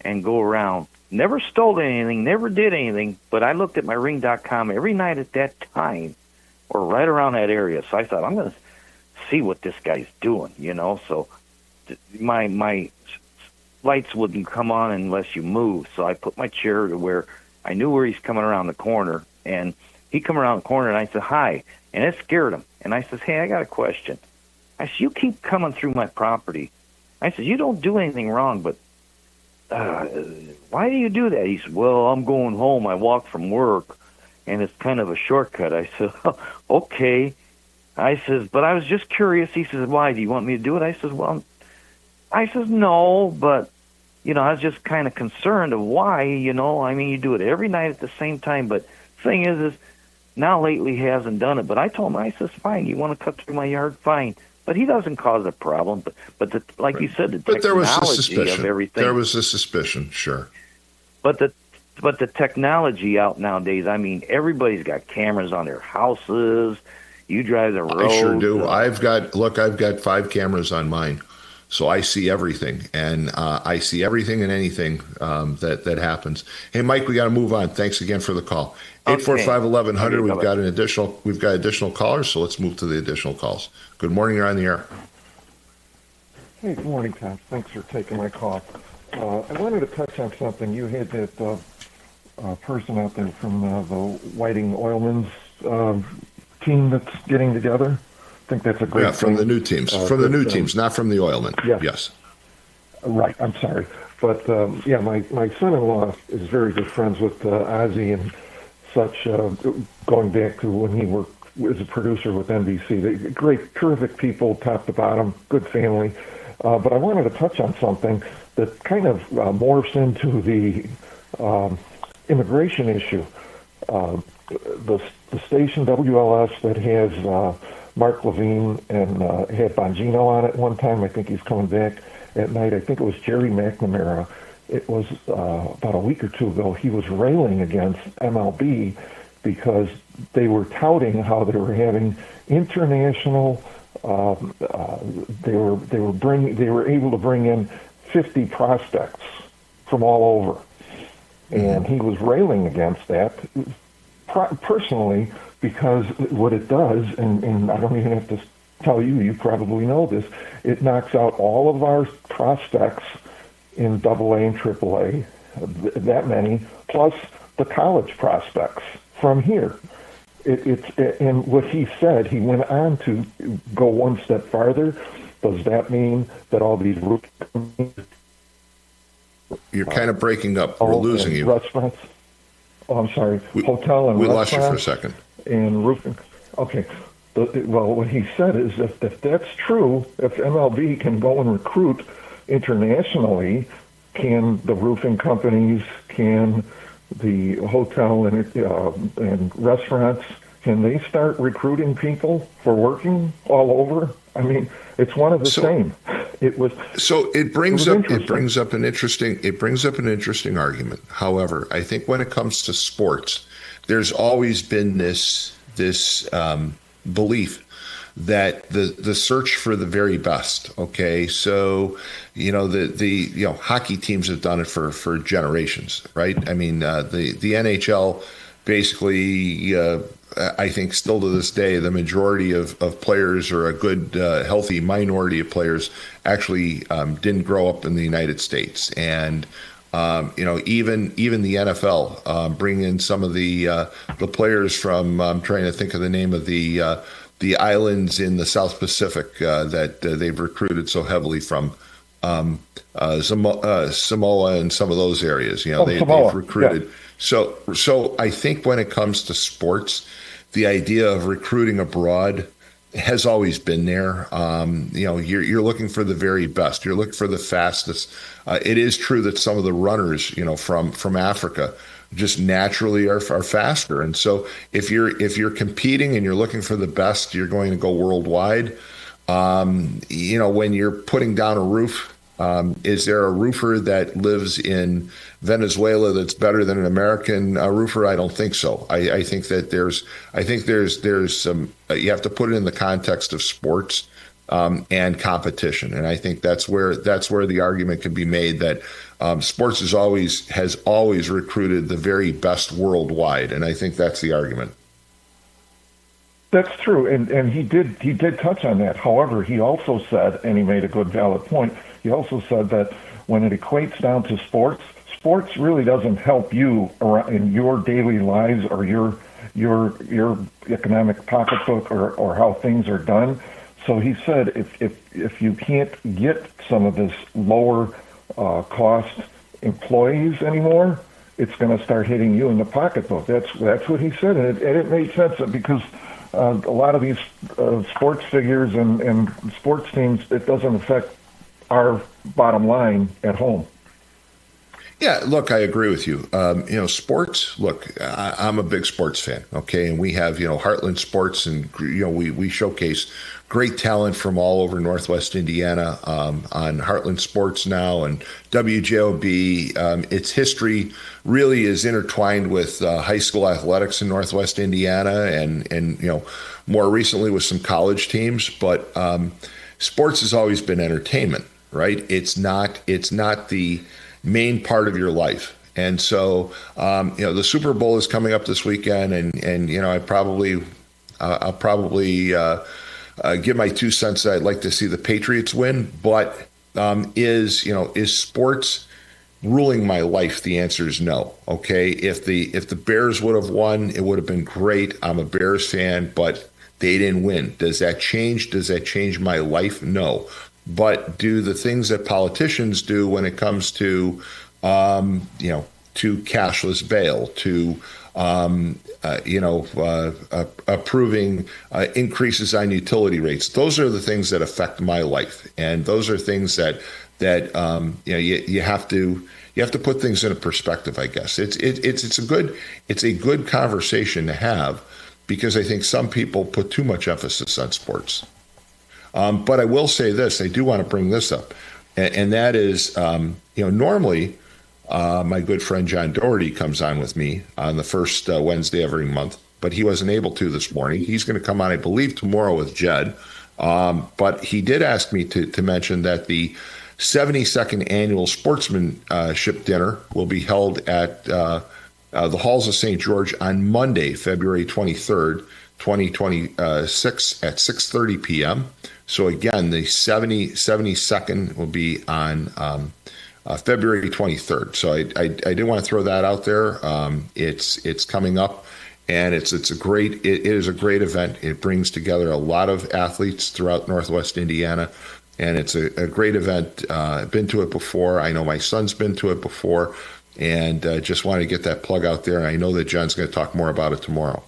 and go around. Never stole anything, never did anything, but I looked at my ring.com every night at that time or right around that area. So I thought, I'm going to see what this guy's doing, So my lights wouldn't come on unless you move. So I put my chair to where I knew where he's coming around the corner. And he come around the corner and I said, hi. And it scared him. And I says, hey, I got a question. I said, you keep coming through my property. I said, you don't do anything wrong, but why do you do that? He said, well, I'm going home. I walk from work, and it's kind of a shortcut. I said, okay. I says, but I was just curious. He says, why? Do you want me to do it? I says, no, but, I was just kind of concerned of why, I mean, you do it every night at the same time, but thing is now lately he hasn't done it. But I told him, I says, fine, you want to cut through my yard? Fine. But he doesn't cause a problem. But like you said, the technology of everything.
There was a suspicion, sure.
But the technology out nowadays, I mean, everybody's got cameras on their houses. You drive the road.
I sure do. I've got 5 cameras on mine, so I see everything, and I see everything and anything that happens. Hey, Mike, we got to move on. Thanks again for the call. 845-1100. We've got additional callers, so let's move to the additional calls. Good morning. You're on the air.
Hey, good morning, Tom. Thanks for taking my call. I wanted to touch on something. You had that person out there from the Whiting Oilman's team that's getting together. I think that's a great thing.
From the new teams. From the new teams, not from the Oilman. Yes.
Right. I'm sorry. But, my son-in-law is very good friends with Ozzy and such, going back to when he worked as a producer with NBC. They're great, terrific people, top to bottom, good family. But I wanted to touch on something that kind of morphs into the immigration issue. The station WLS that has Mark Levine and had Bongino on it one time. I think he's coming back at night. I think it was Jerry McNamara. It was about a week or two ago. He was railing against MLB because they were touting how they were having international. They were able to bring in 50 prospects from all over, and he was railing against that personally because what it does, and I don't even have to tell you, you probably know this, it knocks out all of our prospects in AA and AAA, that many, plus the college prospects from here. And what he said, he went on to go one step farther. Does that mean that all these
You're kind of breaking up. We're losing you.
Restaurants. Oh, I'm sorry. Hotel and
we
restaurants.
lost you for a second.
And roofing. Okay. Well, what he said is if that's true, if MLB can go and recruit internationally, can the roofing companies, can the hotel and restaurants, can they start recruiting people for working all over? I mean, it's one of the same. It brings up an interesting argument. However, I think when it comes to sports, there's always been this belief that the search for the very best. Okay, so the hockey teams have done it for generations, right? I mean, the NHL basically, I think still to this day, the majority of players, or a good healthy minority of players, actually didn't grow up in the United States. And even the NFL bring in some of the players from. I'm trying to think of the name of the
the islands in the South Pacific that they've recruited so heavily from. Samoa and some of those areas, they've recruited. Yeah. So I think when it comes to sports, the idea of recruiting abroad has always been there. You're looking for the very best. You're looking for the fastest. It is true that some of the runners, from Africa, just naturally are faster. And so if you're competing and you're looking for the best, you're going to go worldwide. When you're putting down a roof, is there a roofer that lives in Venezuela that's better than an American roofer? I don't think so. I think that there's some, you have to put it in the context of sports and competition. And I think that's where the argument can be made that sports has always recruited the very best worldwide. And I think that's the argument.
That's true, and he did touch on that. However, he also said, and he made a good valid point, he also said that when it equates down to sports really doesn't help you in your daily lives or your economic pocketbook or how things are done. So he said if you can't get some of this lower cost employees anymore, it's going to start hitting you in the pocketbook. That's what he said, and it made sense because a lot of these sports figures and sports teams, it doesn't affect our bottom line at home.
Yeah, look, I agree with you. Sports, look, I'm a big sports fan, okay? And we have, Heartland Sports, and, we showcase great talent from all over Northwest Indiana on Heartland Sports now, and WJOB. Its history really is intertwined with high school athletics in Northwest Indiana and more recently with some college teams. But sports has always been entertainment, right? It's not the main part of your life. And so, the Super Bowl is coming up this weekend, and I'll probably give my 2 cents that I'd like to see the Patriots win. But is sports ruling my life? The answer is no. Okay, if the Bears would have won, it would have been great. I'm a Bears fan, but they didn't win. Does that change? Does that change my life? No. But do the things that politicians do when it comes to, to cashless bail, to, approving increases on utility rates, those are the things that affect my life, and those are things that you have to put things in a perspective. I guess it's a good conversation to have, because I think some people put too much emphasis on sports. But I will say this, I do want to bring this up, and that is, normally my good friend John Dabertin comes on with me on the first Wednesday every month, but he wasn't able to this morning. He's going to come on, I believe, tomorrow with Jed. But he did ask me to mention that the 72nd annual sportsmanship dinner will be held at the Halls of St. George on Monday, February 23rd, 2026 at 6:30 p.m. So again, the 72nd will be on February 23rd. So I did want to throw that out there. It's coming up, and it is a great event. It brings together a lot of athletes throughout Northwest Indiana, and it's a great event. I've been to it before. I know my son's been to it before, and just wanted to get that plug out there. And I know that John's going to talk more about it tomorrow.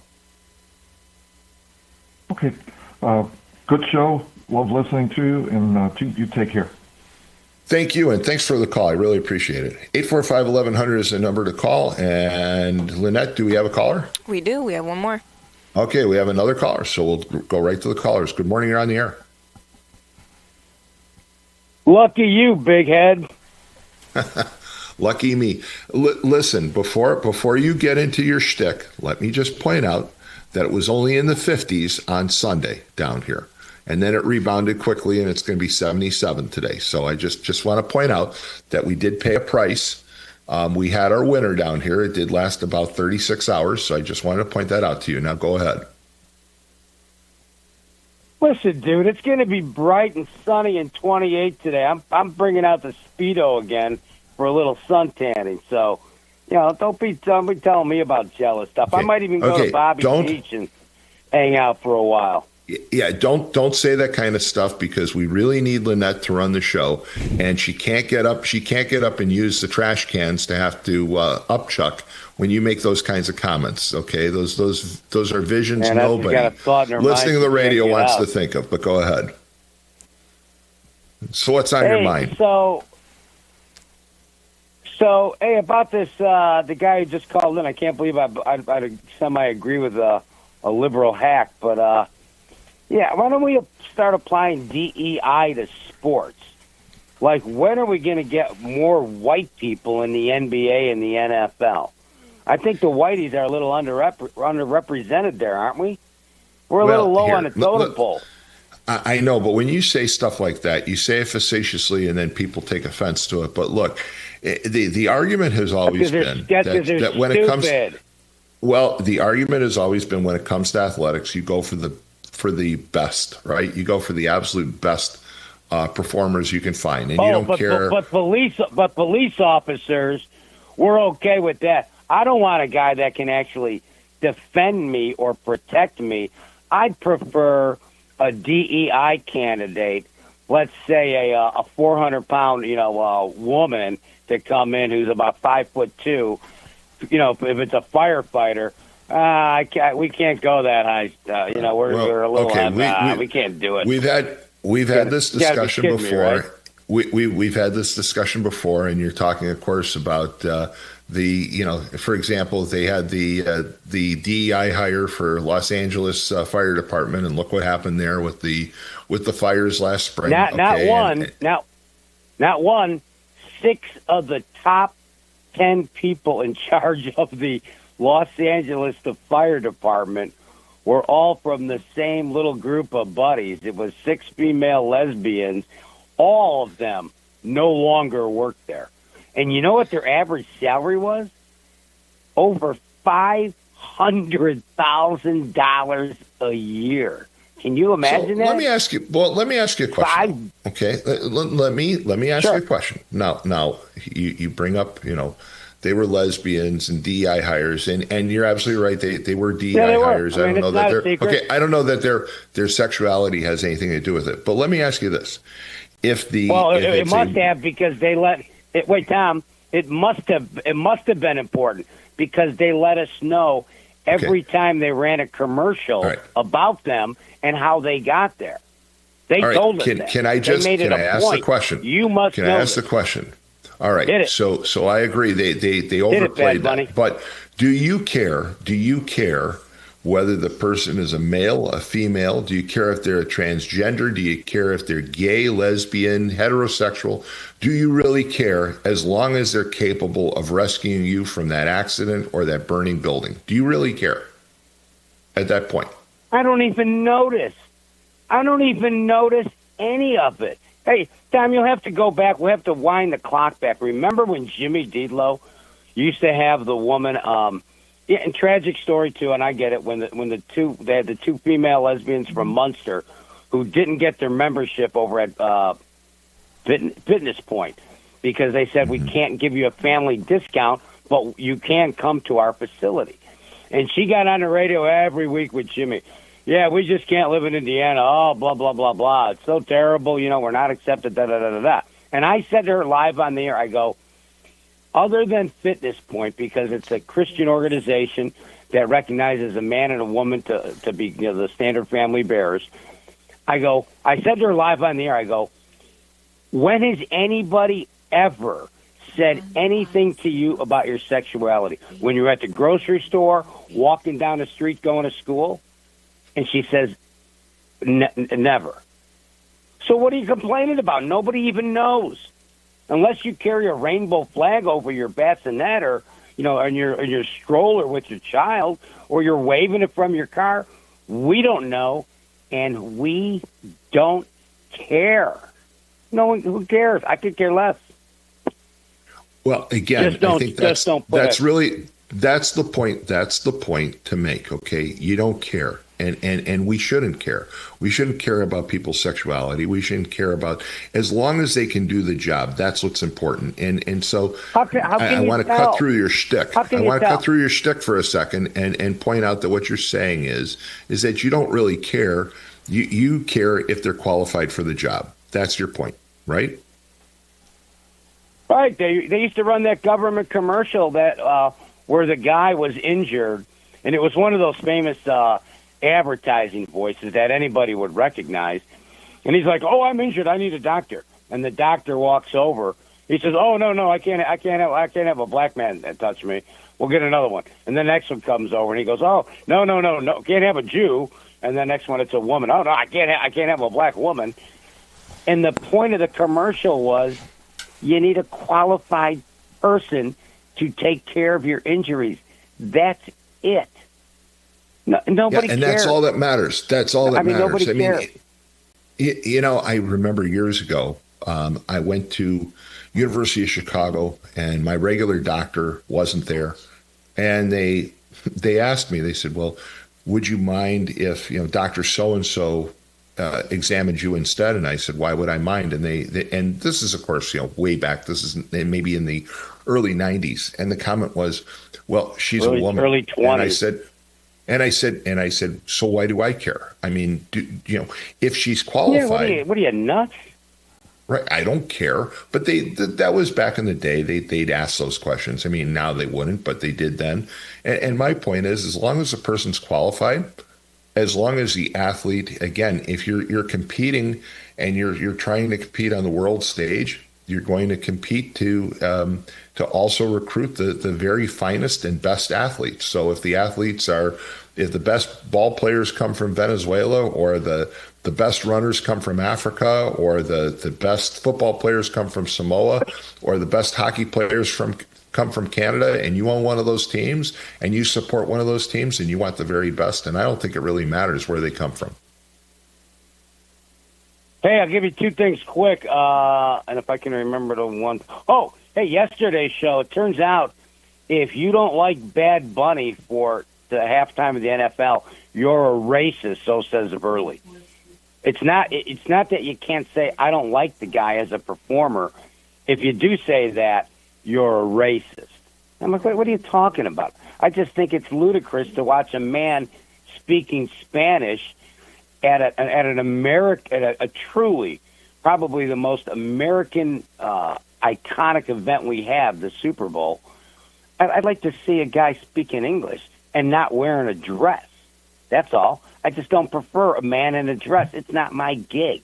Okay. Good show. Love listening to you, and you take care.
Thank you, and thanks for the call. I really appreciate it. 845-1100 is the number to call. And Lynette, do we have a caller?
We do. We have one more.
Okay, we have another caller, so we'll go right to the callers. Good morning. You're on the air.
Lucky you, big head.
Lucky me. Listen, before you get into your shtick, let me just point out that it was only in the 50s on Sunday down here. And then it rebounded quickly, and it's going to be 77 today. So I just want to point out that we did pay a price. We had our winter down here. It did last about 36 hours. So I just wanted to point that out to you. Now go ahead.
Listen, dude, it's going to be bright and sunny and 28 today. I'm bringing out the Speedo again for a little sun tanning. So, don't be telling me about jealous stuff.
Okay.
I might even go to Bobby Beach and hang out for a while.
Yeah, don't say that kind of stuff, because we really need Lynette to run the show, and she can't get up. She can't get up and use the trash cans to have to upchuck when you make those kinds of comments. Okay, those are visions nobody listening to the radio wants to think of. But go ahead. So what's on your mind?
So hey, about this, the guy who just called in, I can't believe I semi agree with a liberal hack, but. Yeah, why don't we start applying DEI to sports? Like, when are we going to get more white people in the NBA and the NFL? I think the whiteys are a little underrepresented there, aren't we? We're a little low on the totem pole.
I know, but when you say stuff like that, you say it facetiously, and then people take offense to it. But look, the argument has always been that when it comes, the argument has always been when it comes to athletics, you go for the best, right? You go for the absolute best performers you can find, and you don't care.
But police officers, we're okay with that. I don't want a guy that can actually defend me or protect me. I'd prefer a DEI candidate, let's say a 400-pound woman to come in who's about 5'2". If it's a firefighter. We can't go that high. We're a little. We can't do it.
We've had this discussion before.
Me, right?
We've had this discussion before, and you're talking, of course, about for example, they had the DEI hire for Los Angeles Fire Department, and look what happened there with the fires last spring.
Not one. 6 of the top 10 people in charge of the Los Angeles, the fire department, were all from the same little group of buddies. It was 6 female lesbians. All of them no longer work there. And you know what their average salary was? Over $500,000 a year. Can you imagine that?
Let me ask you a question. Okay, let me ask you a question. Now you bring up, they were lesbians and DEI hires, and you're absolutely right. They were DEI hires. I don't know that their sexuality has anything to do with it. But let me ask you this: it
must have, because they let it. Wait, Tom. It must have been important, because they let us know every time they ran a commercial about them and how they got there. They told us that.
Can I ask the question?
You must.
Can I ask the question? All right. So I agree. They overplayed that. But do you care whether the person is a male, a female? Do you care if they're a transgender? Do you care if they're gay, lesbian, heterosexual? Do you really care, as long as they're capable of rescuing you from that accident or that burning building? Do you really care at that point?
I don't even notice any of it. Hey, Tom, you'll have to go back. We'll have to wind the clock back. Remember when Jimmy Deedlow used to have the woman, and tragic story too, and I get it, they had the 2 female lesbians from Munster who didn't get their membership over at Fitness Point, because they said, we can't give you a family discount, but you can come to our facility. And she got on the radio every week with Jimmy. Yeah, we just can't live in Indiana. Oh, blah, blah, blah, blah. It's so terrible. We're not accepted, da-da-da-da-da. And I said to her live on the air, I go, other than Fitness Point, because it's a Christian organization that recognizes a man and a woman to be the standard family bearers, I said to her live on the air, I go, when has anybody ever said anything to you about your sexuality? When you're at the grocery store, walking down the street, going to school? And she says, never. So what are you complaining about? Nobody even knows. Unless you carry a rainbow flag over your bassinet, or, in your stroller with your child, or you're waving it from your car, we don't know, and we don't care. No one, who cares? I could care less.
Well, again, I think that's the point. That's the point to make. Okay, you don't care. And we shouldn't care. We shouldn't care about people's sexuality. We shouldn't care about, as long as they can do the job. That's what's important. And so I want to cut through your shtick. I want to cut through your shtick for a second and point out that what you're saying is that you don't really care You care if they're qualified for the job. That's your point, right?
Right. They used to run that government commercial that where the guy was injured, and it was one of those famous advertising voices that anybody would recognize. And he's like, "Oh, I'm injured. I need a doctor." And the doctor walks over. He says, "Oh, no, I can't have a black man touch me. We'll get another one." And the next one comes over, and he goes, "Oh, no, can't have a Jew." And the next one, it's a woman. "Oh no, I can't have a black woman." And the point of the commercial was, you need a qualified person to take care of your injuries. That's it. No, nobody
and
cares.
That's all that matters. That's all that matters.
Nobody cares.
I remember years ago, I went to University of Chicago, and my regular doctor wasn't there. And they asked me, they said, "Well, would you mind if Dr. So-and-so examined you instead?" And I said, "Why would I mind?" And and this is, of course, way back. This is maybe in the early 90s. And the comment was, "Well, she's a woman."
Early 20s.
And I said, "So why do I care? I mean, if she's qualified."
Yeah, what are you, nuts?
Right, I don't care. But that was back in the day. They'd ask those questions. I mean, now they wouldn't, but they did then. And my point is, as long as a person's qualified, as long as the athlete, again, if you're competing and you're trying to compete on the world stage, you're going to compete to also recruit the very finest and best athletes. So if the best ball players come from Venezuela, or the best runners come from Africa, or the best football players come from Samoa, or the best hockey players come from Canada, and you own one of those teams and you support one of those teams, and you want the very best, and I don't think it really matters where they come from.
Hey, I'll give you two things quick, and if I can remember the one. Oh, hey, yesterday's show, it turns out if you don't like Bad Bunny for the halftime of the NFL, you're a racist, so says Verley. It's not that you can't say, "I don't like the guy as a performer." If you do say that, you're a racist. I'm like, what are you talking about? I just think it's ludicrous to watch a man speaking Spanish at a truly, probably the most American iconic event we have, the Super Bowl. I'd like to see a guy speaking English and not wearing a dress. That's all. I just don't prefer a man in a dress. It's not my gig.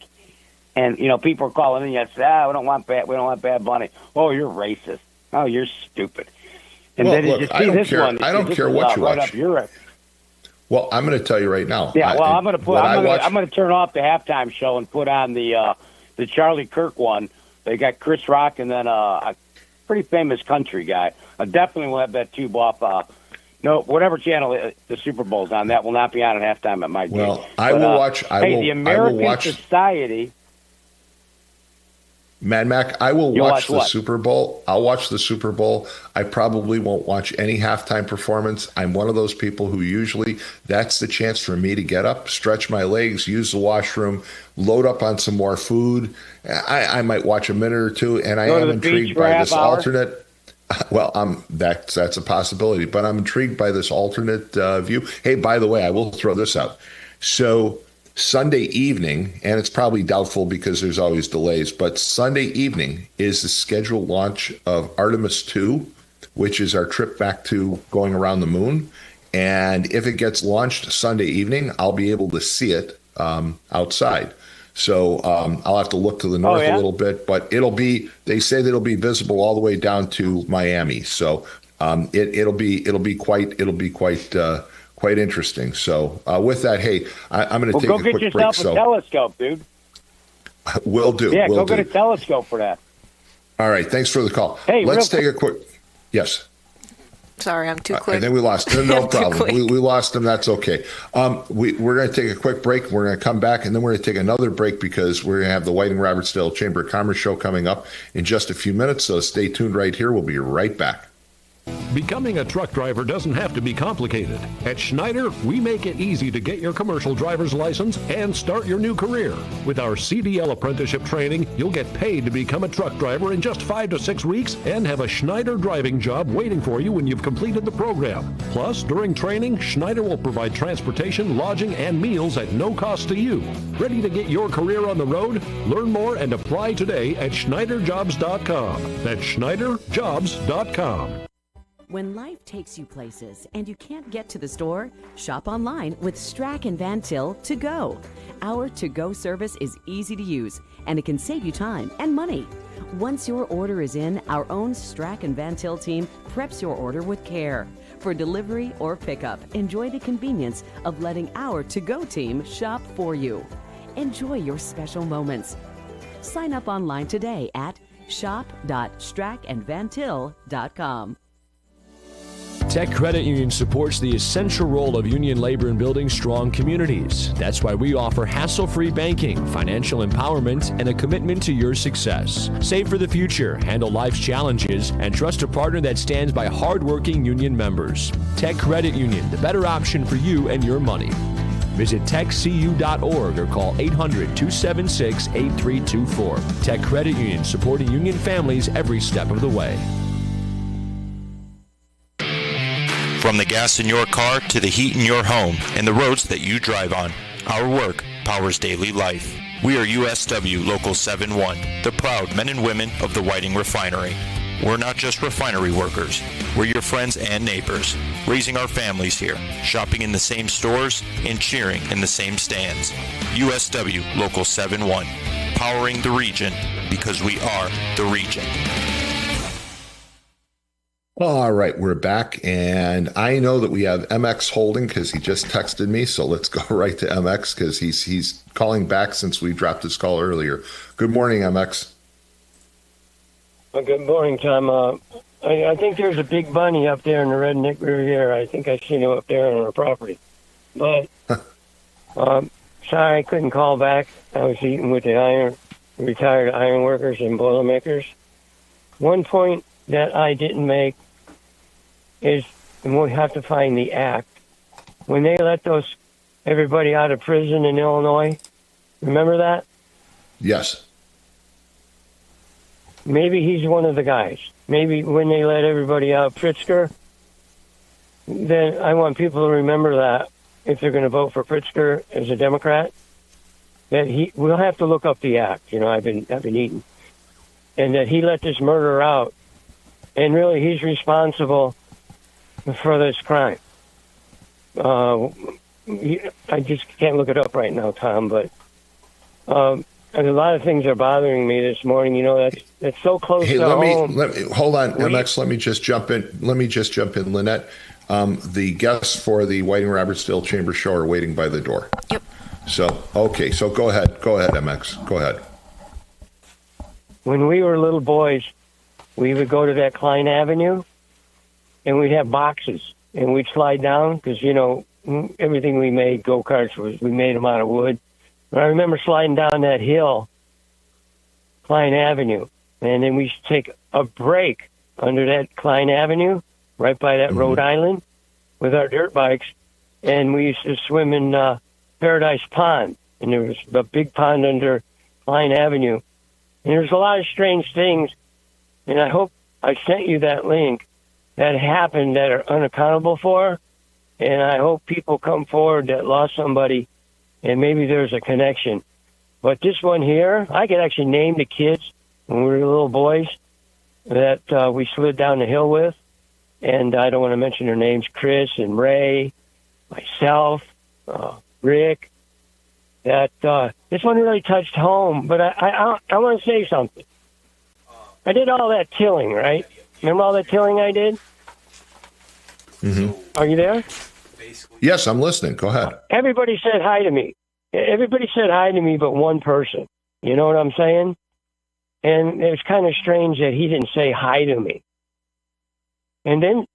And people are calling in and say, we don't want Bad Bunny. Oh, you're racist. Oh, you're stupid. And
well,
then
look,
you see
I don't
this
care.
one.
I don't care what you
right
watch.
Up your
Well, I'm going to tell you right now.
Yeah, well, I'm going to turn off the halftime show and put on the Charlie Kirk one. They got Chris Rock and then a pretty famous country guy. I definitely will have that tube off. Whatever channel the Super Bowl's on, that will not be on at halftime at my game.
Well, I will watch.
The American Society.
Mad Mac, I will watch the
what?
Super Bowl. I'll watch the Super Bowl. I probably won't watch any halftime performance. I'm one of those people who usually that's the chance for me to get up, stretch my legs, use the washroom, load up on some more food. I might watch a minute or two, and I am intrigued by this alternate. Well, that's a possibility, but I'm intrigued by this alternate view. Hey, by the way, I will throw this out. So Sunday evening, and it's probably doubtful because there's always delays, but Sunday evening is the scheduled launch of Artemis 2, which is our trip back to going around the moon. And if it gets launched Sunday evening, I'll be able to see it outside. So I'll have to look to the north a little bit, but they say that it'll be visible all the way down to Miami. So it'll be quite interesting. So with that, hey, I'm going to take a quick break.
Go get yourself a telescope, dude.
Will do.
Yeah, go get a telescope for that.
All right. Thanks for the call.
Hey,
let's take a quick. Yes.
Sorry, I'm too quick.
I think we lost him. No problem. We lost him. That's okay. We're going to take a quick break. We're going to come back, and then we're going to take another break because we're going to have the Whiting Robertsdale Chamber of Commerce show coming up in just a few minutes. So stay tuned right here. We'll be right back.
Becoming a truck driver doesn't have to be complicated. At Schneider, we make it easy to get your commercial driver's license and start your new career. With our CDL apprenticeship training, you'll get paid to become a truck driver in just 5 to 6 weeks and have a Schneider driving job waiting for you when you've completed the program. Plus, during training, Schneider will provide transportation, lodging, and meals at no cost to you. Ready to get your career on the road? Learn more and apply today at SchneiderJobs.com. That's SchneiderJobs.com.
When life takes you places and you can't get to the store, shop online with Strack and Van Til To Go. Our to-go service is easy to use and it can save you time and money. Once your order is in, our own Strack and Van Til team preps your order with care. For delivery or pickup, enjoy the convenience of letting our to-go team shop for you. Enjoy your special moments. Sign up online today at shop.strackandvantil.com.
Tech Credit Union supports the essential role of union labor in building strong communities. That's why we offer hassle-free banking, financial empowerment, and a commitment to your success. Save for the future, handle life's challenges, and trust a partner that stands by hardworking union members. Tech Credit Union, the better option for you and your money. Visit techcu.org or call 800-276-8324. Tech Credit Union, supporting union families every step of the way.
From the gas in your car to the heat in your home and the roads that you drive on, our work powers daily life. We are USW Local 71, the proud men and women of the Whiting Refinery. We're not just refinery workers. We're your friends and neighbors, raising our families here, shopping in the same stores, and cheering in the same stands. USW Local 71, powering the region because we are the region.
All right, we're back, and I know that we have MX holding because he just texted me, so let's go right to MX because he's calling back since we dropped his call earlier. Good morning, MX.
Good morning, Tom. I think there's a big bunny up there in the Redneck Riviera. I think I seen him up there on our property. But, sorry I couldn't call back. I was eating with the retired iron workers and boilermakers. One point that I didn't make is, and we have to find the act, when they let everybody out of prison in Illinois, remember that?
Yes.
Maybe he's one of the guys. Maybe when they let everybody out, Pritzker, then I want people to remember that if they're going to vote for Pritzker as a Democrat, that we'll have to look up the act. You know, I've been eating, and that he let this murderer out, and really he's responsible for this crime. I just can't look it up right now, Tom, but a lot of things are bothering me this morning. You know, that's so close to home.
Hold on, MX. Let me just jump in. Lynette. The guests for the Whiting Robertsdale Chamber Show are waiting by the door.
Yep.
So, okay. So go ahead, MX. Go ahead.
When we were little boys, we would go to that Klein Avenue, and we'd have boxes, and we'd slide down because, you know, everything we made, go-karts, we made them out of wood. But I remember sliding down that hill, Klein Avenue, and then we used to take a break under that Klein Avenue, right by that Rhode Island, with our dirt bikes, and we used to swim in Paradise Pond, and there was a big pond under Klein Avenue. And there's a lot of strange things, and I hope I sent you that link that happened that are unaccountable for, and I hope people come forward that lost somebody, and maybe there's a connection. But this one here, I could actually name the kids when we were little boys that we slid down the hill with, and I don't want to mention their names, Chris and Ray, myself, Rick, that this one really touched home. But I want to say something. I did all that tilling, right? Remember all that tilling I did?
Mm-hmm.
Are you there?
Yes, I'm listening. Go ahead.
Everybody said hi to me. Everybody said hi to me but one person. You know what I'm saying? And it was kind of strange that he didn't say hi to me. And then,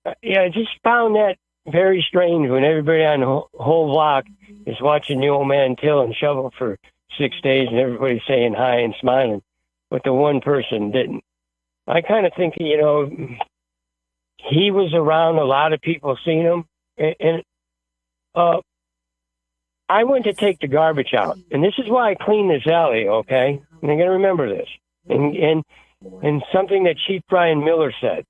I just found that very strange when everybody on the whole block is watching the old man till and shovel for 6 days and everybody's saying hi and smiling, but the one person didn't. I kind of think, you know, he was around. A lot of people seen him. And I went to take the garbage out. And this is why I cleaned this alley, okay? And you're going to remember this. And something that Chief Brian Miller said,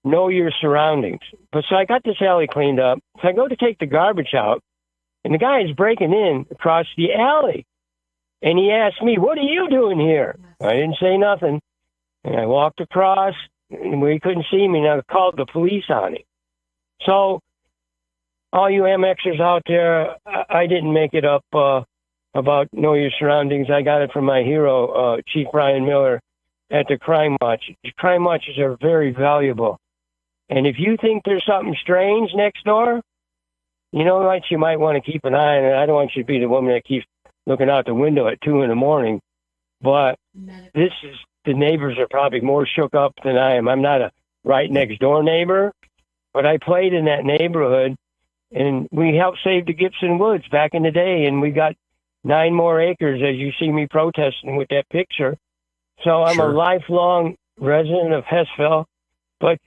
know your surroundings. But so I got this alley cleaned up. So I go to take the garbage out, and the guy is breaking in across the alley. And he asked me, what are you doing here? I didn't say nothing. And I walked across, and he couldn't see me, and I called the police on him. So all you MXers out there, I didn't make it up about know your surroundings. I got it from my hero, Chief Brian Miller, at the Crime Watch. Crime Watches are very valuable. And if you think there's something strange next door, you know what? You might want to keep an eye on it. I don't want you to be the woman that keeps looking out the window at 2 a.m. But the neighbors are probably more shook up than I am. I'm not a right next door neighbor, but I played in that neighborhood, and we helped save the Gibson Woods back in the day, and we got 9 more acres, as you see me protesting with that picture. So I'm a lifelong resident of Hessville. But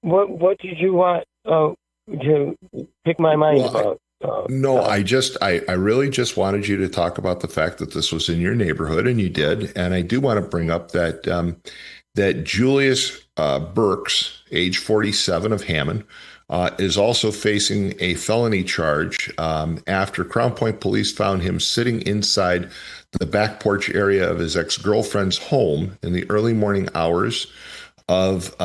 what did you want to pick my mind about?
I really just wanted you to talk about the fact that this was in your neighborhood, and you did. And I do want to bring up that that Julius Burks, age 47 of Hammond, is also facing a felony charge after Crown Point police found him sitting inside the back porch area of his ex-girlfriend's home in the early morning hours of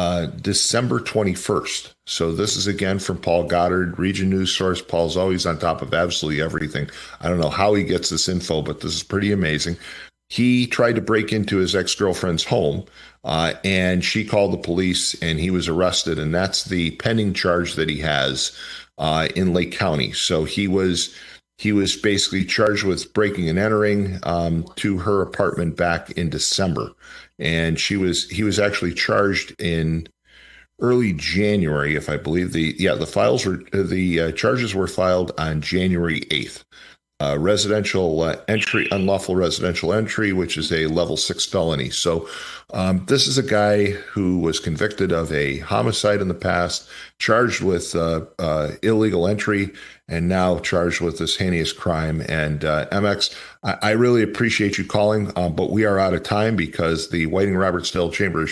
December 21st. So this is again from Paul Goddard, Region News Source. Paul's always on top of absolutely everything. I don't know how he gets this info, but this is pretty amazing. He tried to break into his ex-girlfriend's home, and she called the police, and he was arrested. And that's the pending charge that he has in Lake County. So he was basically charged with breaking and entering to her apartment back in December. And he was actually charged in early January, if I believe the charges were filed on January 8th. Unlawful residential entry, which is a level 6 felony. So this is a guy who was convicted of a homicide in the past, charged with illegal entry, and now charged with this heinous crime. And MX, I really appreciate you calling, but we are out of time because the Whiting Robertsdale Chamber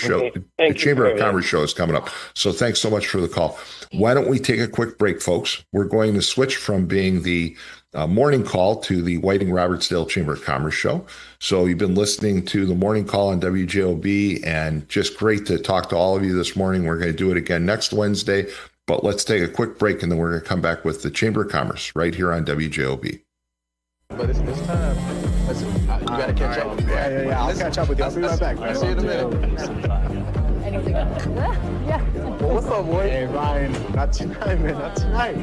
of Commerce show is coming up. So thanks so much for the call. Why don't we take a quick break, folks? We're going to switch from being the morning call to the Whiting Robertsdale Chamber of Commerce show. So you've been listening to the morning call on WJOB, and just great to talk to all of you this morning. We're going to do it again next Wednesday, but let's take a quick break, and then we're going to come back with the Chamber of Commerce right here on WJOB.
But it's time. You got to catch up. Yeah. I'll catch up with you. I'll be right back. I'll see you in a minute.
Anything else? Yeah.
Well, what's up, boy? Hey, Ryan. Not tonight, man. Not tonight.